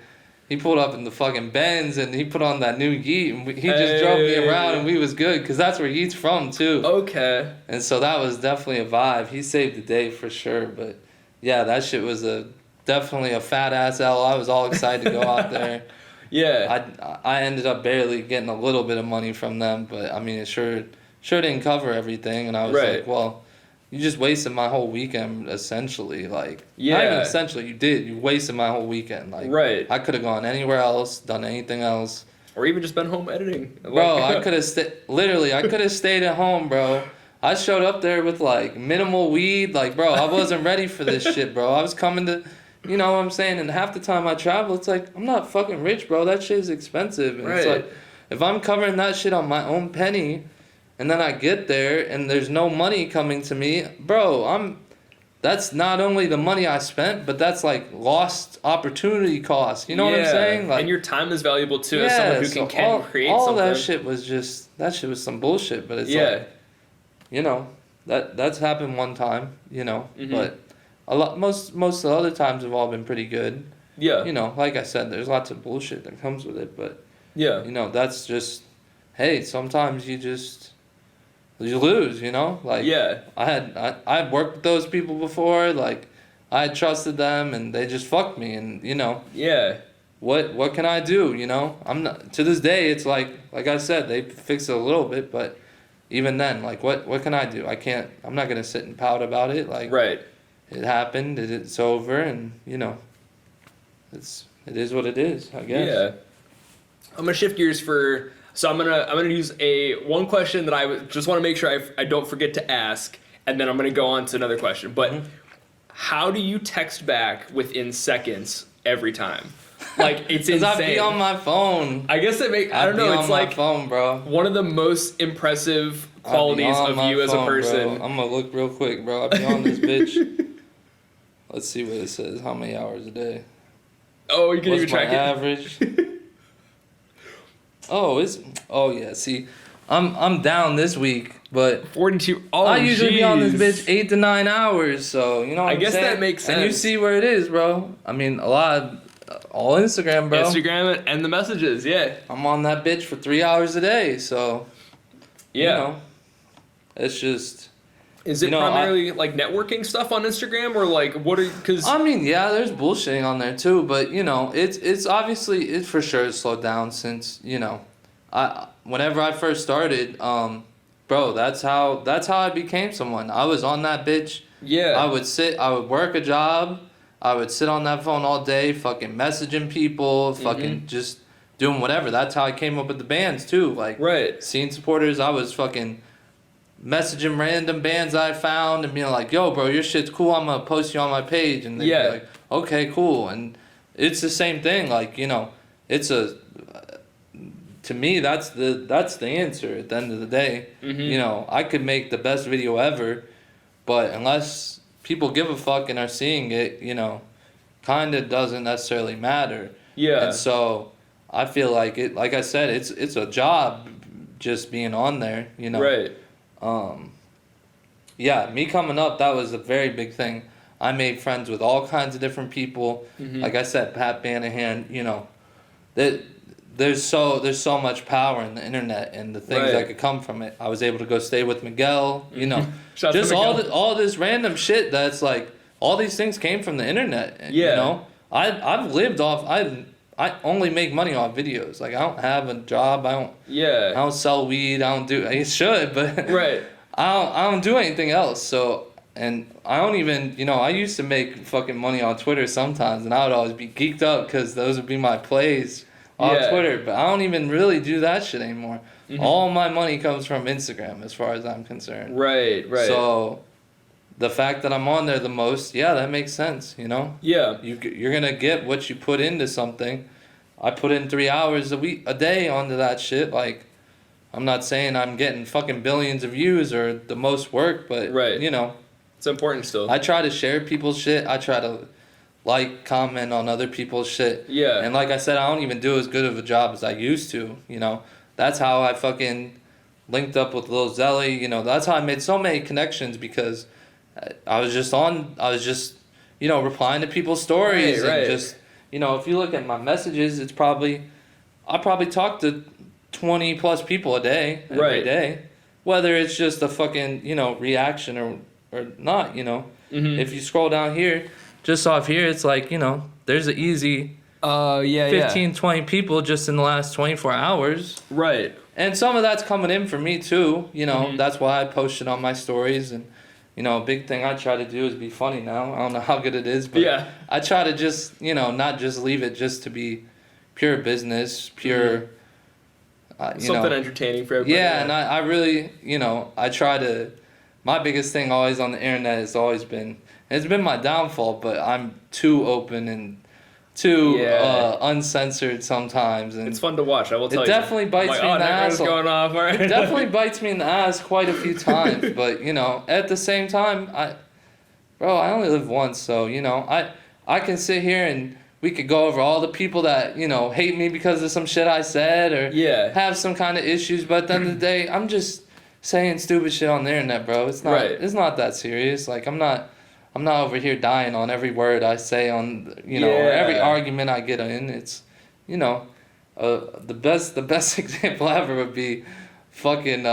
B: He pulled up in the fucking Benz, and he put on that new Yeet, and he just drove me around, and we was good, because that's where Yeet's from, too. Okay. And so that was definitely a vibe. He saved the day for sure, but yeah, that shit was definitely a fat-ass L. I was all excited to go out there. Yeah. I ended up barely getting a little bit of money from them, but, I mean, it sure didn't cover everything, and I was like, well... You just wasted my whole weekend, essentially. Like, not even essentially, you did. You wasted my whole weekend. Like, I could have gone anywhere else, done anything else.
A: Or even just been home editing.
B: Bro, I could have I could have stayed at home, bro. I showed up there with, like, minimal weed. Like, bro, I wasn't ready for this shit, bro. I was coming to, you know what I'm saying? And half the time I travel, it's like, I'm not fucking rich, bro. That shit is expensive. And it's like, if I'm covering that shit on my own penny... And then I get there, and there's no money coming to me. Bro, that's not only the money I spent, but that's, like, lost opportunity cost. You know what I'm saying? Like,
A: and your time is valuable, too, as someone who can create
B: all
A: something.
B: All that shit was some bullshit. But it's like, that's happened one time, But most of the other times have all been pretty good. Yeah. Like I said, there's lots of bullshit that comes with it. But, that's just, hey, sometimes you lose, like I've worked with those people before, like I trusted them and they just fucked me, and what can I do? I'm not, to this day it's like I said, they fixed it a little bit, but even then, like what can I do? I'm not gonna sit and pout about it. Like, it happened, it's over, and it is what it is, I guess.
A: I'm gonna shift gears for. So I'm gonna use one question that I just want to make sure I don't forget to ask, and then I'm gonna go on to another question. But how do you text back within seconds every time? Like, it's insane.
B: I'd be on my phone.
A: I guess I don't know. It's like
B: my phone, bro.
A: One of the most impressive qualities of you as a person.
B: Bro. I'm gonna look real quick, bro. I'll be on this bitch. Let's see what it says. How many hours a day?
A: Oh, you can even track it.
B: Average. Oh yeah. See, I'm down this week, but
A: 42. Oh,
B: I usually be on this bitch 8 to 9 hours. So you know what I'm saying?
A: That makes sense.
B: And you see where it is, bro. I mean, all Instagram, bro.
A: Instagram and the messages, yeah.
B: I'm on that bitch for 3 hours a day, so.
A: Yeah.
B: You know, it's just.
A: Is it primarily like networking stuff on Instagram, or like what are? Because
B: I mean, yeah, there's bullshitting on there too, but you know, it's obviously it for sure slowed down since whenever I first started, bro, that's how I became someone. I was on that bitch.
A: Yeah.
B: I would work a job. I would sit on that phone all day, fucking messaging people, fucking just doing whatever. That's how I came up with the bands too. Like, scene supporters, I was fucking messaging random bands I found and being like, yo, bro, your shit's cool. I'm going to post you on my page. And they'd be like, okay, cool. And it's the same thing. Like, you know, to me, that's the answer at the end of the day. You know, I could make the best video ever, but unless people give a fuck and are seeing it, you know, kind of doesn't necessarily matter.
A: Yeah.
B: And so I feel like like I said, it's a job just being on there, you know.
A: Right.
B: Yeah, me coming up, that was a very big thing. I made friends with all kinds of different people. Like I said, Pat Banahan, you know, there's so much power in the internet and the things that could come from it. I was able to go stay with Miguel, you know. Just all this random shit that's like, all these things came from the internet. You know, I've lived off, I only make money off videos. Like, I don't have a job. I don't sell weed. I should, but I don't do anything else. So, and I don't even, you know, I used to make fucking money on Twitter sometimes, and I would always be geeked up because those would be my plays on Twitter. But I don't even really do that shit anymore. All my money comes from Instagram, as far as I'm concerned. Right. So, the fact that I'm on there the most, that makes sense, you know? Yeah. You're going to get what you put into something. I put in 3 hours a day onto that shit. Like, I'm not saying I'm getting fucking billions of views or the most work, but, you know.
A: It's important still.
B: I try to share people's shit. I try to comment on other people's shit. Yeah. And like I said, I don't even do as good of a job as I used to, you know. That's how I fucking linked up with Lil Zelly, you know. That's how I made so many connections because I was just, you know, replying to people's stories and just, you know, if you look at my messages, I probably talk to 20 plus people a day, every day, whether it's just a fucking, you know, reaction or not, you know. If you scroll down here, just off here, it's like, you know, there's an easy 15, 20 people just in the last 24 hours. Right. And some of that's coming in for me too, you know, that's why I posted on my stories. And, you know, a big thing I try to do is be funny now. I don't know how good it is, but I try to just, you know, not just leave it just to be pure business, pure...
A: something entertaining for everybody.
B: Yeah, and I really, you know, I try to... My biggest thing always on the internet has always been... It's been my downfall, but I'm too open and too uncensored sometimes. And
A: it's fun to watch, I will tell you.
B: It definitely bites me in the ass.
A: Going off. All right.
B: It definitely bites me in the ass quite a few times. But, you know, at the same time, I only live once. So, you know, I can sit here and we could go over all the people that, you know, hate me because of some shit I said or have some kind of issues. But at the end of the day, I'm just saying stupid shit on the internet, bro. It's not that serious. Like, I'm not over here dying on every word I say on, you know, or every argument I get in. It's, you know, the best example ever would be fucking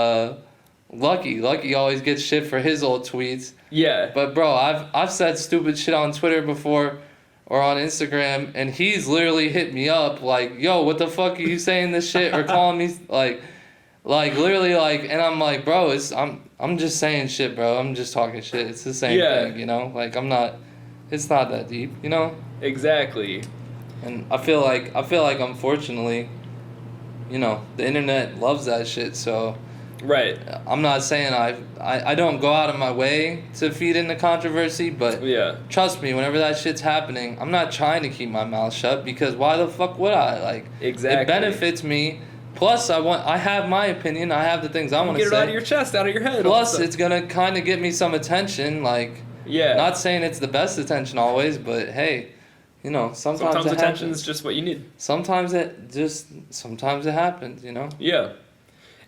B: Lucky. Lucky always gets shit for his old tweets. Yeah. But bro, I've said stupid shit on Twitter before or on Instagram, and he's literally hit me up like, yo, what the fuck are you saying this shit or calling me like literally like, and I'm like, bro, I'm just saying shit, bro. I'm just talking shit. It's the same thing, you know? Like, it's not that deep, you know?
A: Exactly.
B: And I feel like unfortunately, you know, the internet loves that shit, so.
A: Right.
B: I'm not saying I don't go out of my way to feed into controversy, but trust me, whenever that shit's happening, I'm not trying to keep my mouth shut because why the fuck would I? Like,
A: exactly.
B: It benefits me. Plus, I have my opinion. I have the things I want to say.
A: Get it out of your chest, out of your head.
B: Plus, it's gonna kind of get me some attention. Like, not saying it's the best attention always, but hey, you know, sometimes
A: attention is just what you need.
B: Sometimes it happens. You know.
A: Yeah.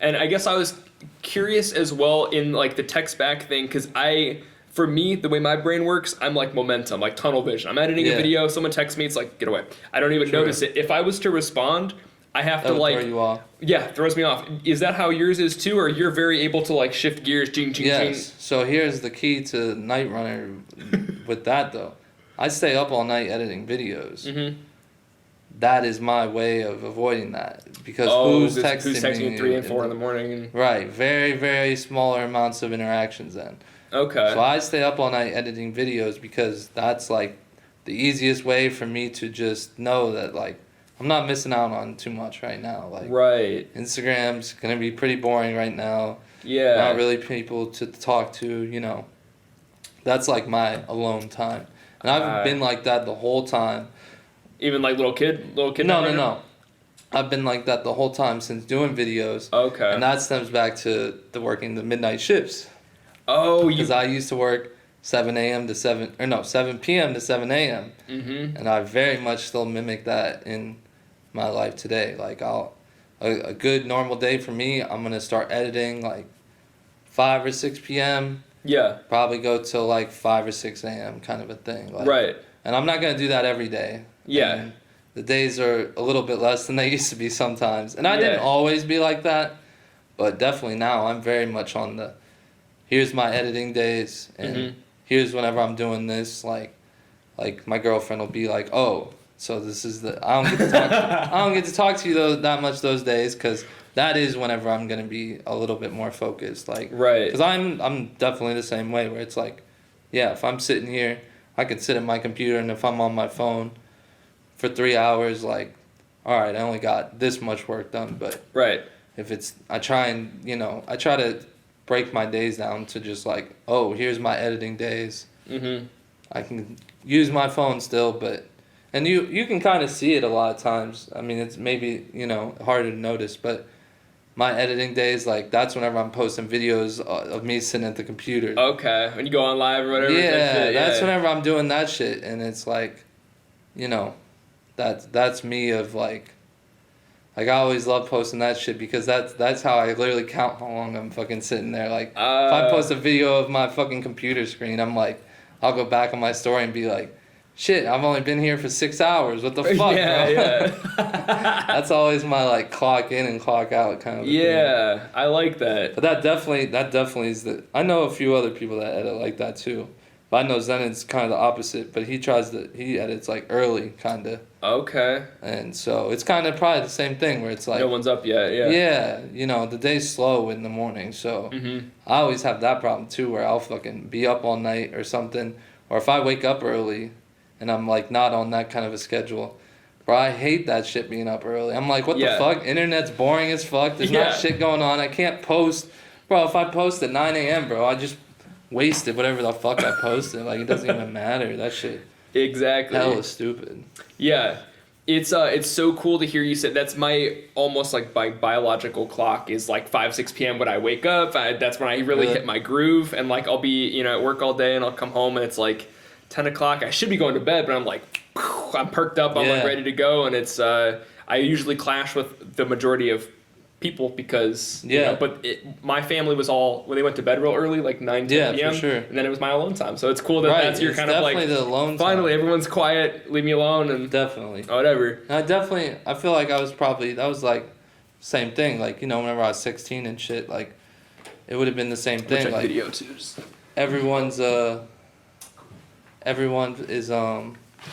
A: And I guess I was curious as well in like the text back thing, because for me, the way my brain works, I'm like momentum, like tunnel vision. I'm editing a video, someone texts me, it's like, get away. I don't even notice it. If I was to respond, I have to like...
B: throw you off.
A: Yeah, throws me off. Is that how yours is too, or you're very able to like shift gears, ching, ching, ching?
B: Yes, so here's the key to nightrunner with that though. I stay up all night editing videos. Mm-hmm. That is my way of avoiding that because who's texting
A: me 3 and 4 in the morning? And...
B: Right, very, very smaller amounts of interactions then.
A: Okay.
B: So I stay up all night editing videos because that's like the easiest way for me to just know that like I'm not missing out on too much right now. Like Instagram's gonna be pretty boring right now.
A: Yeah.
B: Not really people to talk to, you know. That's like my alone time. And I've been like that the whole time.
A: Even like little kid.
B: No. I've been like that the whole time since doing videos.
A: Okay.
B: And that stems back to working the midnight shifts.
A: Oh,
B: because I used to work 7 p.m. to 7 a.m. Mm-hmm. And I very much still mimic that in my life today. Like a good normal day for me, I'm gonna start editing like 5 or 6 p.m.
A: Yeah.
B: Probably go till like 5 or 6 a.m. kind of a thing. Like,
A: right.
B: And I'm not gonna do that every day.
A: Yeah.
B: And the days are a little bit less than they used to be sometimes. And I didn't always be like that, but definitely now I'm very much on the here's my editing days and here's whenever I'm doing this, like my girlfriend will be like, "Oh, so this is I don't get to talk to you that much those days cuz that is whenever I'm going to be a little bit more focused." Like cuz I'm definitely the same way where it's like if I'm sitting here, I could sit at my computer and if I'm on my phone for 3 hours, like, all right, I only got this much work done. But if it's, I try to break my days down to just like, oh, here's my editing days. Mm-hmm. I can use my phone still, and you can kind of see it a lot of times. I mean, it's maybe, harder to notice, but my editing days, like, that's whenever I'm posting videos of me sitting at the computer.
A: Okay, when you go on live or whatever.
B: Yeah, that's whenever I'm doing that shit, and it's like, that's me of like I always love posting that shit because that's how I literally count how long I'm fucking sitting there. Like, if I post a video of my fucking computer screen, I'm like, I'll go back on my story and be like, shit, I've only been here for 6 hours. What the fuck, bro?
A: Yeah.
B: That's always my like clock in and clock out kind of
A: thing. I like that.
B: But that definitely is I know a few other people that edit like that too. But I know Zenon's kind of the opposite, but he edits like early, kind of.
A: Okay.
B: And so it's kind of probably the same thing where it's like...
A: No one's up yet,
B: Yeah, the day's slow in the morning, so I always have that problem too where I'll fucking be up all night or something. Or if I wake up early and I'm like not on that kind of a schedule, bro, I hate that shit being up early. I'm like, what the fuck? Internet's boring as fuck. There's not shit going on. I can't post. Bro, if I post at 9 a.m., bro, I just... wasted whatever the fuck I posted. Like, it doesn't even matter. That shit.
A: Exactly.
B: Hell is stupid.
A: Yeah. It's so cool to hear you say that's my almost like my biological clock is like 5-6 p.m. when I wake up. That's when I really hit my groove, and like I'll be at work all day and I'll come home and it's like 10 o'clock. I should be going to bed, but I'm like I'm perked up. I'm like ready to go, and it's I usually clash with the majority of people because my family was all when they went to bed real early, like 9-10 p.m.
B: For sure.
A: And then it was my alone time, so it's cool that that's your kind of like
B: the alone
A: finally
B: time.
A: Everyone's quiet, leave me alone, and
B: definitely
A: whatever.
B: And I feel like that was like same thing, like whenever I was 16 and shit, like it would have been the same thing.
A: Which
B: like
A: video too.
B: Everyone is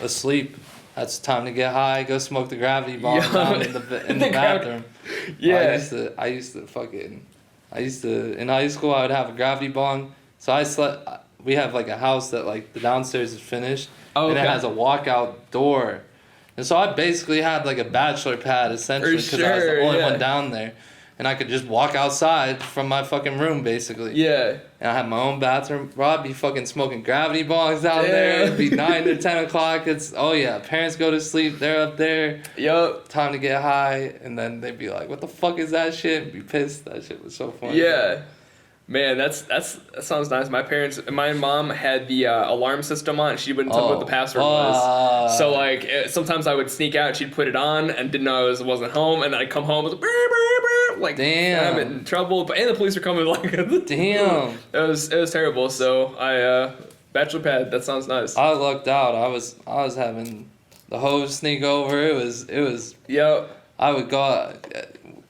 B: asleep. That's time to get high, go smoke the gravity bomb down in the bathroom.
A: Yeah.
B: I used to in high school I would have a gravity bong. So we have like a house that like the downstairs is finished and it has a walkout door. And so I basically had like a bachelor pad essentially because I was the only one down there. And I could just walk outside from my fucking room, basically.
A: Yeah.
B: And I had my own bathroom. Bro, I'd be fucking smoking gravity bongs out there. It'd be 9 or 10 o'clock. It's, oh yeah, parents go to sleep. They're up there.
A: Yup.
B: Time to get high. And then they'd be like, what the fuck is that shit? And be pissed. That shit was so funny.
A: Yeah. Man, that sounds nice. My mom had the alarm system on. She wouldn't tell me what the password was. So like sometimes I would sneak out. She'd put it on and didn't know I wasn't home. And then I'd come home and like
B: damn,
A: I'm in trouble. And the police were coming. Like
B: damn,
A: it was terrible. So I bachelor pad. That sounds nice.
B: I lucked out. I was having the hose sneak over. It was.
A: Yep.
B: I would go out.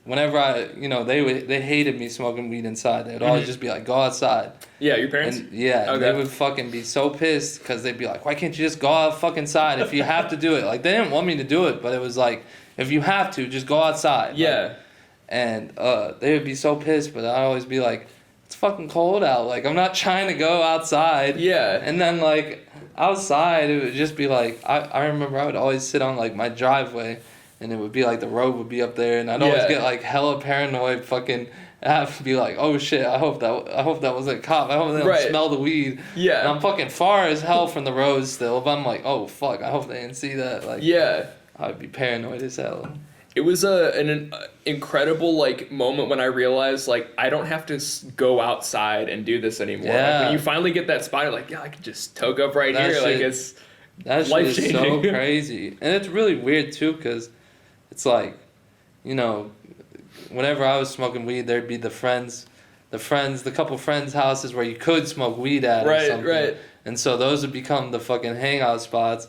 B: Whenever they hated me smoking weed inside. They'd always just be like, go outside. Yeah,
A: your parents?
B: And okay. They would fucking be so pissed because they'd be like, why can't you just go out fucking inside if you have to do it? Like, they didn't want me to do it, but it was like, if you have to, just go outside.
A: Yeah.
B: Like, and they would be so pissed, but I'd always be like, it's fucking cold out. Like, I'm not trying to go outside.
A: Yeah.
B: And then, like, outside, it would just be like, I remember I would always sit on, like, my driveway. And it would be like the road would be up there, and I'd always get like hella paranoid. Fucking, I have to be like, oh shit, I hope that wasn't a cop. I hope they don't smell the weed. Yeah. And I'm fucking far as hell from the road still. But I'm like, oh fuck, I hope they didn't see that. Like, yeah. I'd be paranoid as hell.
A: It was an incredible like moment when I realized like I don't have to go outside and do this anymore. Yeah. Like, when you finally get that spot, you're like, yeah, I could just toke up right here. Like it's
B: life changing. So crazy, and it's really weird too, because it's like, you know, whenever I was smoking weed, there'd be the couple friends' houses where you could smoke weed at or something. Right. And so those would become the fucking hangout spots.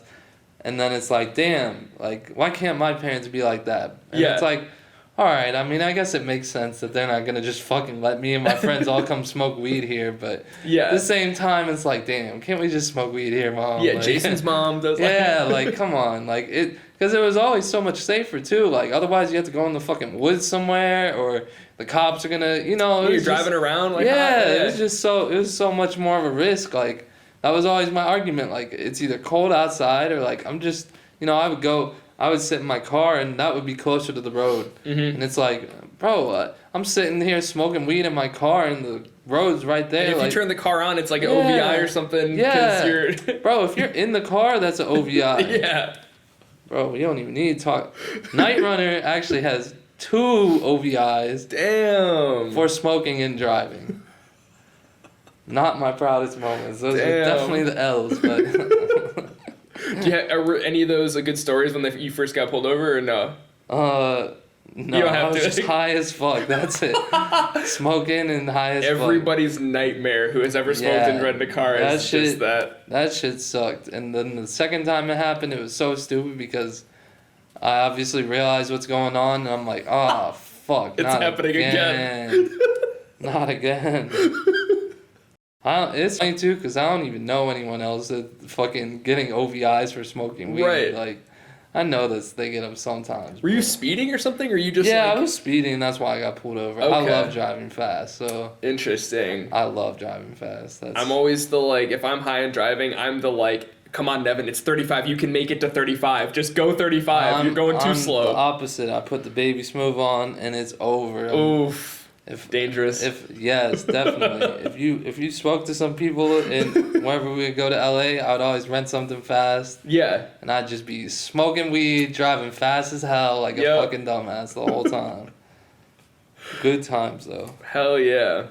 B: And then it's like, damn, like, why can't my parents be like that? And it's like, all right, I mean, I guess it makes sense that they're not going to just fucking let me and my friends all come smoke weed here. But at the same time, it's like, damn, can't we just smoke weed here, Mom?
A: Yeah,
B: like,
A: Jason's mom does
B: like, come on. Like, because it was always so much safer, too. Like, otherwise you have to go in the fucking woods somewhere, or the cops are going to, you know.
A: You're driving around? Like,
B: it was so much more of a risk. Like, that was always my argument. Like, it's either cold outside or, like, I'm just, you know, I would sit in my car, and that would be closer to the road. Mm-hmm. And it's like, bro, I'm sitting here smoking weed in my car, and the road's right there.
A: And if you turn the car on, it's like an OVI or something.
B: Yeah. Bro, if you're in the car, that's an OVI. Yeah. Bro, you don't even need to talk. Nightrunner actually has 2 OVIs.
A: Damn.
B: For smoking and driving. Not my proudest moments. Those are definitely the L's, but...
A: Are any of those good stories when you first got pulled over, or no?
B: No, you don't have I was just high as fuck. That's it. Smoking and high as
A: Everybody's nightmare who has ever smoked and rented a car is just that.
B: That shit sucked. And then the second time it happened, it was so stupid because I obviously realized what's going on, and I'm like, oh, fuck.
A: It's happening again.
B: Not again. It's funny too, because I don't even know anyone else that fucking getting OVIs for smoking weed. Right. Like, I know that they get them sometimes.
A: Were you speeding or something, or you just
B: I was speeding. That's why I got pulled over. Okay. I love driving fast, so...
A: Interesting.
B: I love driving fast.
A: I'm always the, like, if I'm high and driving, I'm the, like, come on, Nevin, it's 35. You can make it to 35. Just go 35. You're going too slow.
B: The opposite. I put the baby smooth on, and it's over.
A: Oof. Dangerous.
B: Yes, definitely. if you spoke to some people and whenever we would go to LA, I would always rent something fast. Yeah. And I'd just be smoking weed, driving fast as hell like a fucking dumbass the whole time. Good times though.
A: Hell yeah.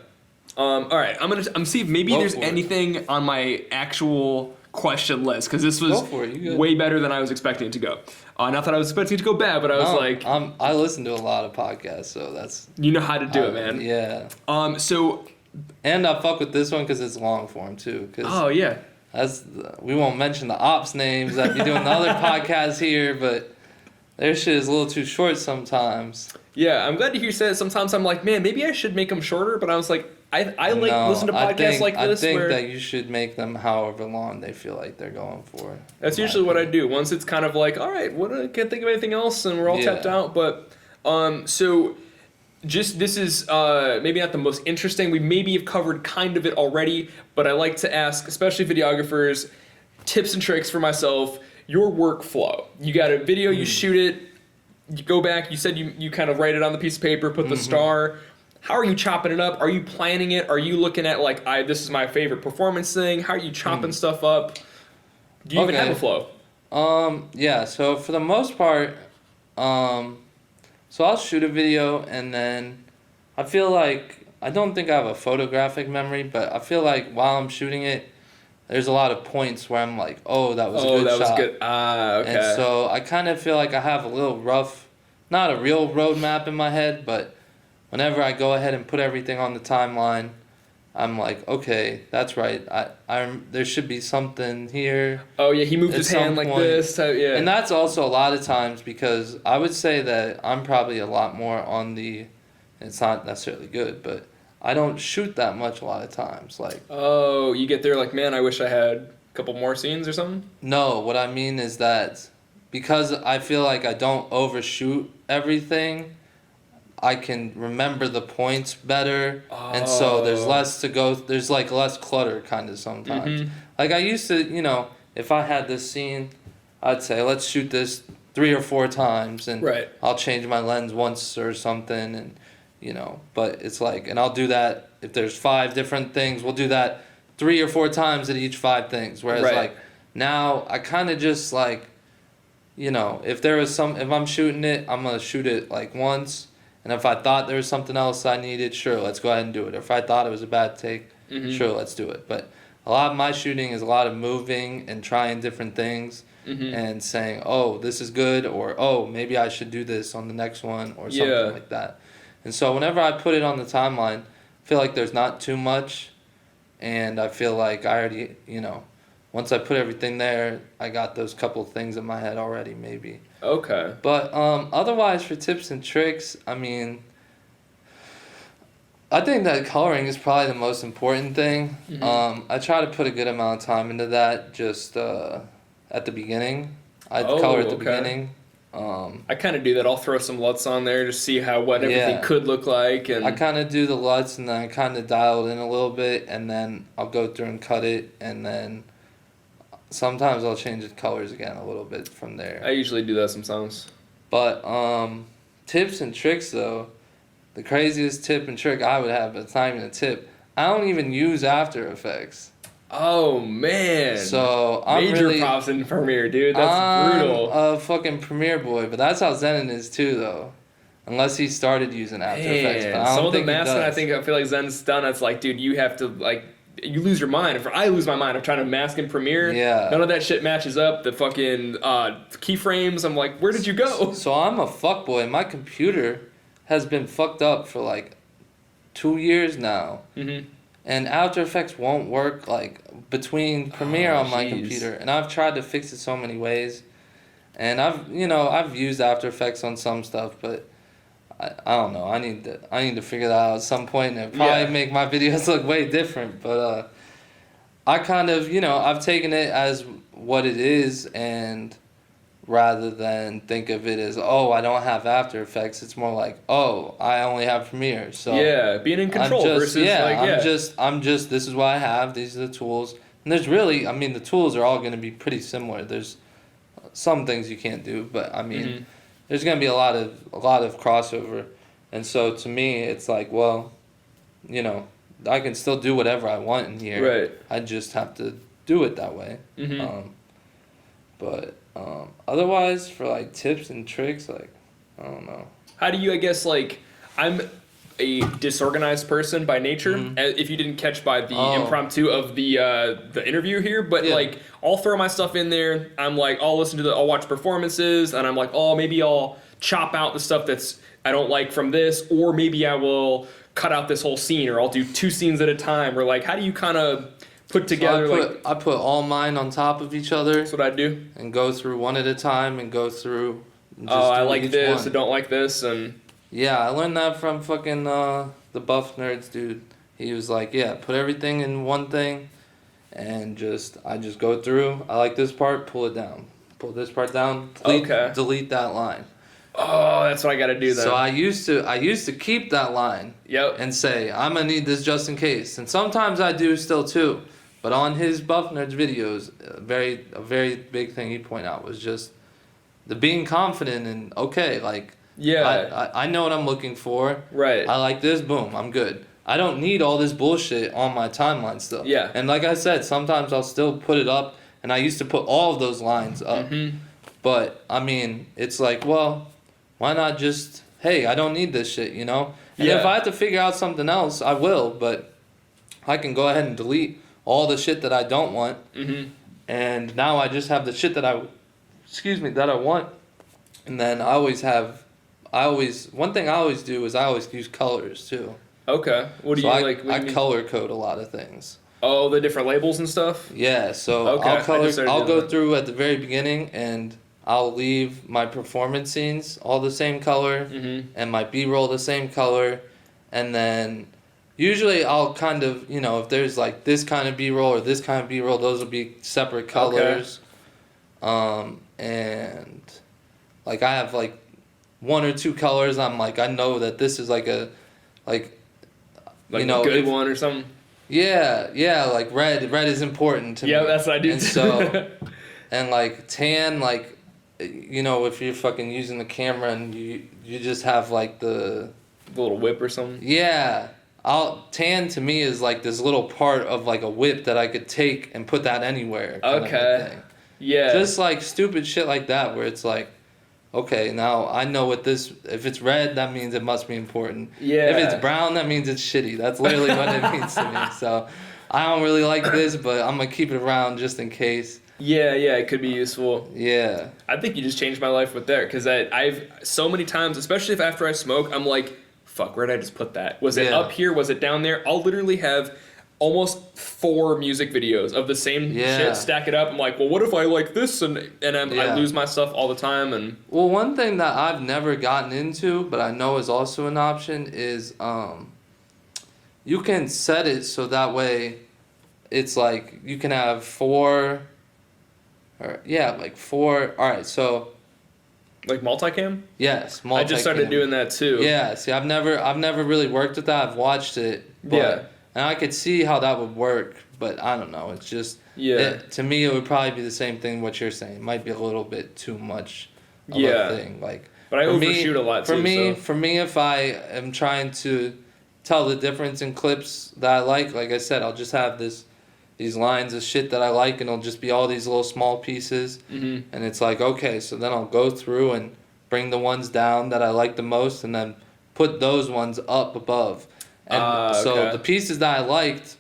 A: All right, I'm see if maybe there's anything on my actual question list, because this was way better than I was expecting it to go. Not that I was expecting it to go bad, but I was like...
B: I listen to a lot of podcasts, so that's...
A: You know how to do it, man.
B: Yeah.
A: So...
B: And I fuck with this one because it's long form, too.
A: Yeah.
B: We won't mention the ops names that be doing the other podcasts here, but their shit is a little too short sometimes.
A: Yeah, I'm glad to hear you say it. Sometimes I'm like, man, maybe I should make them shorter, but I was like... I listen to podcasts like this.
B: I think that you should make them however long they feel like they're going for.
A: That's usually what I do. Once it's kind of like, all right, I can't think of anything else, and we're all tapped out. But so just this is maybe not the most interesting. We maybe have covered kind of it already, but I like to ask, especially videographers, tips and tricks for myself. your workflow. You got a video, you shoot it, you go back, you said you kind of write it on the piece of paper, put the star. How are you chopping it up? Are you planning it? Are you looking at like, this is my favorite performance thing? How are you chopping stuff up? Do you even have a flow?
B: Yeah, so for the most part, so I'll shoot a video and then I feel like, I don't think I have a photographic memory, but I feel like while I'm shooting it, there's a lot of points where I'm like, oh, that was a good shot. Oh, that was good.
A: Okay.
B: And so I kind of feel like I have a little rough, not a real roadmap in my head, but whenever I go ahead and put everything on the timeline, I'm like, okay, that's right. There should be something here.
A: Oh yeah, he moved his hand like this. Yeah.
B: And that's also a lot of times because I would say that I'm probably a lot more on the, it's not necessarily good, but I don't shoot that much a lot of times. Like,
A: oh, you get there like, man, I wish I had a couple more scenes or something?
B: No, what I mean is that because I feel like I don't overshoot everything, I can remember the points better, and so there's less to go. There's like less clutter kind of sometimes. Like I used to, if I had this scene, I'd say let's shoot this 3 or 4 times, and I'll change my lens once or something, and But it's like, and I'll do that if there's 5 different things. We'll do that 3 or 4 times at each 5 things. Whereas like now I kind of just like, if I'm shooting it, I'm gonna shoot it like once. And if I thought there was something else I needed, sure, let's go ahead and do it. Or if I thought it was a bad take, sure, let's do it. But a lot of my shooting is a lot of moving and trying different things and saying, oh, this is good, or oh, maybe I should do this on the next one, or something like that. And so whenever I put it on the timeline, I feel like there's not too much. And I feel like I already, once I put everything there, I got those couple things in my head already, maybe.
A: Okay.
B: But otherwise, for tips and tricks, I mean, I think that coloring is probably the most important thing. I try to put a good amount of time into that just at the beginning. I color at the beginning.
A: I kind of do that. I'll throw some LUTs on there to see what everything could look like. And
B: I kind of do the LUTs and then I kind of dial it in a little bit, and then I'll go through and cut it, and then sometimes I'll change the colors again a little bit from there.
A: I usually do that sometimes.
B: But tips and tricks though, the craziest tip and trick I would have, but it's not even a tip. I don't even use After Effects.
A: Oh man!
B: So I'm
A: major props in Premiere, dude. That's brutal.
B: I'm a fucking Premiere boy, but that's how Zenon is too, though. Unless he started using After Effects, but I don't
A: some of the
B: think
A: masking, I feel like Zen's done. It's like, dude, you have to you lose your mind. If I lose my mind, I'm trying to mask in Premiere.
B: Yeah.
A: None of that shit matches up. The fucking keyframes. I'm like, where did you go?
B: So I'm a fuckboy. My computer has been fucked up for like 2 years now. And After Effects won't work between Premiere on my computer, and I've tried to fix it so many ways, and I've used After Effects on some stuff, but I don't know. I need to figure that out at some point, and it'll probably make my videos look way different. But I kind of I've taken it as what it is, and rather than think of it as, oh, I don't have After Effects, it's more like, oh, I only have Premiere. So
A: being in control versus
B: I'm just this is what I have, these are the tools. And there's really, the tools are all going to be pretty similar. There's some things you can't do, but there's going to be a lot of crossover. And so to me, it's like, well, I can still do whatever I want in here.
A: Right. I
B: just have to do it that way. But otherwise, for tips and tricks, I don't know.
A: How do you? I guess I'm a disorganized person by nature. If you didn't catch by the impromptu of the interview here, but I'll throw my stuff in there. I'm like, I'll watch performances, and I'm like, oh, maybe I'll chop out the stuff that's I don't like from this, or maybe I will cut out this whole scene, or I'll do 2 scenes at a time. Or how do you kind of put together
B: I put all mine on top of each other.
A: That's what I do.
B: And go through one at a time and go through.
A: I like this. I don't like this, and
B: yeah, I learned that from fucking the Buff Nerds dude. He was like, yeah, put everything in one thing, and I just go through. I like this part, pull it down. Pull this part down. Delete that line.
A: Oh, that's what I gotta do then.
B: So I used to keep that line.
A: Yep.
B: And say, I'm gonna need this just in case. And sometimes I do still too. But on his Buff Nerds videos, a very big thing he'd point out was just the being confident and okay, like I know what I'm looking for.
A: Right.
B: I like this, boom, I'm good. I don't need all this bullshit on my timeline still.
A: Yeah.
B: And like I said, sometimes I'll still put it up, and I used to put all of those lines up.
A: Mm-hmm.
B: But I mean, it's like, well, why not just, hey, I don't need this shit, you know? And if I have to figure out something else, I will, but I can go ahead and delete all the shit that I don't want.
A: Mm-hmm.
B: And now I just have the shit that I want. And then one thing I always do is I always use colors too.
A: Okay. What do you like?
B: I color code a lot of things.
A: Oh, the different labels and stuff?
B: Yeah, so
A: okay.
B: I'll go through at the very beginning and I'll leave my performance scenes all the same color, and my B-roll the same color, and then usually I'll kind of, you know, if there's like this kind of B-roll or this kind of B-roll, those will be separate colors. Okay. And like I have like 1 or 2 colors. I'm like, I know that this is like a you know,
A: a good one or something.
B: Yeah, like red is important to me.
A: Yeah, that's what I do.
B: And so, and like tan, like, you know, if you're fucking using the camera and you just have like the
A: little whip or something.
B: Yeah, tan to me is like this little part of like a whip that I could take and put that anywhere.
A: Okay.
B: Yeah. Just like stupid shit like that where it's like, okay, now I know what this. If it's red, that means it must be important.
A: Yeah.
B: If it's brown, that means it's shitty. That's literally what it means to me. So, I don't really like this, but I'm gonna keep it around just in case.
A: Yeah, it could be useful.
B: Yeah.
A: I think you just changed my life with there, because I've so many times, especially if after I smoke, I'm like, fuck, where did I just put that? Was it up here? Was it down there? I'll literally have almost 4 music videos of the same shit, stack it up. I'm like, well, what if I like this? And I lose my stuff all the time. And
B: well, one thing that I've never gotten into, but I know is also an option, is you can set it so that way it's like you can have 4, like 4. All right, so.
A: Like multicam?
B: Yes, multicam.
A: I just started doing that too.
B: Yeah, see, I've never really worked with that. I've watched it. But, and I could see how that would work, but I don't know. It's just, to me, it would probably be the same thing what you're saying. It might be a little bit too much of a thing. Like,
A: but I overshoot a lot too.
B: For me, if I am trying to tell the difference in clips that I like I said, I'll just have these lines of shit that I like, and it'll just be all these little small pieces. And it's like, okay, so then I'll go through and bring the ones down that I like the most, and then put those ones up above. And so the pieces that I liked,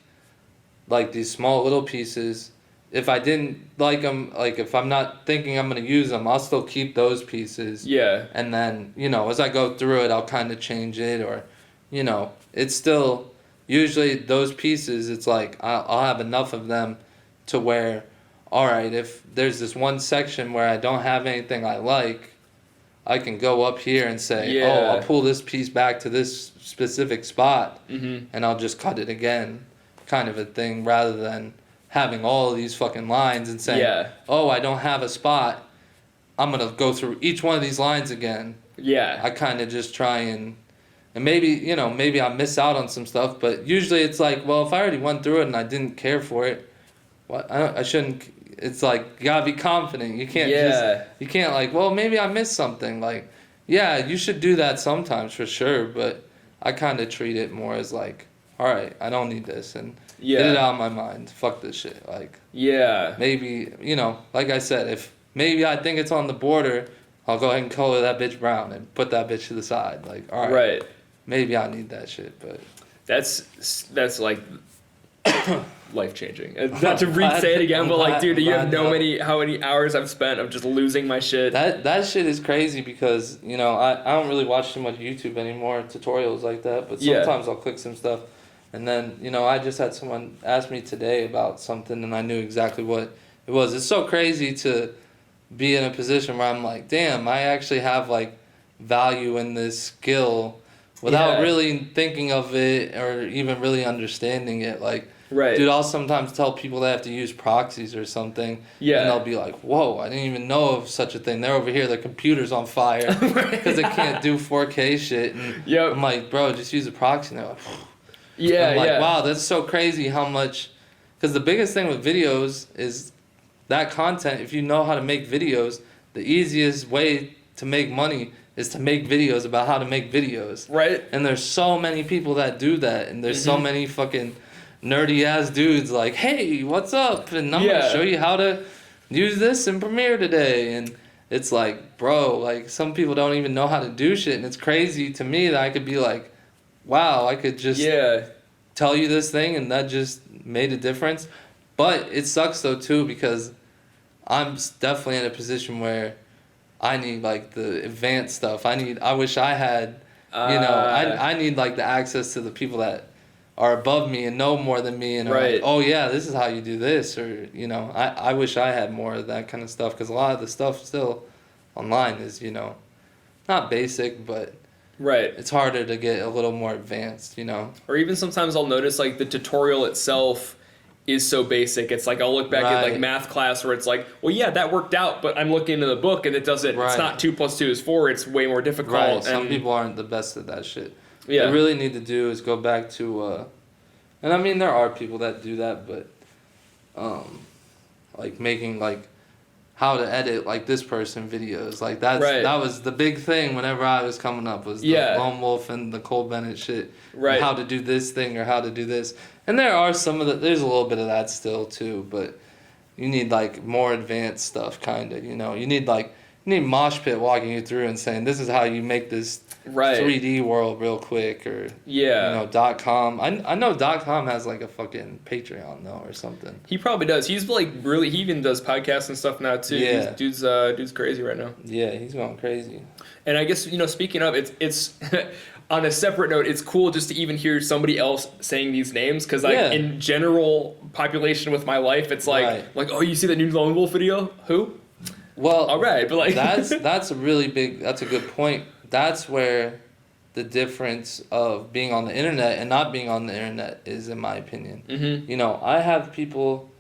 B: like these small little pieces, if I didn't like them, like if I'm not thinking I'm going to use them, I'll still keep those pieces. Yeah. And then, you know, as I go through it, I'll kind of change it, or, you know, it's still, usually those pieces, it's like I'll have enough of them to where, all right, if there's this one section where I don't have anything I like, I can go up here and say, I'll pull this piece back to this specific spot, and I'll just cut it again, kind of a thing, rather than having all of these fucking lines and saying, I don't have a spot, I'm going to go through each one of these lines again. Yeah. I kind of just try and maybe, you know, maybe I miss out on some stuff, but usually it's like, well, if I already went through it and I didn't care for it, I shouldn't. It's like, you gotta be confident. You can't you can't like, well, maybe I missed something. Like, yeah, you should do that sometimes for sure, but I kind of treat it more as like, all right, I don't need this, and get it out of my mind. Fuck this shit. Like, maybe, you know, like I said, if maybe I think it's on the border, I'll go ahead and color that bitch brown and put that bitch to the side. Like, all right, maybe I need that shit, but
A: that's like life changing. Not to say it again, but like, dude, you have how many hours I've spent of just losing my shit.
B: That shit is crazy because, you know, I don't really watch too much YouTube anymore, tutorials like that, but sometimes I'll click some stuff, and then, you know, I just had someone ask me today about something, and I knew exactly what it was. It's so crazy to be in a position where I'm like, damn, I actually have like value in this skill without really thinking of it or even really understanding it. Like, dude, I'll sometimes tell people they have to use proxies or something, and they'll be like, whoa, I didn't even know of such a thing. They're over here, their computer's on fire because they can't do 4K shit. And I'm like, bro, just use a proxy. And they're like, I'm like, wow, that's so crazy how much Because the biggest thing with videos is that content, if you know how to make videos, the easiest way to make money is to make videos about how to make videos.
A: Right.
B: And there's so many people that do that, and there's so many fucking nerdy ass dudes like, hey, what's up? And I'm gonna show you how to use this in Premiere today. And it's like, bro, like some people don't even know how to do shit, and it's crazy to me that I could be like, wow, I could just tell you this thing and that just made a difference. But it sucks though too, because I'm definitely in a position where I need like the advanced stuff. I wish I had, I need like the access to the people that are above me and know more than me and are like, oh yeah, this is how you do this, or I wish I had more of that kind of stuff, because a lot of the stuff still online is not basic, but it's harder to get a little more advanced,
A: Or even sometimes I'll notice like the tutorial itself is so basic. It's like I'll look back at like math class where it's like, well, yeah, that worked out, but I'm looking into the book and it doesn't. It's not 2 + 2 is 4. It's way more difficult.
B: Right. Some people aren't the best at that shit.
A: Yeah.
B: What they really need to do is go back to, and I mean there are people that do that, but like making like how to edit like this person videos, like that was the big thing whenever I was coming up, was the Lone Wolf and the Cole Bennett shit. Right. How to do this thing or how to do this. And there are there's a little bit of that still too, but you need like more advanced stuff kinda, you need Mosh Pit walking you through and saying this is how you make this 3D world real quick, or .com. I know .com has like a fucking Patreon though or something.
A: He probably does. He's like he even does podcasts and stuff now too. Yeah. Dude's crazy right now.
B: Yeah, he's going crazy.
A: And I guess speaking of it's on a separate note, it's cool just to even hear somebody else saying these names, because like in general population with my life, it's like oh, you see that new Lone Wolf video? Who?
B: Well,
A: all right, but like
B: that's a good point. That's where the difference of being on the internet and not being on the internet is, in my opinion. Mm-hmm. I have people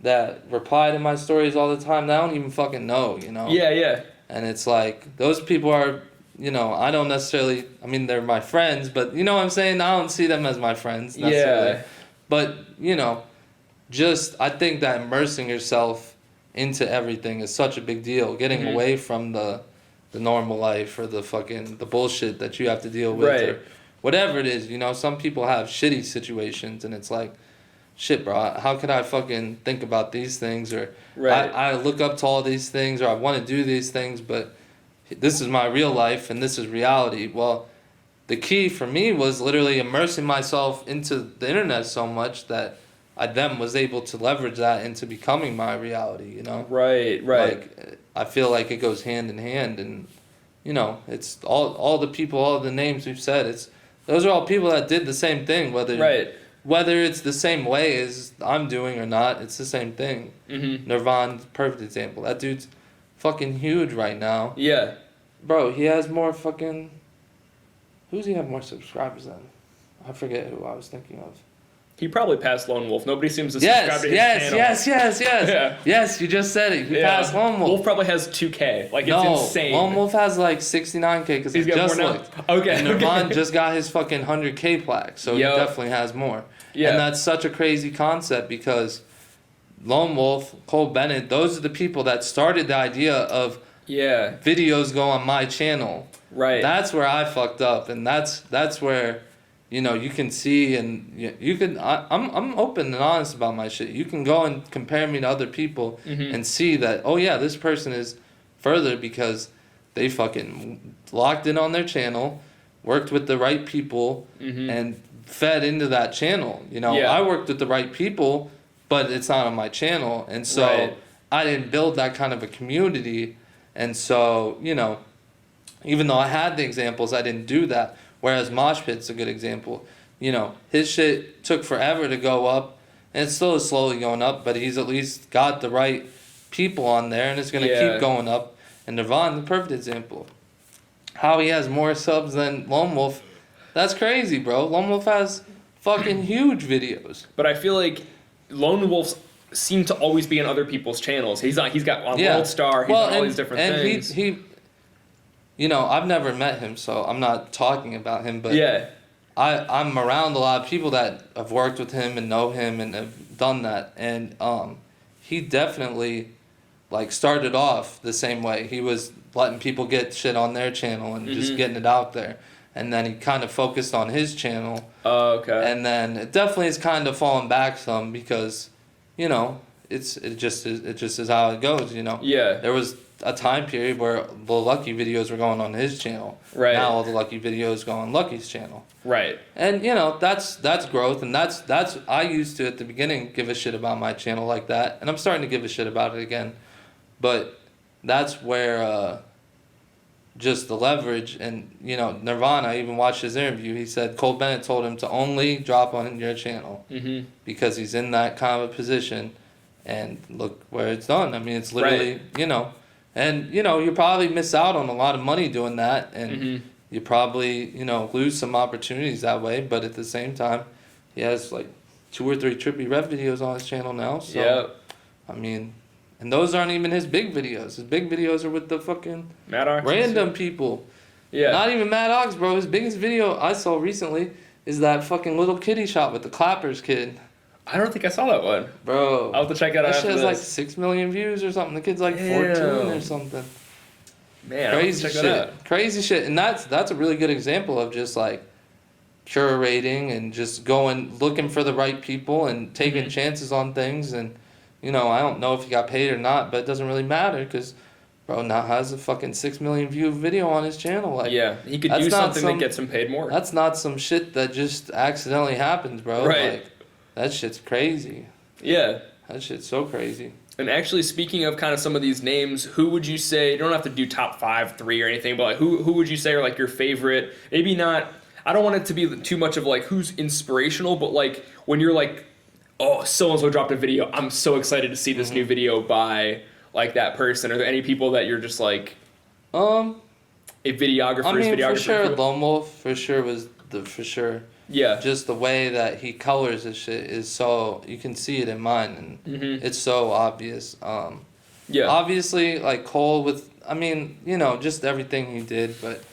B: that reply to my stories all the time that I don't even fucking know,
A: Yeah.
B: And it's like, those people are, I don't necessarily, I mean, they're my friends, but you know what I'm saying? I don't see them as my friends necessarily. Yeah. But, I think that immersing yourself into everything is such a big deal. Getting away from the normal life or the bullshit that you have to deal with or whatever it is. Some people have shitty situations and it's like, shit, bro, how could I fucking think about these things, or I look up to all these things, or I want to do these things, but this is my real life and this is reality. Well, the key for me was literally immersing myself into the internet so much that I then was able to leverage that into becoming my reality,
A: Right.
B: Like, I feel like it goes hand in hand, and, it's all the people, all the names we've said, those are all people that did the same thing, whether it's the same way as I'm doing or not, it's the same thing. Mm-hmm. Nirvana, perfect example. That dude's fucking huge right now.
A: Yeah.
B: Bro, he has more fucking... Who's he have more subscribers than? I forget who I was thinking of.
A: He probably passed Lone Wolf. Nobody seems to subscribe to his channel.
B: Yes.
A: Yeah.
B: Yes, you just said it. He passed Lone Wolf.
A: Wolf probably has 2K. Like, it's insane.
B: Lone Wolf has like 69K because he just looked.
A: Okay.
B: And Nirvana just got his fucking 100K plaque, so he definitely has more. Yeah. And that's such a crazy concept, because Lone Wolf, Cole Bennett, those are the people that started the idea of videos go on my channel. Right. That's where I fucked up, and that's where... you can see, and you can. I'm open and honest about my shit. You can go and compare me to other people and see that, oh yeah, this person is further because they fucking locked in on their channel, worked with the right people, and fed into that channel. I worked with the right people, but it's not on my channel, and so I didn't build that kind of a community, and so even though I had the examples, I didn't do that. Whereas Mosh Pit's a good example. His shit took forever to go up, and it still is slowly going up, but he's at least got the right people on there, and it's going to keep going up. And Nirvana, the perfect example. How he has more subs than Lone Wolf, that's crazy, bro. Lone Wolf has fucking huge videos.
A: But I feel like Lone Wolf's seem to always be on other people's channels. He's got on World Star, he's on all these different things.
B: He I've never met him, so I'm not talking about him, but I'm around a lot of people that have worked with him and know him and have done that, and he definitely like started off the same way. He was letting people get shit on their channel and just getting it out there, and then he kind of focused on his channel.
A: Oh, okay.
B: And then it definitely has kind of fallen back some because, you know, it just is how it goes. You know.
A: Yeah.
B: There was a time period where the Lucky videos were going on his channel.
A: Right.
B: Now all the Lucky videos go on Lucky's channel.
A: Right.
B: And you know that's growth, and that's I used to at the beginning give a shit about my channel like that, and I'm starting to give a shit about it again. But that's where just the leverage, and you know, Nirvana, I even watched his interview. He said Cole Bennett told him to only drop on your channel because he's in that kind of a position, and look where it's done. I mean, it's literally you know, and you know, you probably miss out on a lot of money doing that, and you probably you know lose some opportunities that way. But at the same time, he has like 2 or 3 Trippy Rev videos on his channel now. So I mean. And those aren't even his big videos. His big videos are with the fucking random people. Yeah. Not even Mad Ox, bro. His biggest video I saw recently is that fucking little kitty shot with the Clappers kid.
A: I don't think I saw that one.
B: Bro.
A: I'll have to check it out after this.
B: That shit has like 6 million views or something. The kid's like 14 or something.
A: Man,
B: crazy shit. That out. Crazy shit. And that's a really good example of just like curating and just looking for the right people and taking chances on things. And you know, I don't know if he got paid or not, but it doesn't really matter because, bro, now has a fucking 6 million view video on his channel. Like,
A: yeah, he could do something that gets him paid more.
B: That's not some shit that just accidentally happens, bro.
A: Right.
B: Like, that shit's crazy.
A: Yeah.
B: That shit's so crazy.
A: And actually, speaking of kind of some of these names, who would you say, you don't have to do top 5, 3 or anything, but like who would you say are like your favorite, maybe not, I don't want it to be too much of like who's inspirational, but like when you're like, oh, so-and-so dropped a video. I'm so excited to see this new video by, like, that person. Are there any people that you're just, like, a videographer's videographer?
B: For sure, Lone Wolf, for sure.
A: Yeah.
B: Just the way that he colors his shit is so, you can see it in mine, and it's so obvious. Yeah. Obviously, like, Cole with, I mean, you know, just everything he did, but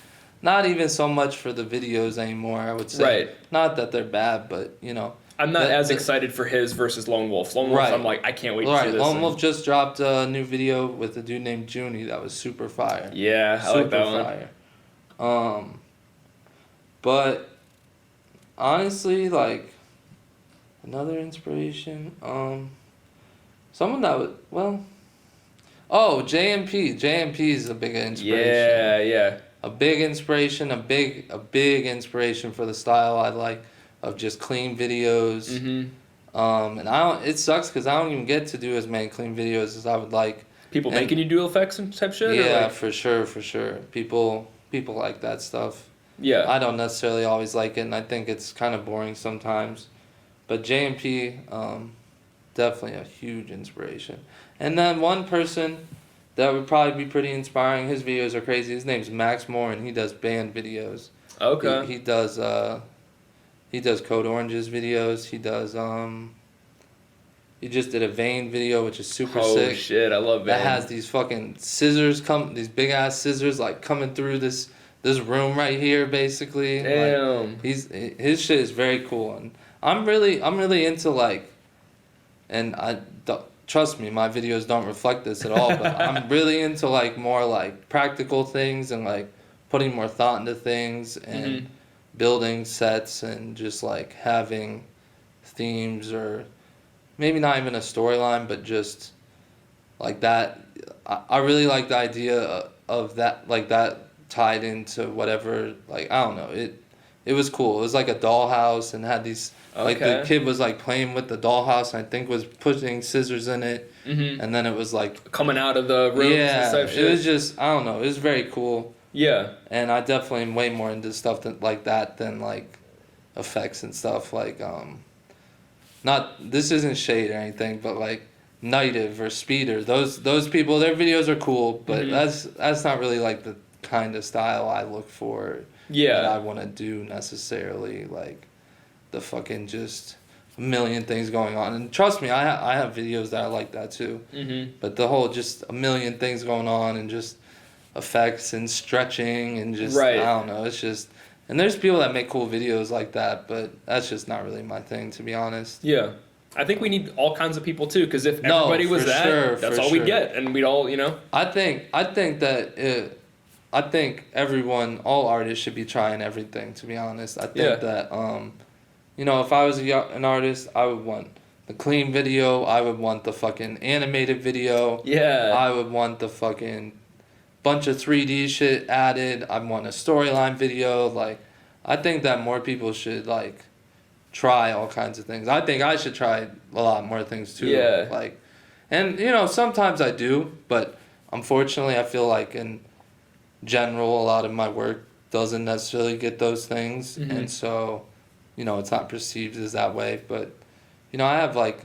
B: not even so much for the videos anymore, I would say. Right. Not that they're bad, but, you know.
A: I'm not as excited for his versus Lone Wolf. Lone Wolf, I'm like, I can't wait to see this.
B: Lone Wolf just dropped a new video with a dude named Junie that was super fire.
A: Yeah, I like that one.
B: Fire. But honestly, like another inspiration, someone that would JMP. JMP is a big inspiration. Yeah. A big inspiration, a big inspiration for the style I like. Of just clean videos, and it sucks because I don't even get to do as many clean videos as I would like.
A: People making you do effects and type shit.
B: Yeah, for sure. People like that stuff.
A: Yeah,
B: I don't necessarily always like it, and I think it's kind of boring sometimes. But JMP, definitely a huge inspiration. And then one person that would probably be pretty inspiring. His videos are crazy. His name's Max Moore, and he does band videos.
A: Okay.
B: He does. He does Code Orange's videos. He does, he just did a Vane video, which is super sick.
A: Oh, shit, I love Vane.
B: That has these fucking scissors, these big-ass scissors, like, coming through this room right here, basically.
A: Damn.
B: Like, his shit is very cool. And I'm really into, like, and trust me, my videos don't reflect this at all, but I'm really into, like, more, like, practical things and, like, putting more thought into things and building sets and just like having themes or maybe not even a storyline, but just like that. I really like the idea of that, like that tied into whatever, like, I don't know. It was cool. It was like a dollhouse and had these, like the kid was like playing with the dollhouse and I think was putting scissors in it. And then it was like
A: coming out of the rooms and stuff.
B: It was just, I don't know. It was very cool.
A: Yeah.
B: And I definitely am way more into stuff like that than like effects and stuff like this isn't shade or anything, but like Nightive or Speeder, those people, their videos are cool, but that's not really like the kind of style I look for. Yeah. That I want to do necessarily, like the fucking just a million things going on. And trust me, I have videos that I like that too. But the whole just a million things going on and just effects and stretching and just I don't know, it's just, and there's people that make cool videos like that, but that's just not really my thing, to be honest.
A: Yeah. I think we need all kinds of people too, because if everybody was that's all we'd get, and we'd all, you know.
B: I think everyone, all artists should be trying everything. To be honest, I think that you know, if I was an artist, I would want the clean video. I would want the fucking animated video.
A: Yeah.
B: I would want the fucking bunch of 3D shit added. I want a storyline video. Like, I think that more people should like try all kinds of things. I think I should try a lot more things too.
A: Yeah.
B: Like, and you know, sometimes I do, but unfortunately, I feel like in general, a lot of my work doesn't necessarily get those things, and so, you know, it's not perceived as that way. But, you know, I have like,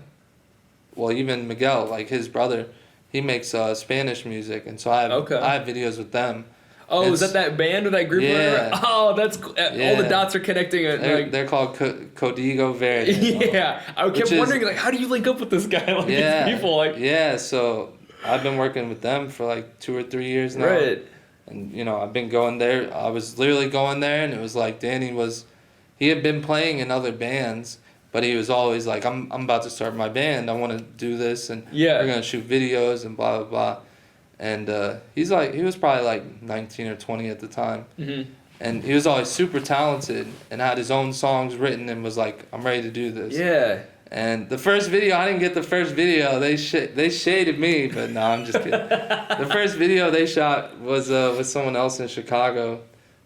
B: well, even Miguel, like his brother, he makes Spanish music, and so I have videos with them.
A: Oh, is that band or that group?
B: Yeah.
A: Oh, that's cool. All the dots are connecting.
B: They're called Código Verde.
A: Yeah, I kept wondering, like, how do you link up with this guy? Like, these people, like.
B: Yeah, so I've been working with them for like 2 or 3 years now.
A: Right.
B: And, you know, I've been going there. I was literally going there, and it was like he had been playing in other bands, but he was always like, I'm about to start my band. I want to do this, and we're going to shoot videos and blah, blah, blah. And he was probably like 19 or 20 at the time. Mm-hmm. And he was always super talented and had his own songs written and was like, I'm ready to do this.
A: Yeah.
B: And the first video, I didn't get the first video. They shaded me, but no, I'm just kidding. The first video they shot was with someone else in Chicago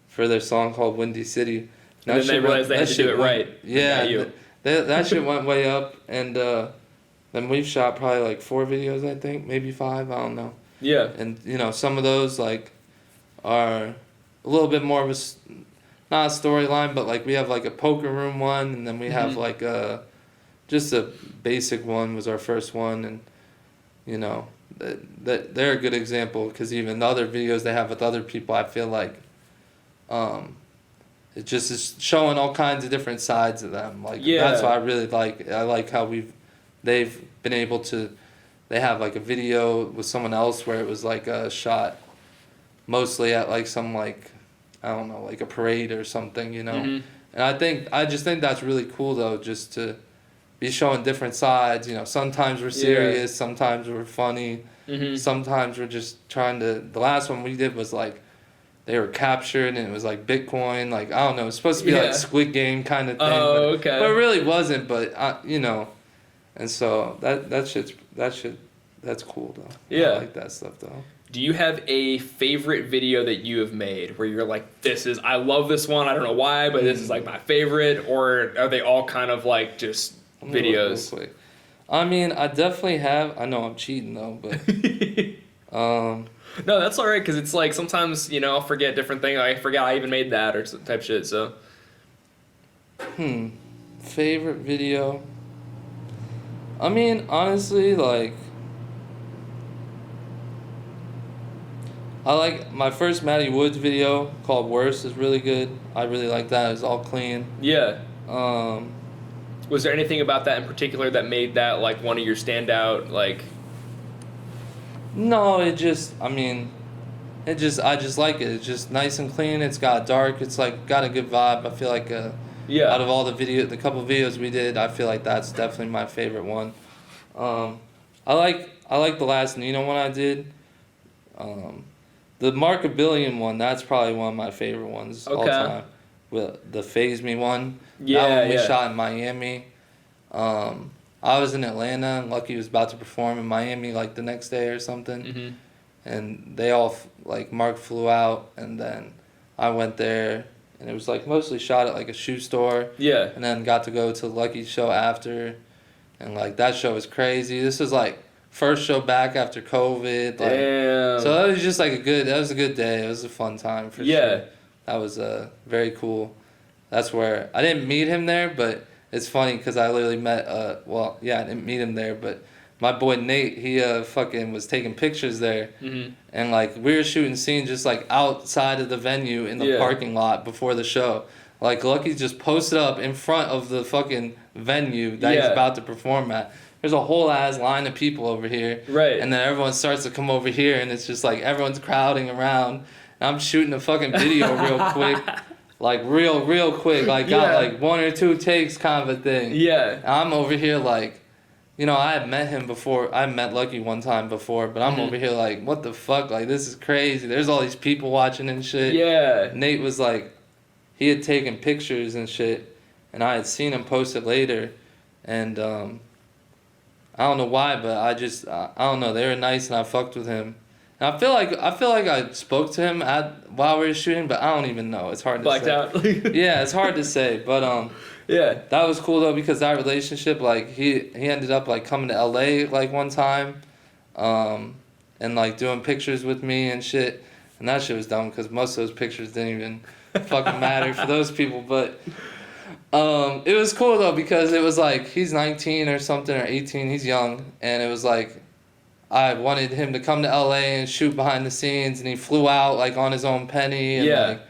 B: for their song called Windy City.
A: And then they realized they had to do it right.
B: Yeah. That shit went way up. And then we've shot probably like 4 videos, I think. Maybe 5, I don't know.
A: Yeah.
B: And, you know, some of those, like, are a little bit more of not a storyline, but, like, we have, like, a poker room one, and then we have, like, just a basic one was our first one, and, you know, they're a good example, because even the other videos they have with other people, I feel like it just is showing all kinds of different sides of them. Like, that's what I really like. I like how they've been able to. They have like a video with someone else where it was like a shot mostly at like some like, I don't know, like a parade or something, you know. Mm-hmm. And I just think that's really cool though, just to be showing different sides. You know, sometimes we're serious, sometimes we're funny, sometimes we're just trying to. The last one we did was like they were captured and it was like Bitcoin, like I don't know, it's supposed to be like Squid Game kind of thing.
A: Oh,
B: but it really wasn't. But you know. And so that's cool though.
A: Yeah.
B: I like that stuff though.
A: Do you have a favorite video that you have made where you're like, I love this one, I don't know why, but this is like my favorite, or are they all kind of like just videos?
B: Real quick. I mean, I definitely have. I know I'm cheating though, but
A: no, that's all right, because it's like sometimes, you know, I'll forget different things. I forget I even made that or some type shit. So.
B: Favorite video. I mean, honestly, like, I like my first Matty Woods video called Worse is really good. I really like that. It's all clean.
A: Yeah. Was there anything about that in particular that made that like one of your standout, like?
B: No, I just like it. It's just nice and clean. It's got dark. It's like got a good vibe. I feel like out of all the couple videos we did, I feel like that's definitely my favorite one. I like the last Nino one I did. The Mark a Billion one, that's probably one of my favorite ones all time. With the Phase Me one. That one we shot in Miami. I was in Atlanta and Lucky was about to perform in Miami like the next day or something. Mm-hmm. And they all, like, Mark flew out and then I went there. And it was like mostly shot at like a shoe store. Yeah. And then got to go to Lucky's show after. And like that show was crazy. This was like first show back after COVID. Like, damn. So that was just like a good day. It was a fun time for sure. That was very cool. That's where I didn't meet him there, but it's funny because I literally met I didn't meet him there, but my boy Nate, he fucking was taking pictures there. Mm-hmm. And like we were shooting scenes just like outside of the venue in the parking lot before the show. Like Lucky just posted up in front of the fucking venue that he's about to perform at. There's a whole ass line of people over here. Right. And then everyone starts to come over here and it's just like everyone's crowding around. And I'm shooting a fucking video real quick. Like real quick. Like got like 1 or 2 takes kind of a thing. Yeah. And I'm over here like you know, I had met him before. I met Lucky one time before, but I'm over here like, what the fuck? Like, this is crazy. There's all these people watching and shit.
A: Yeah.
B: Nate was like, he had taken pictures and shit, and I had seen him post it later, and I don't know why, but I don't know. They were nice, and I fucked with him. And I feel like I spoke to him while we were shooting, but I don't even know. It's hard to say.
A: Blacked out.
B: Yeah, it's hard to say, but
A: yeah,
B: that was cool though, because that relationship, like he ended up like coming to LA like one time, and like doing pictures with me and shit, and that shit was dumb because most of those pictures didn't even fucking matter for those people, but it was cool though because it was like he's 19 or something or 18, he's young, and it was like I wanted him to come to LA and shoot behind the scenes, and he flew out like on his own penny and like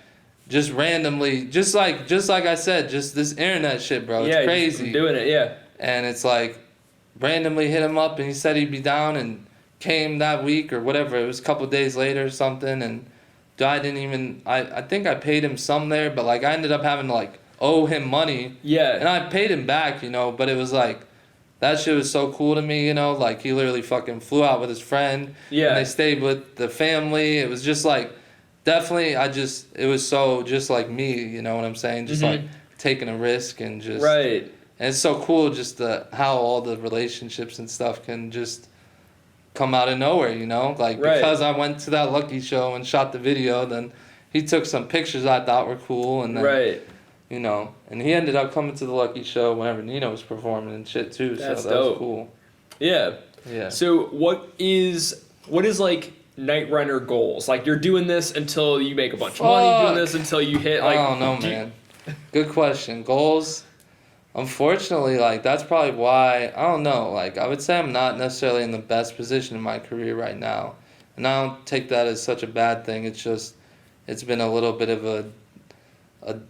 B: just randomly, just like I said, just this internet shit, bro. It's crazy.
A: Doing it, yeah.
B: And it's like randomly hit him up, and he said he'd be down, and came that week or whatever. It was a couple days later or something, and I didn't even. I think I paid him some there, but like I ended up having to like owe him money.
A: Yeah.
B: And I paid him back, you know, but it was like that shit was so cool to me, you know. Like he literally fucking flew out with his friend.
A: Yeah.
B: And they stayed with the family. It was just like. Definitely, it was so just like me, you know what I'm saying? Just like taking a risk and just.
A: Right.
B: And it's so cool just how all the relationships and stuff can just come out of nowhere, you know? Like, because I went to that Lucky show and shot the video, then he took some pictures I thought were cool, and then, you know, and he ended up coming to the Lucky show whenever Nino was performing and shit too,
A: That's
B: so that
A: dope.
B: was cool.
A: Yeah.
B: Yeah.
A: So what is like nightrunner goals? Like you're doing this until you make a bunch of money, doing this until you hit like
B: I don't know, man. Good question. Goals, unfortunately, like that's probably why I don't know, like I would say I'm not necessarily in the best position in my career right now, and I don't take that as such a bad thing. It's just it's been a little bit of a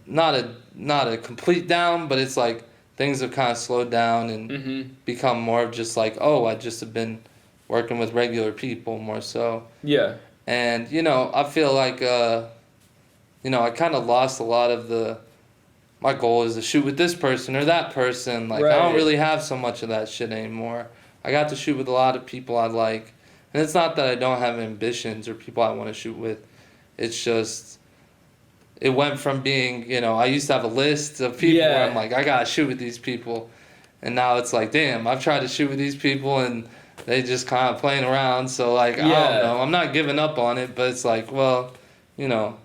B: not a complete down, but it's like things have kind of slowed down and become more of just like, oh, I just have been working with regular people more so.
A: Yeah.
B: And, you know, I feel like, you know, I kind of lost a lot of my goal is to shoot with this person or that person. Like, I don't really have so much of that shit anymore. I got to shoot with a lot of people I like. And it's not that I don't have ambitions or people I want to shoot with. It's just, it went from being, you know, I used to have a list of people where I'm like, I got to shoot with these people. And now it's like, damn, I've tried to shoot with these people and they just kind of playing around, so like I don't know. I'm not giving up on it, but it's like, well, you know,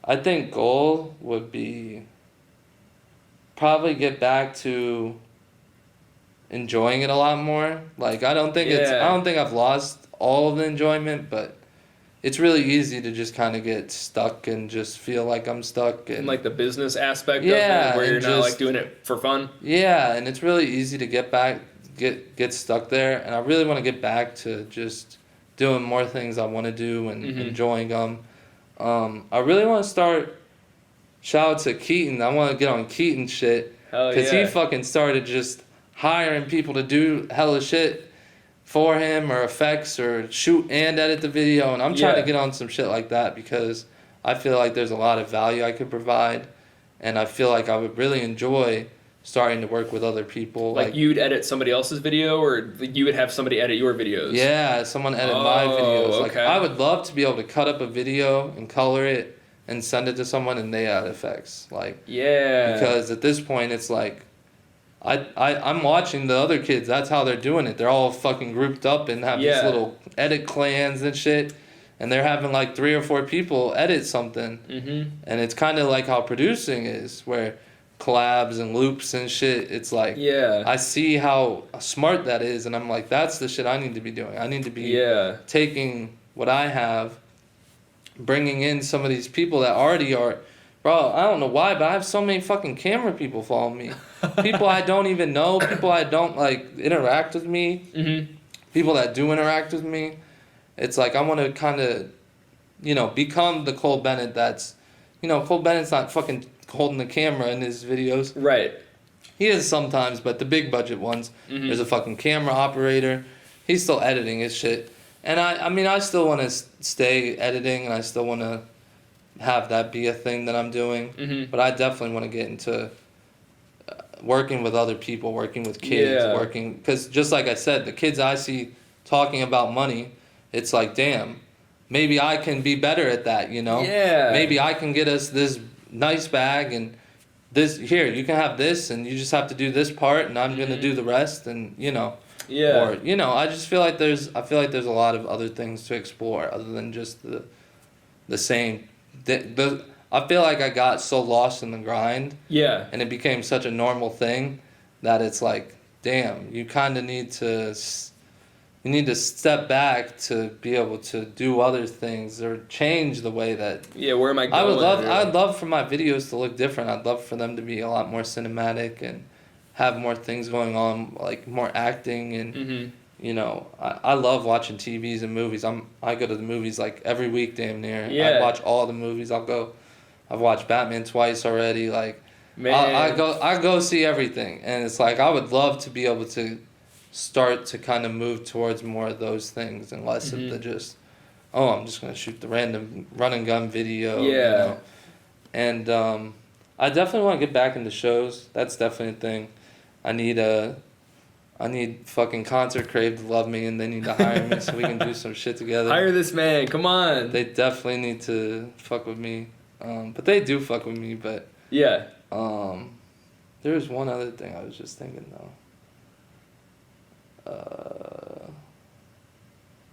B: I think goal would be probably get back to enjoying it a lot more. Like I don't think I've lost all of the enjoyment, but it's really easy to just kind of get stuck and just feel like I'm stuck and
A: like the business aspect of it, where you're not like doing it for fun. Yeah,
B: and it's really easy to get stuck there, and I really want to get back to just doing more things I want to do and enjoying them. I really want to start. Shout out to Keaton. I want to get on Keaton shit because he fucking started just hiring people to do hella shit for him or effects or shoot and edit the video, and I'm trying to get on some shit like that because I feel like there's a lot of value I could provide, and I feel like I would really enjoy starting to work with other people.
A: Like you'd edit somebody else's video, or you would have somebody edit your videos?
B: Yeah, someone edit my videos. Like I would love to be able to cut up a video and color it and send it to someone and they add effects. Like because at this point it's like I'm watching the other kids. That's how they're doing it. They're all fucking grouped up and have these little edit clans and shit. And they're having like 3 or 4 people edit something. And it's kind of like how producing is, where collabs and loops and shit, it's like I see how smart that is, and I'm like, that's the shit I need to be doing. I need to be taking what I have, bringing in some of these people that already are, bro, I don't know why, but I have so many fucking camera people following me. People I don't even know, people I don't like interact with me, people that do interact with me. It's like I want to kind of, you know, become the Cole Bennett that's, you know, Cole Bennett's not fucking holding the camera in his videos.
A: Right.
B: He is sometimes, but the big budget ones, there's a fucking camera operator. He's still editing his shit. And I mean, I still want to stay editing, and I still want to have that be a thing that I'm doing. But I definitely want to get into working with other people, working with kids, because just like I said, the kids I see talking about money, it's like, damn, maybe I can be better at that, you know?
A: Yeah.
B: Maybe I can get us this nice bag and this, here, you can have this and you just have to do this part and I'm going to do the rest and, you know.
A: Yeah.
B: Or, you know, I just feel like there's a lot of other things to explore other than just the same. I feel like I got so lost in the grind.
A: Yeah.
B: And it became such a normal thing that it's like, damn, you kind of need to step back to be able to do other things or change the way that.
A: Yeah, where am I going?
B: I'd love for my videos to look different. I'd love for them to be a lot more cinematic and have more things going on, like more acting and you know, I love watching TVs and movies. I go to the movies like every week, damn near.
A: Yeah.
B: I watch all the movies. I've watched Batman twice already. Like,
A: man,
B: I go see everything, and it's like I would love to be able to start to kind of move towards more of those things and less of the just, oh, I'm just gonna shoot the random run and gun video.
A: Yeah.
B: You know? And I definitely want to get back into shows. That's definitely a thing. I need fucking Concert Crave to love me, and they need to hire me so we can do some shit together.
A: Hire this man, come on.
B: They definitely need to fuck with me. But they do fuck with me, but...
A: Yeah.
B: There was one other thing I was just thinking, though.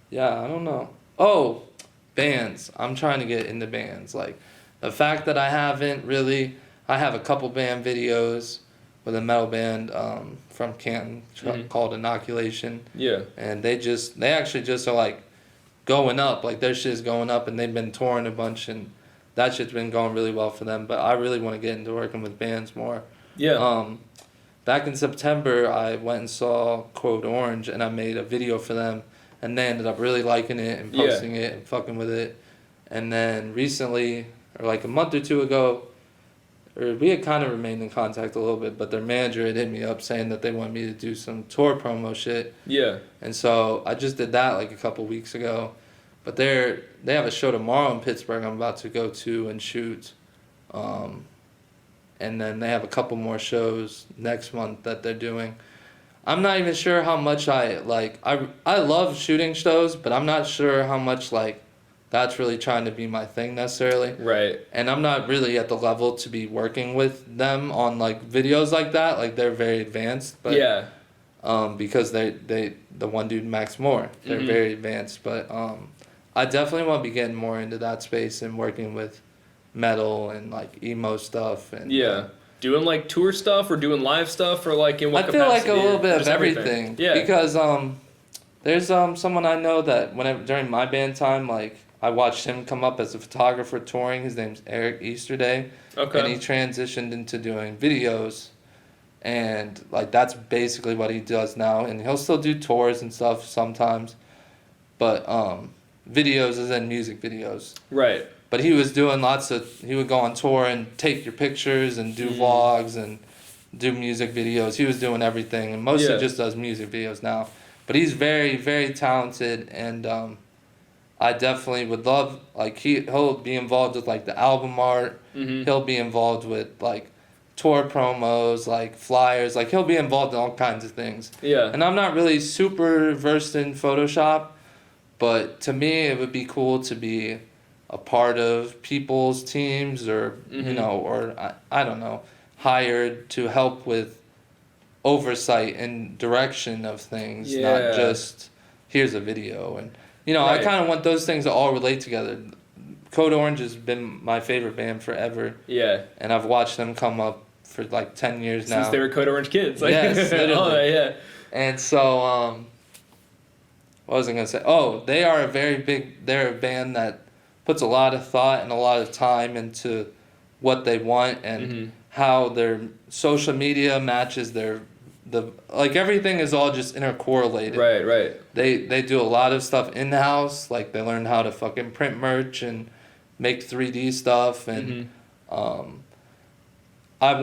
B: Yeah, I don't know. Oh, bands. I'm trying to get into bands. Like, the fact that I haven't really... I have a couple band videos with a metal band from Canton called Inoculation.
A: Yeah.
B: And they actually just are like going up, like their shit's going up, and they've been touring a bunch, and that shit's been going really well for them. But I really want to get into working with bands more.
A: Yeah.
B: Back in September, I went and saw Code Orange, and I made a video for them, and they ended up really liking it and posting it and fucking with it. And then recently, or like a month or two ago, we had kind of remained in contact a little bit, but their manager had hit me up saying that they want me to do some tour promo shit.
A: Yeah.
B: And so I just did that like a couple weeks ago. But they have a show tomorrow in Pittsburgh I'm about to go to and shoot. And then they have a couple more shows next month that they're doing. I'm not even sure how much I love shooting shows, but I'm not sure how much like that's really trying to be my thing necessarily. Right. And I'm not really at the level to be working with them on like videos like that. Like they're very advanced, but because the one dude Max Moore, they're very advanced. But I definitely want to be getting more into that space and working with metal and like emo stuff and
A: doing like tour stuff or doing live stuff or like in what
B: capacity? I feel like a little bit of
A: everything.
B: Yeah. Because there's someone I know that during my band time, like I watched him come up as a photographer touring. His name's Eric Easterday. Okay. And he transitioned into doing videos. And like that's basically what he does now. And he'll still do tours and stuff sometimes. But videos is in music videos. Right. But he was doing he would go on tour and take your pictures and do vlogs and do music videos. He was doing everything and mostly just does music videos now. But he's very, very talented, and I definitely would love, like, he'll be involved with, like, the album art. He'll be involved with, like, tour promos, like, flyers. Like, he'll be involved in all kinds of things. Yeah. And I'm not really super versed in Photoshop, but to me it would be cool to be a part of people's teams or, you know, or, I don't know, hired to help with oversight and direction of things, not just, here's a video. And, you know, I kind of want those things to all relate together. Code Orange has been my favorite band forever. Yeah. And I've watched them come up for like 10 years now.
A: Since they were Code Orange kids. Like,
B: yes, literally.
A: Yeah.
B: And so, what was I going to say? Oh, they're a band that puts a lot of thought and a lot of time into what they want and how their social media matches like everything is all just intercorrelated. Right. They do a lot of stuff in-house, like they learn how to fucking print merch and make 3D stuff and I've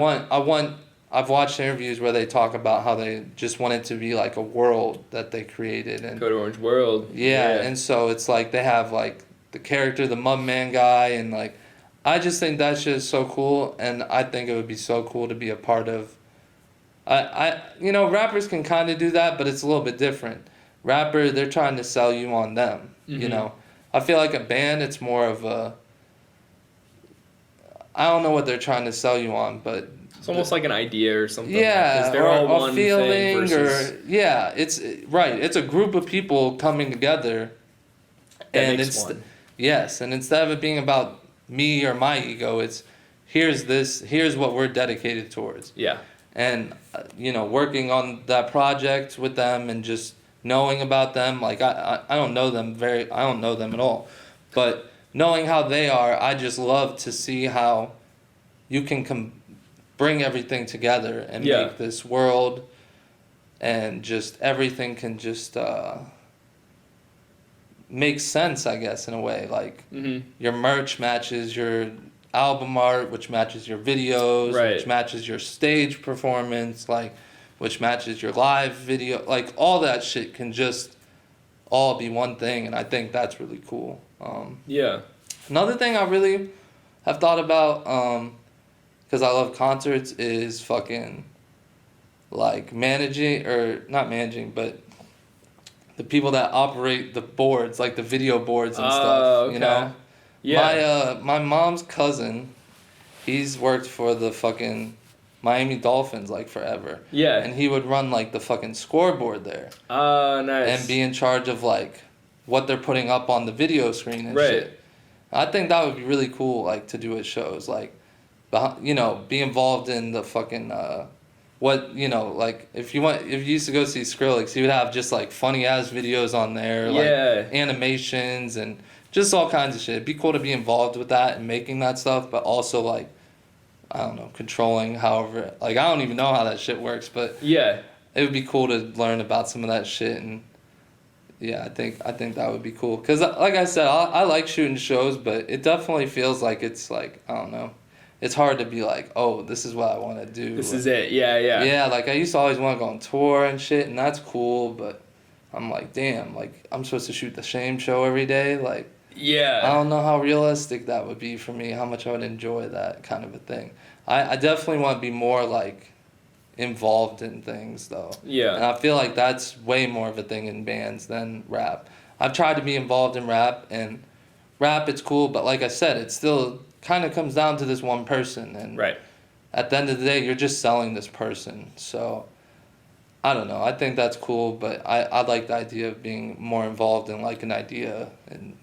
B: watched interviews where they talk about how they just want it to be like a world that they created and
A: Code Orange world.
B: Yeah, and so it's like they have like the character, the Mum Man guy, and like I just think that shit is so cool, and I think it would be so cool to be a part of Rappers can kind of do that, but it's a little bit different. Rapper, they're trying to sell you on them, you know. I feel like a band, it's more of a, I don't know what they're trying to sell you on, but
A: it's almost like an idea or something.
B: Yeah,
A: because they're all one
B: feeling,
A: thing versus...
B: it's right. It's a group of people coming together,
A: and one.
B: Yes, and instead of it being about me or my ego, it's here's what we're dedicated towards.
A: Yeah.
B: And working on that project with them and just knowing about them, like I don't know them at all, but knowing how they are, I just love to see how you can bring everything together and make this world, and just everything can just make sense, I guess, in a way. Like your merch matches your album art, which matches your videos, which matches your stage performance, like which matches your live video, like all that shit can just all be one thing, and I think that's really cool. Another thing I really have thought about, because I love concerts, is fucking like managing, or not managing, but the people that operate the boards, like the video boards and stuff, you know? Yeah. My mom's cousin, he's worked for the fucking Miami Dolphins like forever. Yeah. And he would run like the fucking scoreboard there. Oh, nice. And be in charge of like what they're putting up on the video screen and shit. I think that would be really cool, like to do at shows, like, be involved in the fucking like if you used to go see Skrillex, he would have just like funny ass videos on there, like animations and just all kinds of shit. It'd be cool to be involved with that and making that stuff, but also like, I don't know, controlling however, like I don't even know how that shit works, but it would be cool to learn about some of that shit. And I think that would be cool, because like I said, I like shooting shows, but it definitely feels like it's like, I don't know, it's hard to be like, oh, this is what I want to do.
A: This is it. Yeah,
B: like I used to always want to go on tour and shit, and that's cool, but I'm like, damn, like I'm supposed to shoot the same show every day, like I don't know how realistic that would be for me, how much I would enjoy that kind of a thing. I definitely want to be more like involved in things though. And I feel like that's way more of a thing in bands than rap. I've tried to be involved in rap, and rap, it's cool, but like I said, it still kind of comes down to this one person, and at the end of the day, you're just selling this person. So I don't know, I think that's cool, but I like the idea of being more involved in like an idea. And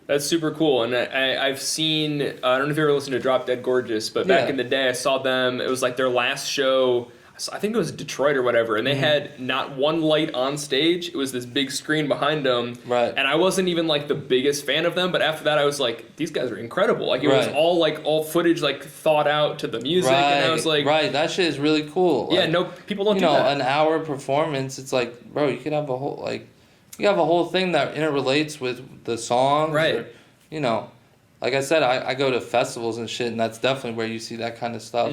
A: that's super cool. And I've seen, I don't know if you ever listened to Drop Dead Gorgeous, but back in the day I saw them, it was like their last show, I think it was Detroit or whatever, and they had not one light on stage. It was this big screen behind them. And I wasn't even like the biggest fan of them, but after that I was like, these guys are incredible. Like it was all footage like thought out to the music, and I was like,
B: that shit is really cool. Like,
A: people don't do that.
B: An hour performance, it's like, bro, you could have a whole thing that interrelates with the songs. Or, like I said, I go to festivals and shit, and that's definitely where you see that kind of stuff.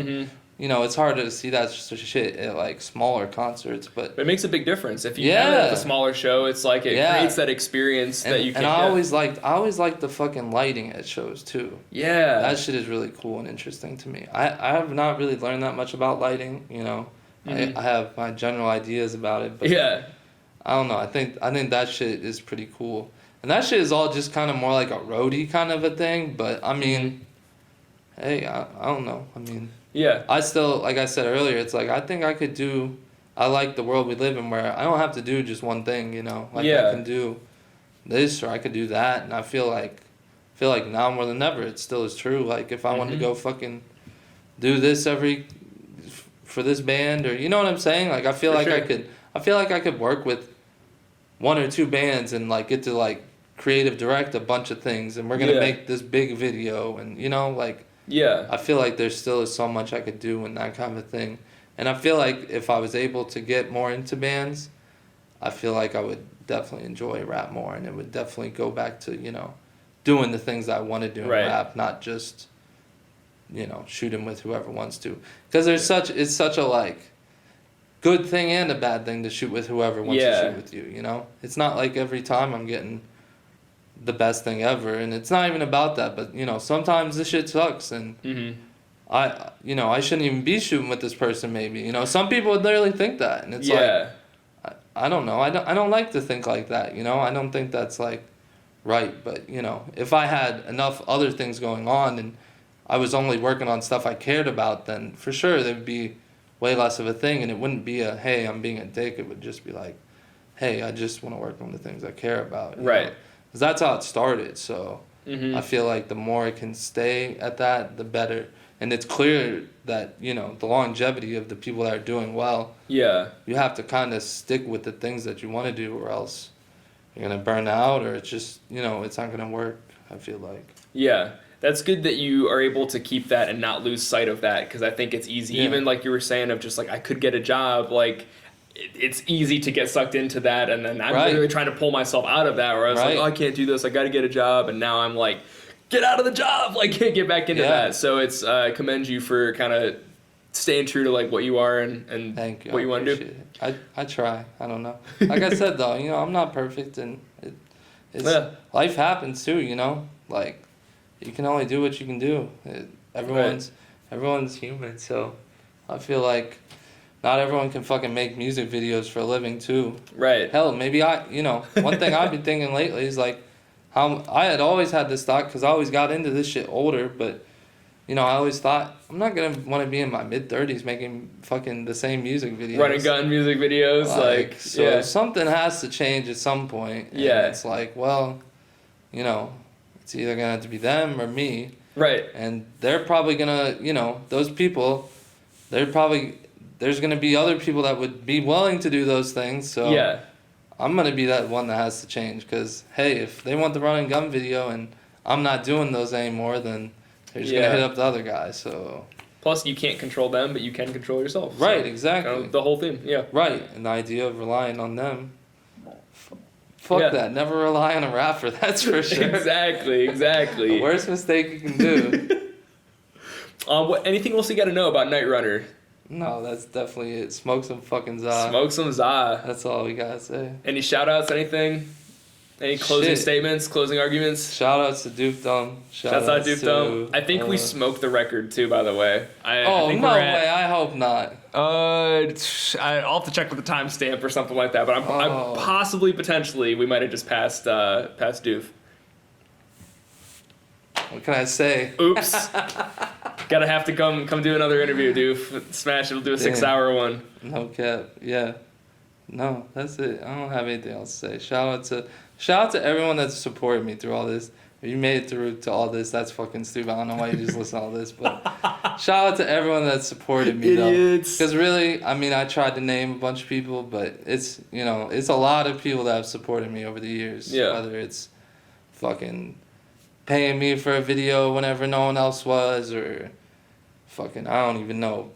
B: It's hard to see that shit at like smaller concerts, but
A: it makes a big difference. If you have it at a smaller show, it's like it creates that experience that you can.
B: And I always liked the fucking lighting at shows too. That shit is really cool and interesting to me. I have not really learned that much about lighting. I have my general ideas about it, but I don't know. I think that shit is pretty cool, and that shit is all just kind of more like a roadie kind of a thing. But I mean, hey, I don't know. I mean. I still, like I said earlier, it's like I think I could do. I like the world we live in where I don't have to do just one thing, Like I can do this or I could do that, and I feel like now more than ever it still is true. Like if I wanted to go fucking do this for this band, or you know what I'm saying? Like I feel like I could work with one or two bands and like get to like creative direct a bunch of things, and we're gonna make this big video, and like. I feel like there still is so much I could do in that kind of thing. And I feel like if I was able to get more into bands, I feel like I would definitely enjoy rap more, and it would definitely go back to, doing the things I want to do in rap, not just, shooting with whoever wants to. Because it's such a like good thing and a bad thing to shoot with whoever wants to shoot with you, It's not like every time I'm getting the best thing ever, and it's not even about that, but sometimes this shit sucks, and I shouldn't even be shooting with this person maybe. You know, some people would literally think that, and it's like, I don't know. I don't like to think like that, you know? I don't think that's like right, but you know, if I had enough other things going on and I was only working on stuff I cared about, then for sure there'd be way less of a thing, and it wouldn't be a, hey, I'm being a dick. It would just be like, hey, I just want to work on the things I care about.
A: Right.
B: Because that's how it started, so
A: Mm-hmm.
B: I feel like the more it can stay at that, the better. And it's clear that, you know, the longevity of the people that are doing well,
A: Yeah.
B: you have to kind of stick with the things that you want to do, or else you're going to burn out, or it's just, you know, it's not going to work, I feel like.
A: Yeah. That's good that you are able to keep that and not lose sight of that, because I think it's easy, even like you were saying, of just like, I could get a job, like, it's easy to get sucked into that, and then I'm literally trying to pull myself out of that, where I was like, oh, I can't do this, I got to get a job, and now I'm like, get out of the job, like, get back into that. So it's, I commend you for kind of staying true to like what you are and
B: Thank you.
A: what you want to do.
B: I try. I don't know. Like I said though, you know, I'm not perfect, and life happens too. You know, like you can only do what you can do. Everyone's human, so I feel like not everyone can fucking make music videos for a living too.
A: Right.
B: Hell, maybe one thing I've been thinking lately is like how I had always had this thought, because I always got into this shit older, but you know, I always thought, I'm not going to want to be in my mid-30s making fucking the same music videos.
A: Run and gun music videos.
B: So something has to change at some point. And it's like, well, you know, it's either going to have to be them or me.
A: Right.
B: And they're probably going to, you know, those people, there's going to be other people that would be willing to do those things. So I'm going to be that one that has to change. Because, hey, if they want the run and gun video and I'm not doing those anymore, then they're just going to hit up the other guy, so...
A: Plus, you can't control them, but you can control yourself.
B: Right,
A: so,
B: exactly.
A: Kind of the whole thing,
B: Right, and the idea of relying on them... Fuck that, never rely on a rapper, that's for sure.
A: Exactly.
B: The worst mistake you can do.
A: Anything else you got to know about Nightrunner?
B: No, that's definitely it. Smoke some fucking za.
A: Smoke some za.
B: That's all we got to say.
A: Any shout-outs, anything? Any closing statements, closing arguments?
B: Shout-outs to Duke Dumb.
A: Shouts out Duke Dumb. I think we smoked the record, too, by the way.
B: I think no way. I hope not.
A: I'll have to check with the timestamp or something like that, but I'm possibly, potentially, we might have just passed Doof.
B: What can I say?
A: Oops. Gotta have to come do another interview, Doof. Smash it. We'll do a 6-hour one.
B: No cap. Yeah. No, that's it. I don't have anything else to say. Shout out to everyone that's supported me through all this. If you made it through to all this, that's fucking stupid. I don't know why you just listen to all this, but shout out to everyone that supported me,
A: Idiots.
B: though. Because really, I mean, I tried to name a bunch of people, but it's a lot of people that have supported me over the years.
A: Yeah.
B: Whether it's fucking paying me for a video whenever no one else was, or fucking, I don't even know.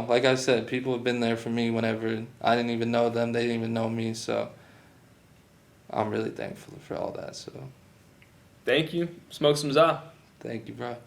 B: Like I said, people have been there for me whenever I didn't even know them. They didn't even know me, so I'm really thankful for all that. So,
A: thank you. Smoke some za.
B: Thank you, bro.